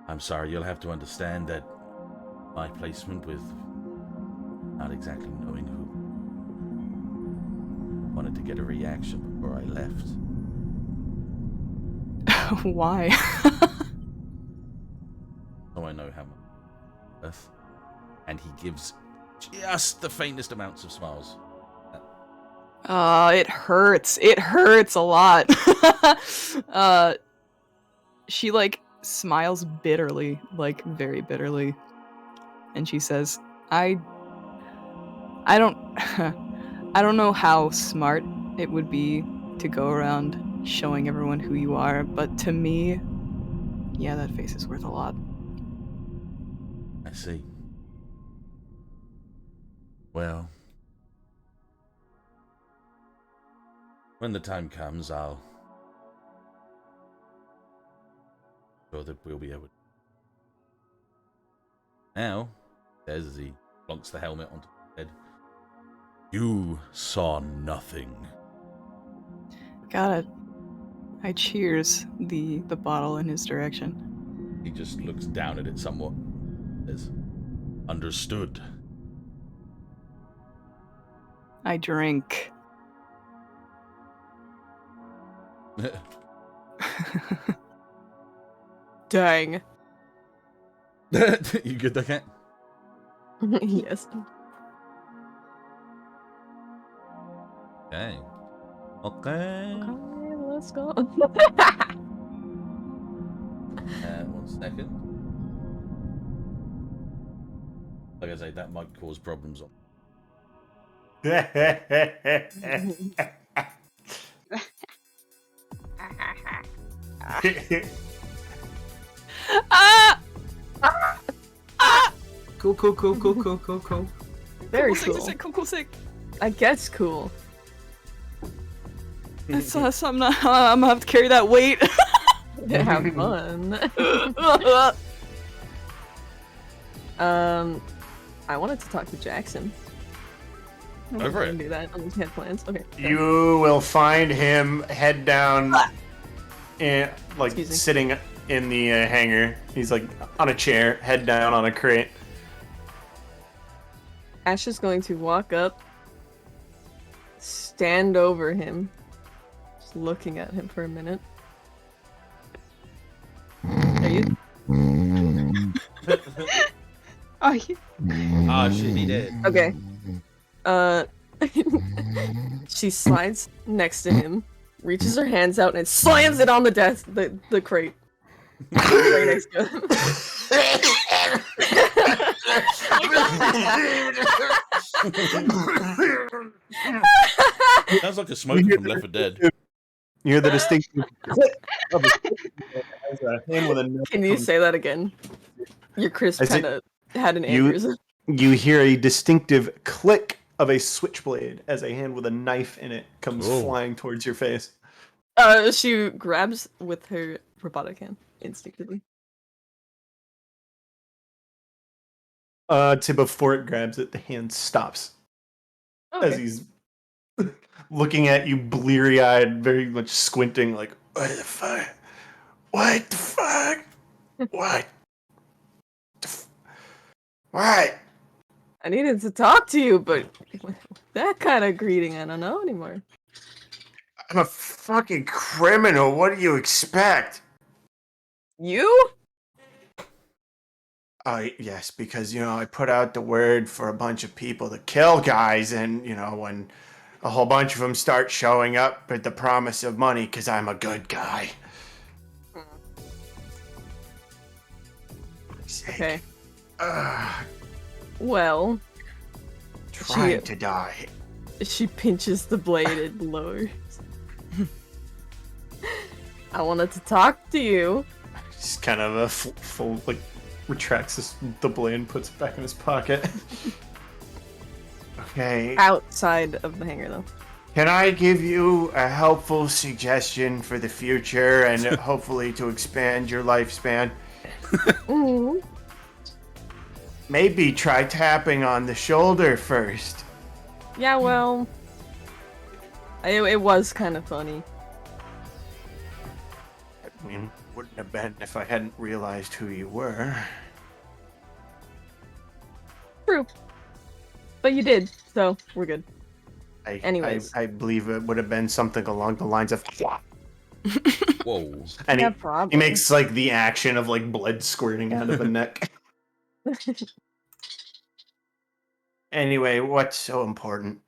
I'm sorry, you'll have to understand that my placement with not exactly knowing who wanted to get a reaction before I left. Why? So I know how much worth. And he gives just the faintest amounts of smiles. It hurts. It hurts a lot. She like smiles bitterly, like very bitterly. And she says, I don't I don't know how smart it would be to go around showing everyone who you are, but to me, yeah, that face is worth a lot. I see. Well, when the time comes, I'll sure that we'll be able to. Now, as he plonks the helmet onto his head, you saw nothing. Got it. I cheers the bottle in his direction. He just looks down at it somewhat. Says, understood. I drink. Dang. You good, cat? Yes. Okay. Okay. Okay, let's go. 1 second. Like I say, that might cause problems on. Ah! Cool. Very Cool cool. sick, cool sick. I guess cool. I'm not. I'm gonna have to carry that weight. Have fun. I wanted to talk to Jackson. Over I can it. do that unless you had plans. Okay. You will find him head down, and like Excuse me. sitting in the hangar. He's like on a chair, head down on a crate. Ashe is going to walk up, stand over him, just looking at him for a minute. Are you? Oh, yeah. Ah, shit, he did. Okay. She slides next to him, reaches her hands out, and slams it on the desk, the crate. Right next to him. Sounds like a smoker from Left 4 Dead. You hear the distinctive click of a as a hand with a knife Can you comes- say that again? Your crisp I said- kind of had an you- aneurysm. You hear a distinctive click of a switchblade as a hand with a knife in it comes Oh. flying towards your face. She grabs with her robotic hand instinctively. Before it grabs it, the hand stops as Okay. he's looking at you, bleary-eyed, very much squinting, like, "What the fuck? What the fuck? What? What?" I needed to talk to you, but that kind of greeting, I don't know anymore. I'm a fucking criminal. What do you expect? You? Yes, because, I put out the word for a bunch of people to kill guys, and, when a whole bunch of them start showing up with the promise of money, because I'm a good guy. Okay. Ugh, Well, trying to die. she pinches the blade and lowers. I wanted to talk to you. Just kind of a full like, retracts the blade and puts it back in his pocket. Okay. Outside of the hangar, though. Can I give you a helpful suggestion for the future and hopefully to expand your lifespan? Mm. Maybe try tapping on the shoulder first. Yeah, well, it was kind of funny. I mean, wouldn't have been if I hadn't realized who you were. True. But you did, so we're good. Anyways, I believe it would have been something along the lines of. Whoa. And Yeah, he probably. makes like the action of like blood squirting out of the neck. Anyway, what's so important?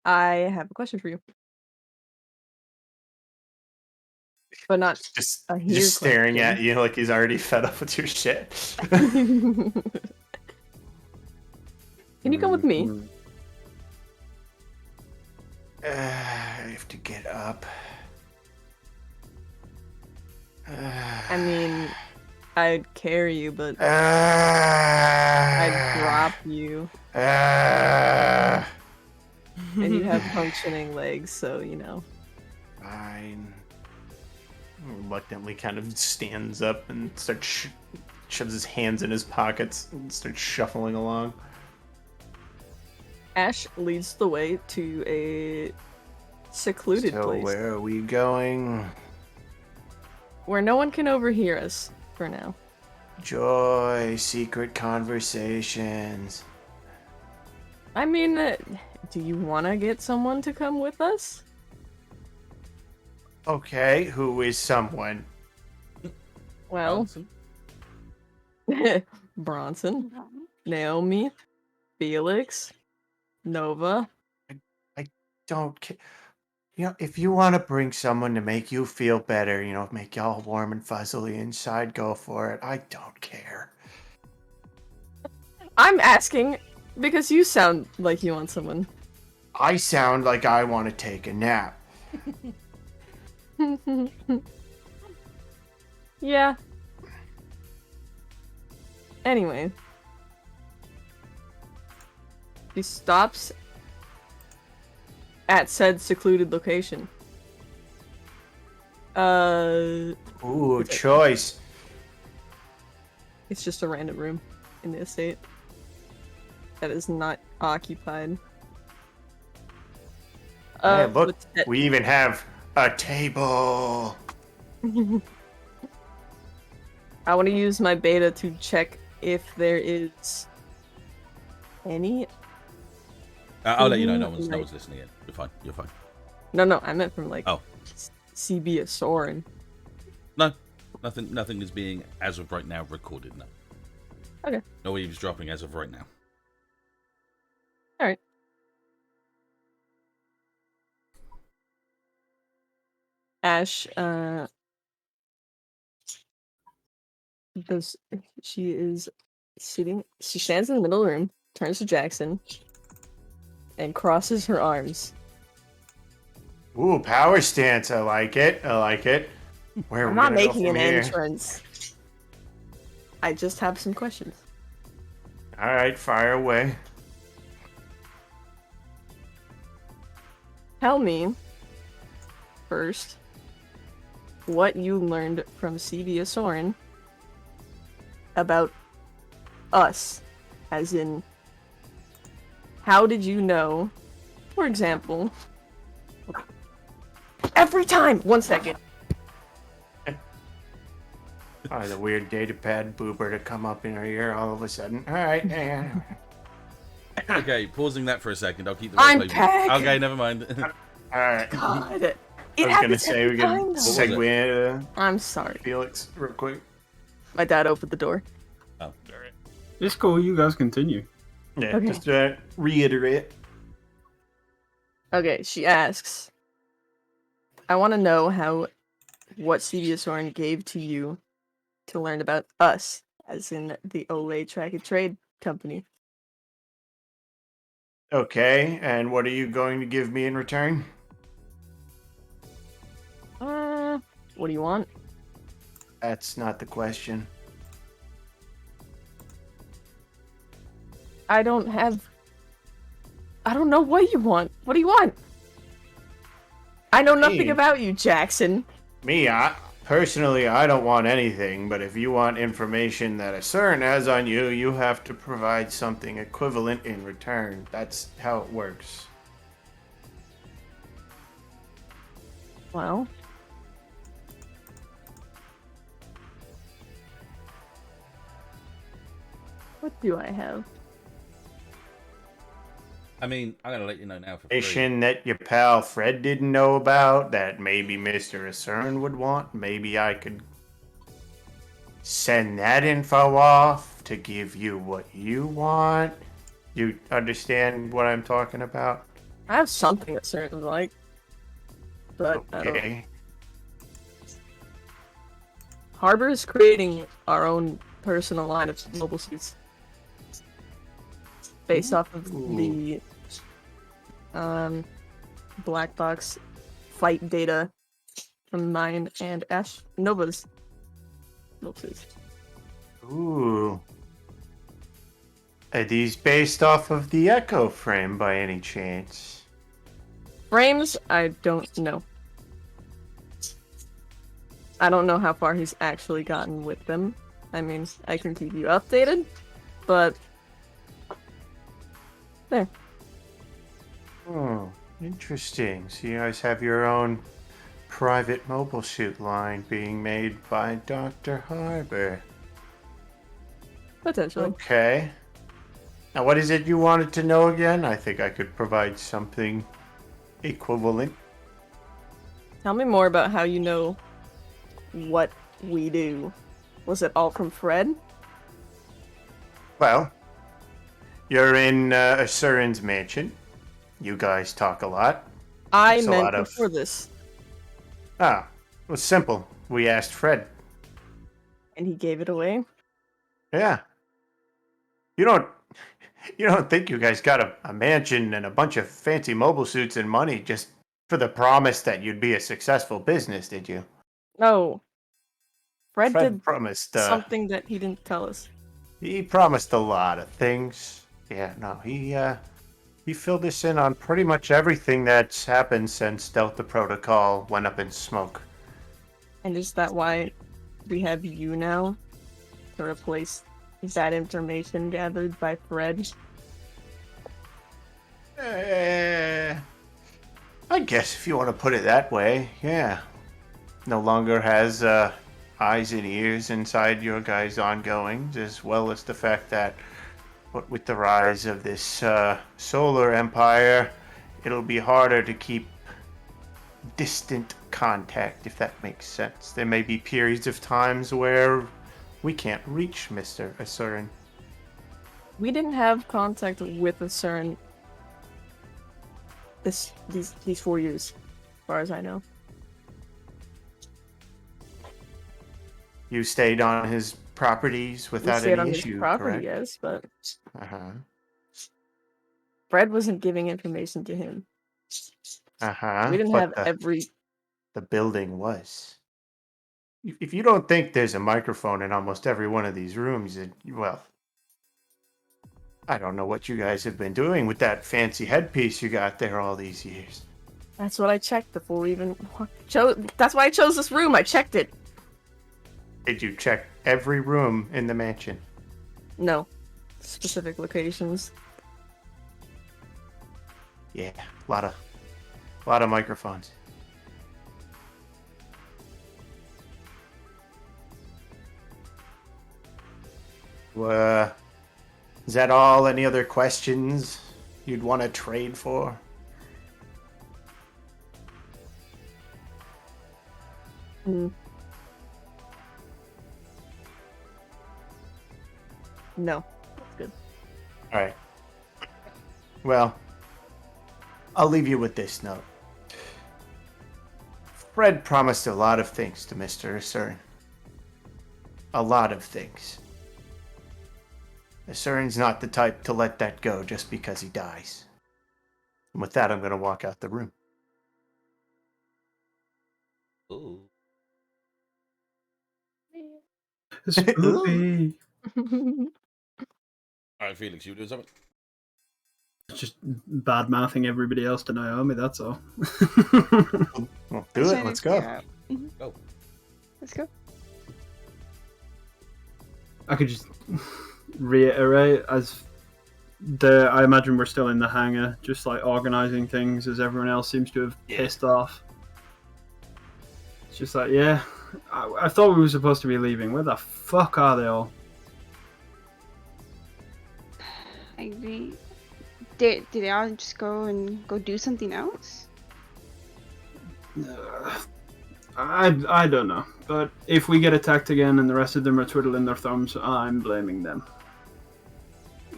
I have a question for you. But not Just, a here just staring question. at you like he's already fed up with your shit. Can you come with me? I have to get up. I mean, I'd carry you, but I'd I'd drop you. And you have functioning legs, so, Fine. Reluctantly kind of stands up and starts shoves his hands in his pockets and starts shuffling along. Ashe leads the way to a secluded So place where are we going? where no one can overhear us for now. Joy, secret conversations. I mean, do you want to get someone to come with us? Okay, who is someone? Well, Bronson, Naomi, Felix, Nova. Don't care. If you want to bring someone to make you feel better, make you all warm and fuzzily inside, go for it. I don't care. I'm asking because you sound like you want someone. I sound like I want to take a nap. Yeah. Anyway. He stops at said secluded location. Ooh, It's a- choice. It's just a random room in the estate that is not occupied. Hey, look, what's that- we even have a table. I want to use my beta to check if there is any. I'll let you know. No Mhm, one's like- listening in. You're fine. You're fine. No, I meant from like Oh. CB Soren. No, nothing is being as of right now recorded. No. Okay. No eavesdropping as of right now. Alright. Ashe, does she is sitting. She stands in the middle of the room, turns to Jackson, and crosses her arms. Ooh, power stance. I like it. I like it. Where are I'm we not gonna go making from an here? entrance. I just have some questions. All right, fire away. Tell me first what you learned from CB Soren about us, as in how did you know, for example, every time. 1 second. Oh, the weird data pad boober to come up in our ear all of a sudden. All right, hang on. Okay, pausing that for a second. I'll keep the I'm replay. Peg. Okay, never mind. All right. God, it I was gonna happens say every we can time, though. segue into I'm sorry. Felix real quick. My dad opened the door. Oh. It's cool. You guys continue. Yeah, Okay. just reiterate. Okay, she asks, I want to know what CB Soren gave to you to learn about us, as in the Olay Track and Trade Company. Okay, and what are you going to give me in return? What do you want? That's not the question. I don't know what you want. What do you want? I know nothing Hey. about you, Jackson. Me, personally, I don't want anything, but if you want information that a CERN has on you, you have to provide something equivalent in return. That's how it works. Well, what do I have? I mean, I'm gonna let you know now for free. Information that your pal Fred didn't know about that maybe Mr. CERN would want. Maybe I could send that info off to give you what you want. You understand what I'm talking about? I have something that CERN would like, but I don't. Okay. Harbor is creating our own personal line of mobile suits based off of the black box fight data from mine and Ashe Nova's mobile suits. Ooh. Are these based off of the Echo frame by any chance? Frames, I don't know. I don't know how far he's actually gotten with them. I mean, I can keep you updated, but there. Oh, interesting. So you guys have your own private mobile suit line being made by Dr. Harbor. Potentially. Okay. Now, what is it you wanted to know again? I think I could provide something equivalent. Tell me more about how you know what we do. Was it all from Fred? Well, you're in a CERN's mansion. You guys talk a lot. I It's a meant lot of- before this, Ah, it was simple. We asked Fred. and he gave it away. Yeah. You don't think you guys got a mansion and a bunch of fancy mobile suits and money just for the promise that you'd be a successful business, did you? No. Fred Fred did promised something that he didn't tell us. he promised a lot of things. Yeah, no, He filled us in on pretty much everything that's happened since Delta Protocol went up in smoke. And is that why we have you now to replace that information gathered by Fred? I guess if you want to put it that way, yeah. No longer has eyes and ears inside your guys' ongoings, as well as the fact that with the rise of this solar empire, it'll be harder to keep distant contact, if that makes sense. There may be periods of times where we can't reach Mr. Asurin. We didn't have contact with the CERN these 4 years, as far as I know. You stayed on his properties We without stayed any on his issue, property, correct? yes, but Uh-huh. Fred wasn't giving information to him. Uh-huh. We didn't have But every. the building was. If you don't think there's a microphone in almost every one of these rooms, well, I don't know what you guys have been doing with that fancy headpiece you got there all these years. That's what I checked before we even chose. That's why I chose this room. I checked it. Did you check every room in the mansion? No, specific locations. Yeah, a lot of microphones. Is that all? Any other questions you'd want to trade for? No, that's good. All right. Well, I'll leave you with this note. Fred promised a lot of things to Mr. Asurin. A lot of things. Asurin's not the type to let that go just because he dies. And with that, I'm going to walk out the room. Ooh. Spooky. All right, Felix, you doing something? Just bad mouthing everybody else to Naomi, that's all. Well, do it. Let's go. Go. Let's go. I could just reiterate as I imagine we're still in the hangar, just like organizing things as everyone else seems to have pissed off. It's just like, yeah, I thought we were supposed to be leaving. Where the fuck are they all? I agree. Did they all just go do something else? I don't know. But if we get attacked again and the rest of them are twiddling their thumbs, I'm blaming them.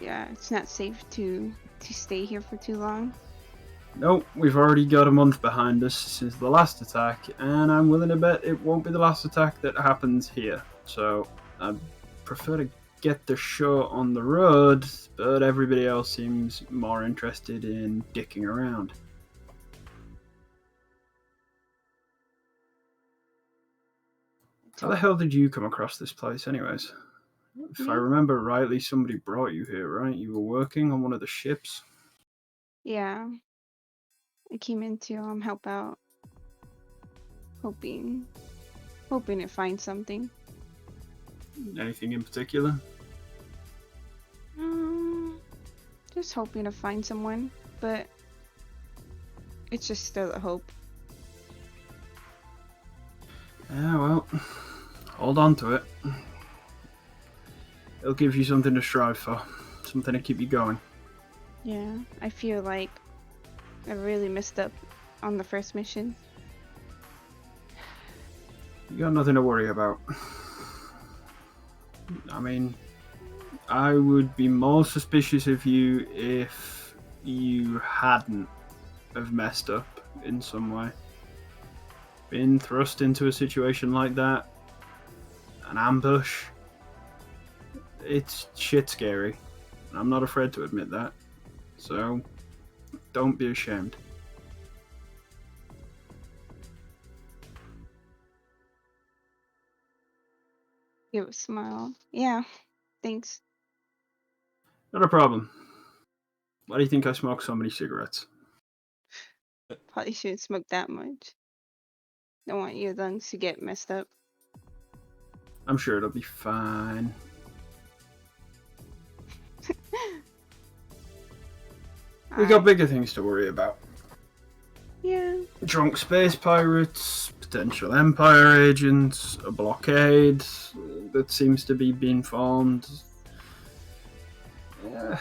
Yeah, it's not safe to stay here for too long. Nope, we've already got a month behind us since the last attack, and I'm willing to bet it won't be the last attack that happens here. So I prefer to get the show on the road, but everybody else seems more interested in dicking around. How the hell did you come across this place, anyways? If I remember rightly, somebody brought you here, right? You were working on one of the ships? Yeah. I came in to help out. Hoping to find something. Anything in particular? Just hoping to find someone, but it's just still a hope. Yeah, well, hold on to it. It'll give you something to strive for, something to keep you going. Yeah, I feel like I really messed up on the first mission. You got nothing to worry about. I mean, I would be more suspicious of you if you hadn't have messed up in some way. Been thrust into a situation like that, an ambush, it's shit scary. I'm not afraid to admit that. So, don't be ashamed. Give a smile. Yeah, thanks. Not a problem. Why do you think I smoke so many cigarettes? Probably shouldn't smoke that much. Don't want your lungs to get messed up. I'm sure it'll be fine. We got bigger things to worry about. Yeah. Drunk space pirates, potential Empire agents, a blockade that seems to be being formed. Yeah.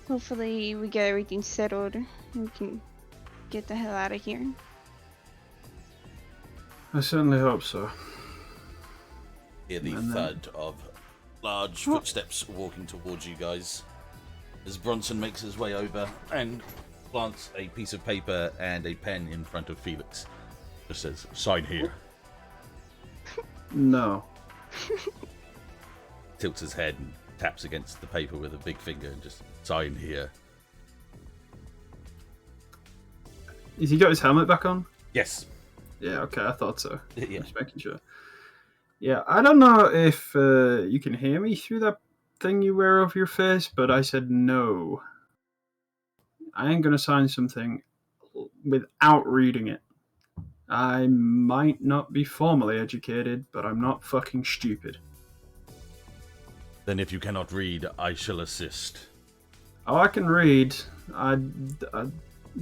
Hopefully we get everything settled and we can get the hell out of here. I certainly hope so. Hear the And then- thud of large footsteps walking towards you guys as Bronson makes his way over and plants a piece of paper and a pen in front of Felix. Just says, "Sign here." No. Tilts his head and taps against the paper with a big finger and just, "Sign here." Has he got his helmet back on? Yes. Yeah, okay, I thought so. Yeah. Just making sure. Yeah, I don't know if you can hear me through that thing you wear over your face, but I said no. I ain't gonna sign something without reading it. I might not be formally educated, but I'm not fucking stupid. Then if you cannot read, I shall assist. Oh, I can read. I'm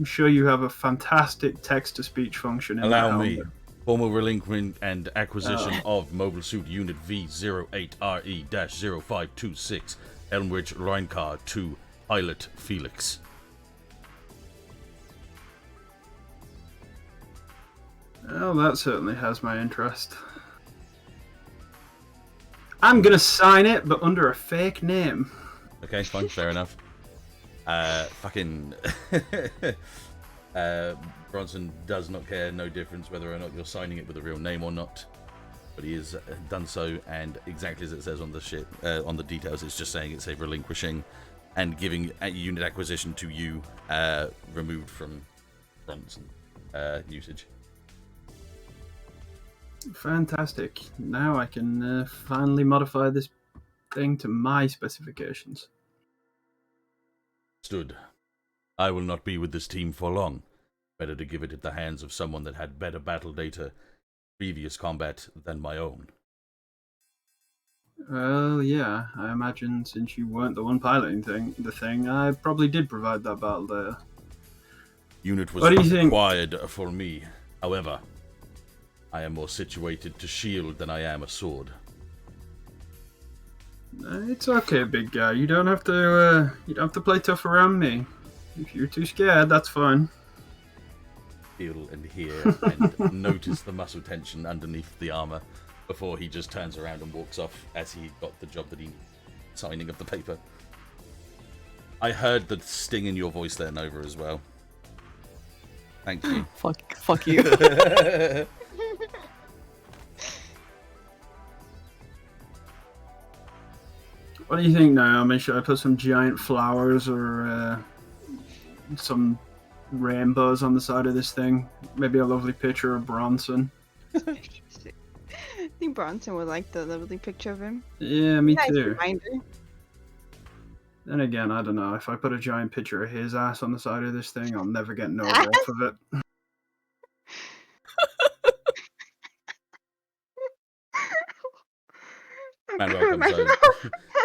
sure you have a fantastic text-to-speech function in Allow that me. helmet. Formal relinquishment and acquisition of Mobile Suit Unit V08RE-0526, Elmridge Reincar to Pilot Felix. Well, that certainly has my interest. I'm gonna sign it, but under a fake name. Okay, fine, fair enough. Fucking... Bronson does not care, no difference whether or not you're signing it with a real name or not. But he has done so, and exactly as it says on the on the details, it's just saying it's a relinquishing and giving a unit acquisition to you, removed from Bronson usage. Fantastic. Now I can finally modify this thing to my specifications. Stood. I will not be with this team for long. Better to give it at the hands of someone that had better battle data, previous combat than my own. Well, yeah, I imagine since you weren't the one piloting the thing, I probably did provide that battle data. Unit was What do you think? required for me. However, I am more situated to shield than I am a sword. It's okay, big guy. You don't have to play tough around me. If you're too scared, that's fine. Feel and hear and notice the muscle tension underneath the armor before he just turns around and walks off as he got the job that he needed, signing of the paper. I heard the sting in your voice there, Nova, as well. Thank you. Fuck you. What do you think, Naomi? Should I put some giant flowers or some rainbows on the side of this thing? Maybe a lovely picture of Bronson. I think Bronson would like the lovely picture of him. Yeah, me Nice too. reminder. Then again, I don't know. If I put a giant picture of his ass on the side of this thing, I'll never get Nova off of it.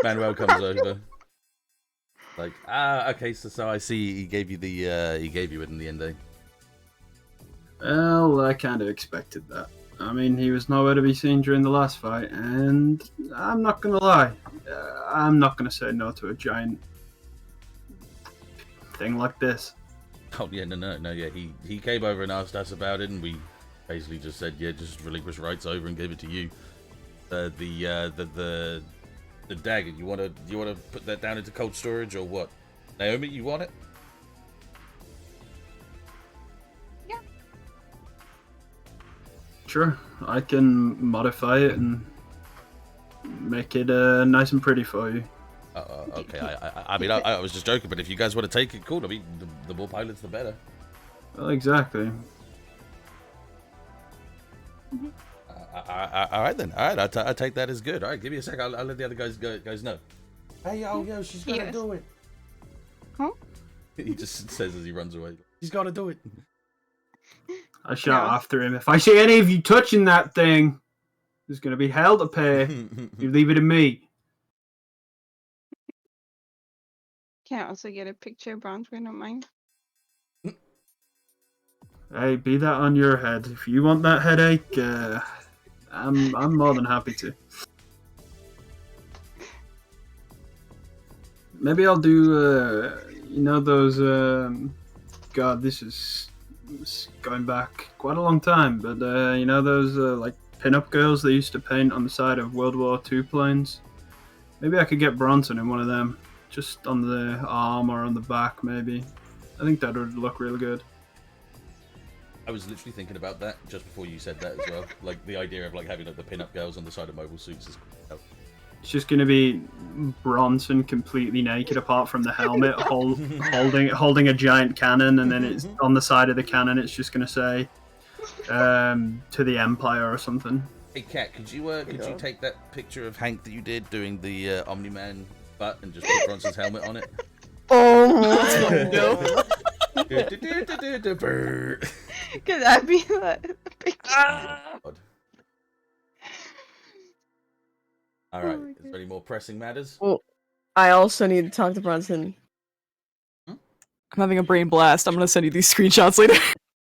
Manuel comes over. Like, okay, so I see he gave you it in the end, eh? Well, I kind of expected that. I mean, he was nowhere to be seen during the last fight, and I'm not gonna lie, I'm not gonna say no to a giant thing like this. Oh yeah, no, yeah. He came over and asked us about it, and we basically just said, yeah, just relinquish rights over and give it to you. The dagger. You wanna put that down into cold storage or what? Naomi, you want it? Yeah. Sure, I can modify it and make it nice and pretty for you. Okay. I mean, I was just joking, but if you guys want to take it, cool. I mean, the more pilots, the better. Well, exactly. All right then. All right, I take that as good. All right, give me a sec. I'll let the other guys know. Hey, yo, she's gonna Yes. do it. Huh? He just says as he runs away. She's gotta do it. I shout No. after him. If I see any of you touching that thing, there's going to be hell to pay. You leave it to me. Can I also get a picture of Bronzewing on mine? Hey, be that on your head. If you want that headache, I'm more than happy to. Maybe I'll do, those, God, this is going back quite a long time, but, those, like, pin-up girls they used to paint on the side of World War II planes? Maybe I could get Bronson in one of them, just on the arm or on the back, maybe. I think that would look real good. I was literally thinking about that just before you said that as well. Like, the idea of, like, having, like, the pin-up girls on the side of mobile suits is... It's just going to be Bronson completely naked apart from the helmet, holding a giant cannon, and then it's on the side of the cannon. It's just going to say to the Empire or something. Hey, Kat, could you take that picture of Hank that you did doing the Omni-Man butt and just put Bronson's helmet on it? Oh no! Could that be a picture? All right. my Is there any more pressing matters? Well, I also need to talk to Bronson. I'm having a brain blast. I'm gonna send you these screenshots later.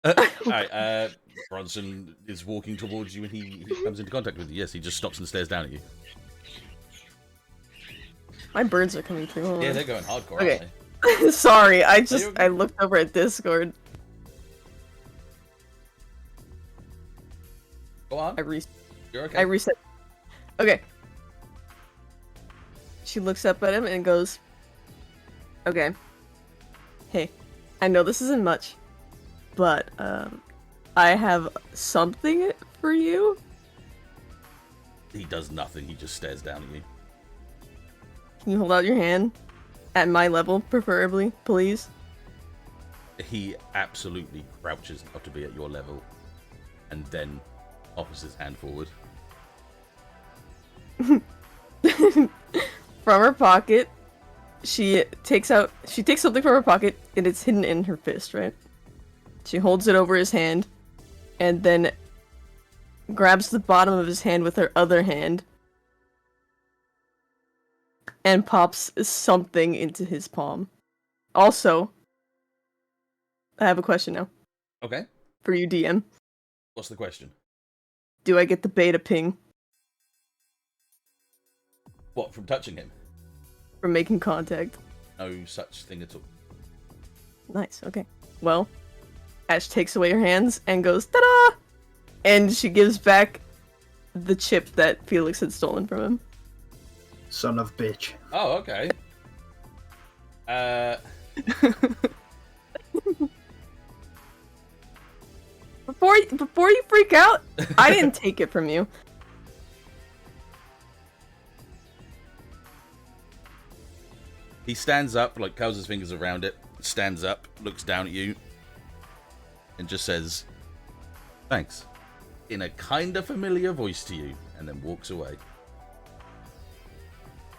All right. Bronson is walking towards you and he comes into contact with you. Yes, he just stops and stares down at you. My birds are coming through. Hold Yeah, on. they're going hardcore, Okay. aren't they? Sorry, I okay. looked over at Discord. Go on. You're okay. I reset. Okay. She looks up at him and goes, "Okay. Hey, I know this isn't much, but I have something for you." He does nothing. He just stares down at you. Can you hold out your hand? At my level, preferably, please. He absolutely crouches up to be at your level, and then offers his hand forward. From her pocket, she takes something from her pocket, and it's hidden in her fist, right? She holds it over his hand, and then grabs the bottom of his hand with her other hand, and pops something into his palm. Also, I have a question now. Okay. For you, DM. What's the question? Do I get the beta ping What, from touching him? from making contact? No such thing at all. Nice, okay. Well, Ashe takes away her hands and goes, ta-da! And she gives back the chip that Felix had stolen from him. Son of bitch. Oh, okay. Before you freak out, I didn't take it from you. He stands up, like curls his fingers around it, stands up, looks down at you, and just says, "Thanks," in a kinda familiar voice to you, and then walks away.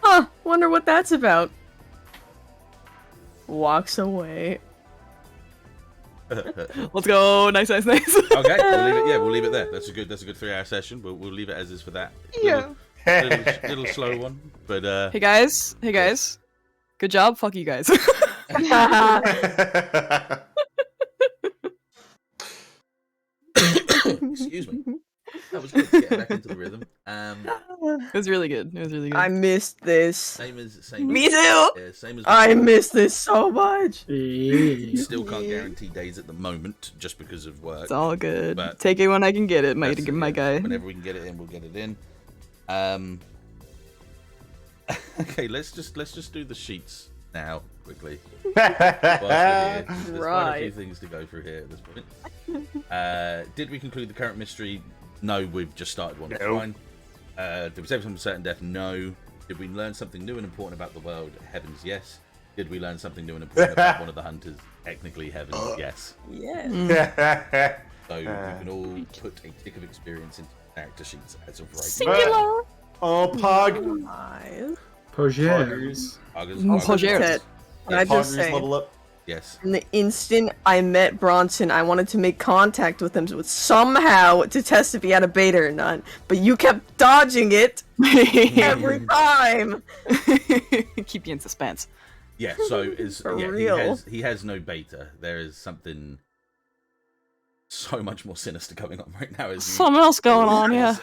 Huh, wonder what that's about. Walks away. Let's go. Nice. Okay, we'll leave it. Yeah, we'll leave it there. That's a good 3-hour session. We'll leave it as is for that. Yeah. Little slow one, but Hey guys. Good job. Fuck you guys. excuse me. That was good. Getting back into the rhythm. It was really good. I missed this. Same as Me too! Yeah, same as I before. miss this so much. Still can't guarantee days at the moment, just because of work. It's all good. But Take it when I can get it, my That's it, my yeah. guy. Whenever we can get it in, we'll get it in. Okay, let's just do the sheets now quickly. Whilst we're here. There's quite a few Right. things to go through here at this point. Did we conclude the current mystery? No, we've just started one. That's No. fine. Did we save some certain death? No. Did we learn something new and important about the world? Heavens, yes. Did we learn something new and important about one of the hunters? Technically, heavens, yes. Yes. So you can all put a tick of experience into character sheets as of right now. Singular. Oh, Pog. Nice. Poggers. Poggers. Can I just say, level up. Yes. in the instant I met Bronson, I wanted to make contact with him somehow to test if he had a beta or not. But you kept dodging it every time. Keep you in suspense. Yeah, so is For yeah, real. he has no beta. There is something so much more sinister going on right now. Something else going on, yeah.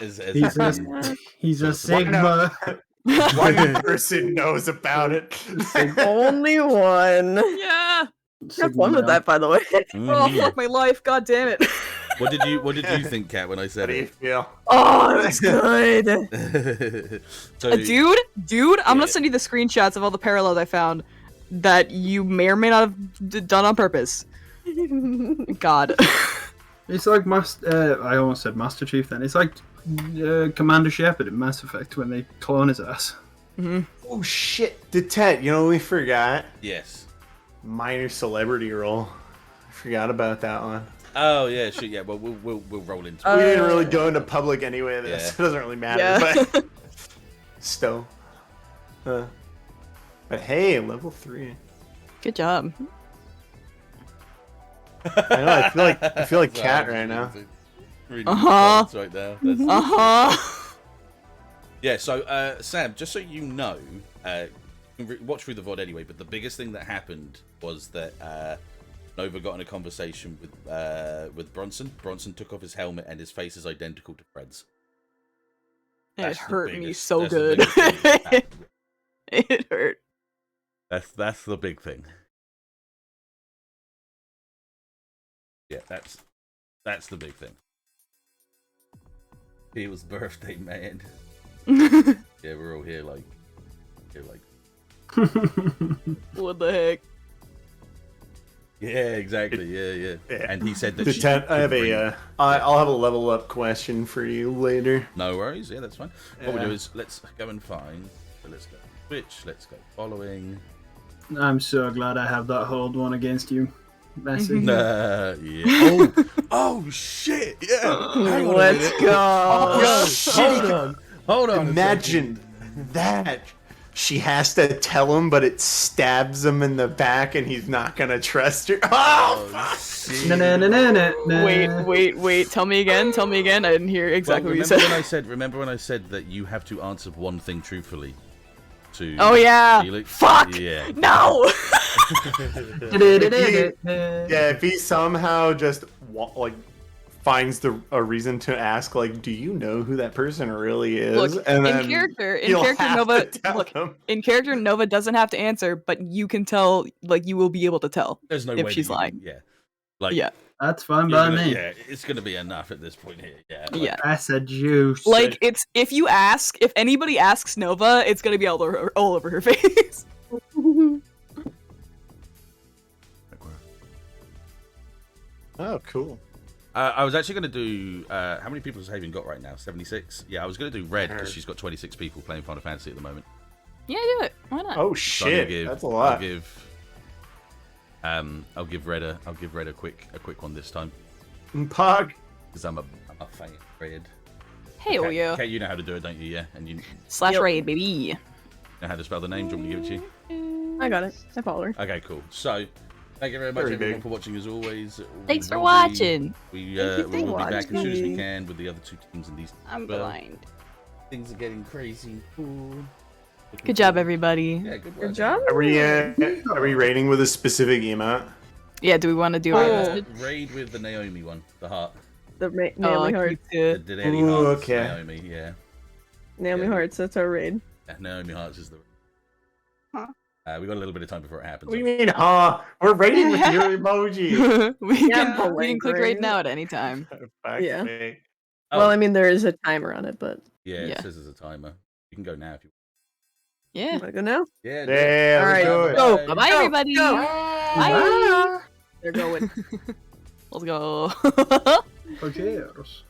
He's a Sigma. One person knows about it. Only one. Yeah. Have fun with that, by the way. Oh fuck my life, god damn it. What did you think, Kat, when I How said do you it? feel? Oh, that's good. So, Dude, I'm gonna send you the screenshots of all the parallels I found that you may or may not have done on purpose. God. It's like I almost said Master Chief then. It's like Commander Shepard in Mass Effect when they clone his ass. Oh shit, Dettet, you know what we forgot? yes. Minor celebrity role. I forgot about that one. Oh yeah, shit. Yeah, well we'll roll into We it. didn't really go into public anyway. This Yeah. it doesn't really matter. Yeah. But still. But hey, level 3. Good job. I know. I feel like Sorry, Cat I'm right now. reading Uh-huh. the comments right now. That's- Uh-huh. Yeah, so Sam, just so you know, watch through the VOD anyway, but the biggest thing that happened was that Nova got in a conversation with Bronson. Bronson took off his helmet and his face is identical to Fred's. It That's the hurt me biggest- so that's the good. biggest thing that happened. It hurt. That's the big thing. Yeah, that's the big thing. It was birthday, man. Yeah, we're all here like. What the heck? Yeah, exactly. Yeah. Yeah. And he said that. Dettet, I have I'll have a level up question for you later. No worries. Yeah, that's fine. What we Yeah. do is let's go and find. So let's go Twitch. Let's go following. I'm so glad I have that hold one against you, Messi. Yeah. Oh shit. Yeah. Hang on a Let's minute. go. Oh, Hold on. Imagine that. She has to tell him, but it stabs him in the back, and he's not gonna trust her. Oh, fuck! Wait. Tell me again. I didn't hear exactly what you said. Remember when I said that you have to answer one thing truthfully? To Oh yeah. Felix? Fuck. Yeah. No. Yeah, if he somehow just finds a reason to ask, like, do you know who that person really is? Look, and in character, have Nova. to tell Look, him. in character, Nova doesn't have to answer, but you can tell. Like, you will be able to tell. There's no if way she's that you lying. can- Yeah. Like. Yeah. That's fine you're by gonna- me. Yeah, it's gonna be enough at this point here. Yeah. Like, Yeah. That's a juice. Like, it's if anybody asks Nova, it's gonna be all over her face. Oh, cool. I was actually going to do. How many people has Haven got right now? 76? Yeah, I was going to do Red because she's got 26 people playing Final Fantasy at the moment. Yeah, do it. Why not? Oh So I'm gonna shit, that's a lot. I'll give Red a quick one this time Pog. because I'm a fan of Red. Hey, Okay, you. okay, you know how to do it, don't you? Yeah, and you / raid, baby. know how to spell the name. Do you want me to give it to you? I got it. I followed her. Okay, cool. So, thank you very much Very everyone big. for watching as always. Thanks for We'll be- watching. We Thank you will for be back as soon as we watching. can with the other two teams and these. I'm well, blind. Things are getting crazy. Cool. Good job, everybody. Yeah, good work. Good job. Are we rating with a specific emote? Yeah, do we want to do Raid with the Naomi one, the heart. The Naomi Hearts. The Daddy Ooh, Hearts, okay. Naomi, yeah. Naomi Yeah. Hearts, that's our raid. Naomi Hearts is the. Huh. We got a little bit of time before it happens. What do you mean, huh? We're rating with your emoji. we Yeah, can click right malingering. now at any time. Fuck's Yeah. sake. Oh, Well, I mean, there is a timer on it, but yeah, it yeah. says there's a timer. You can go now if you. Yeah. wanna go now? Yeah. Yeah, All let's right, do it. Go. Bye. Bye, Go, everybody. go. Bye. They're going. Let's go. Poggers.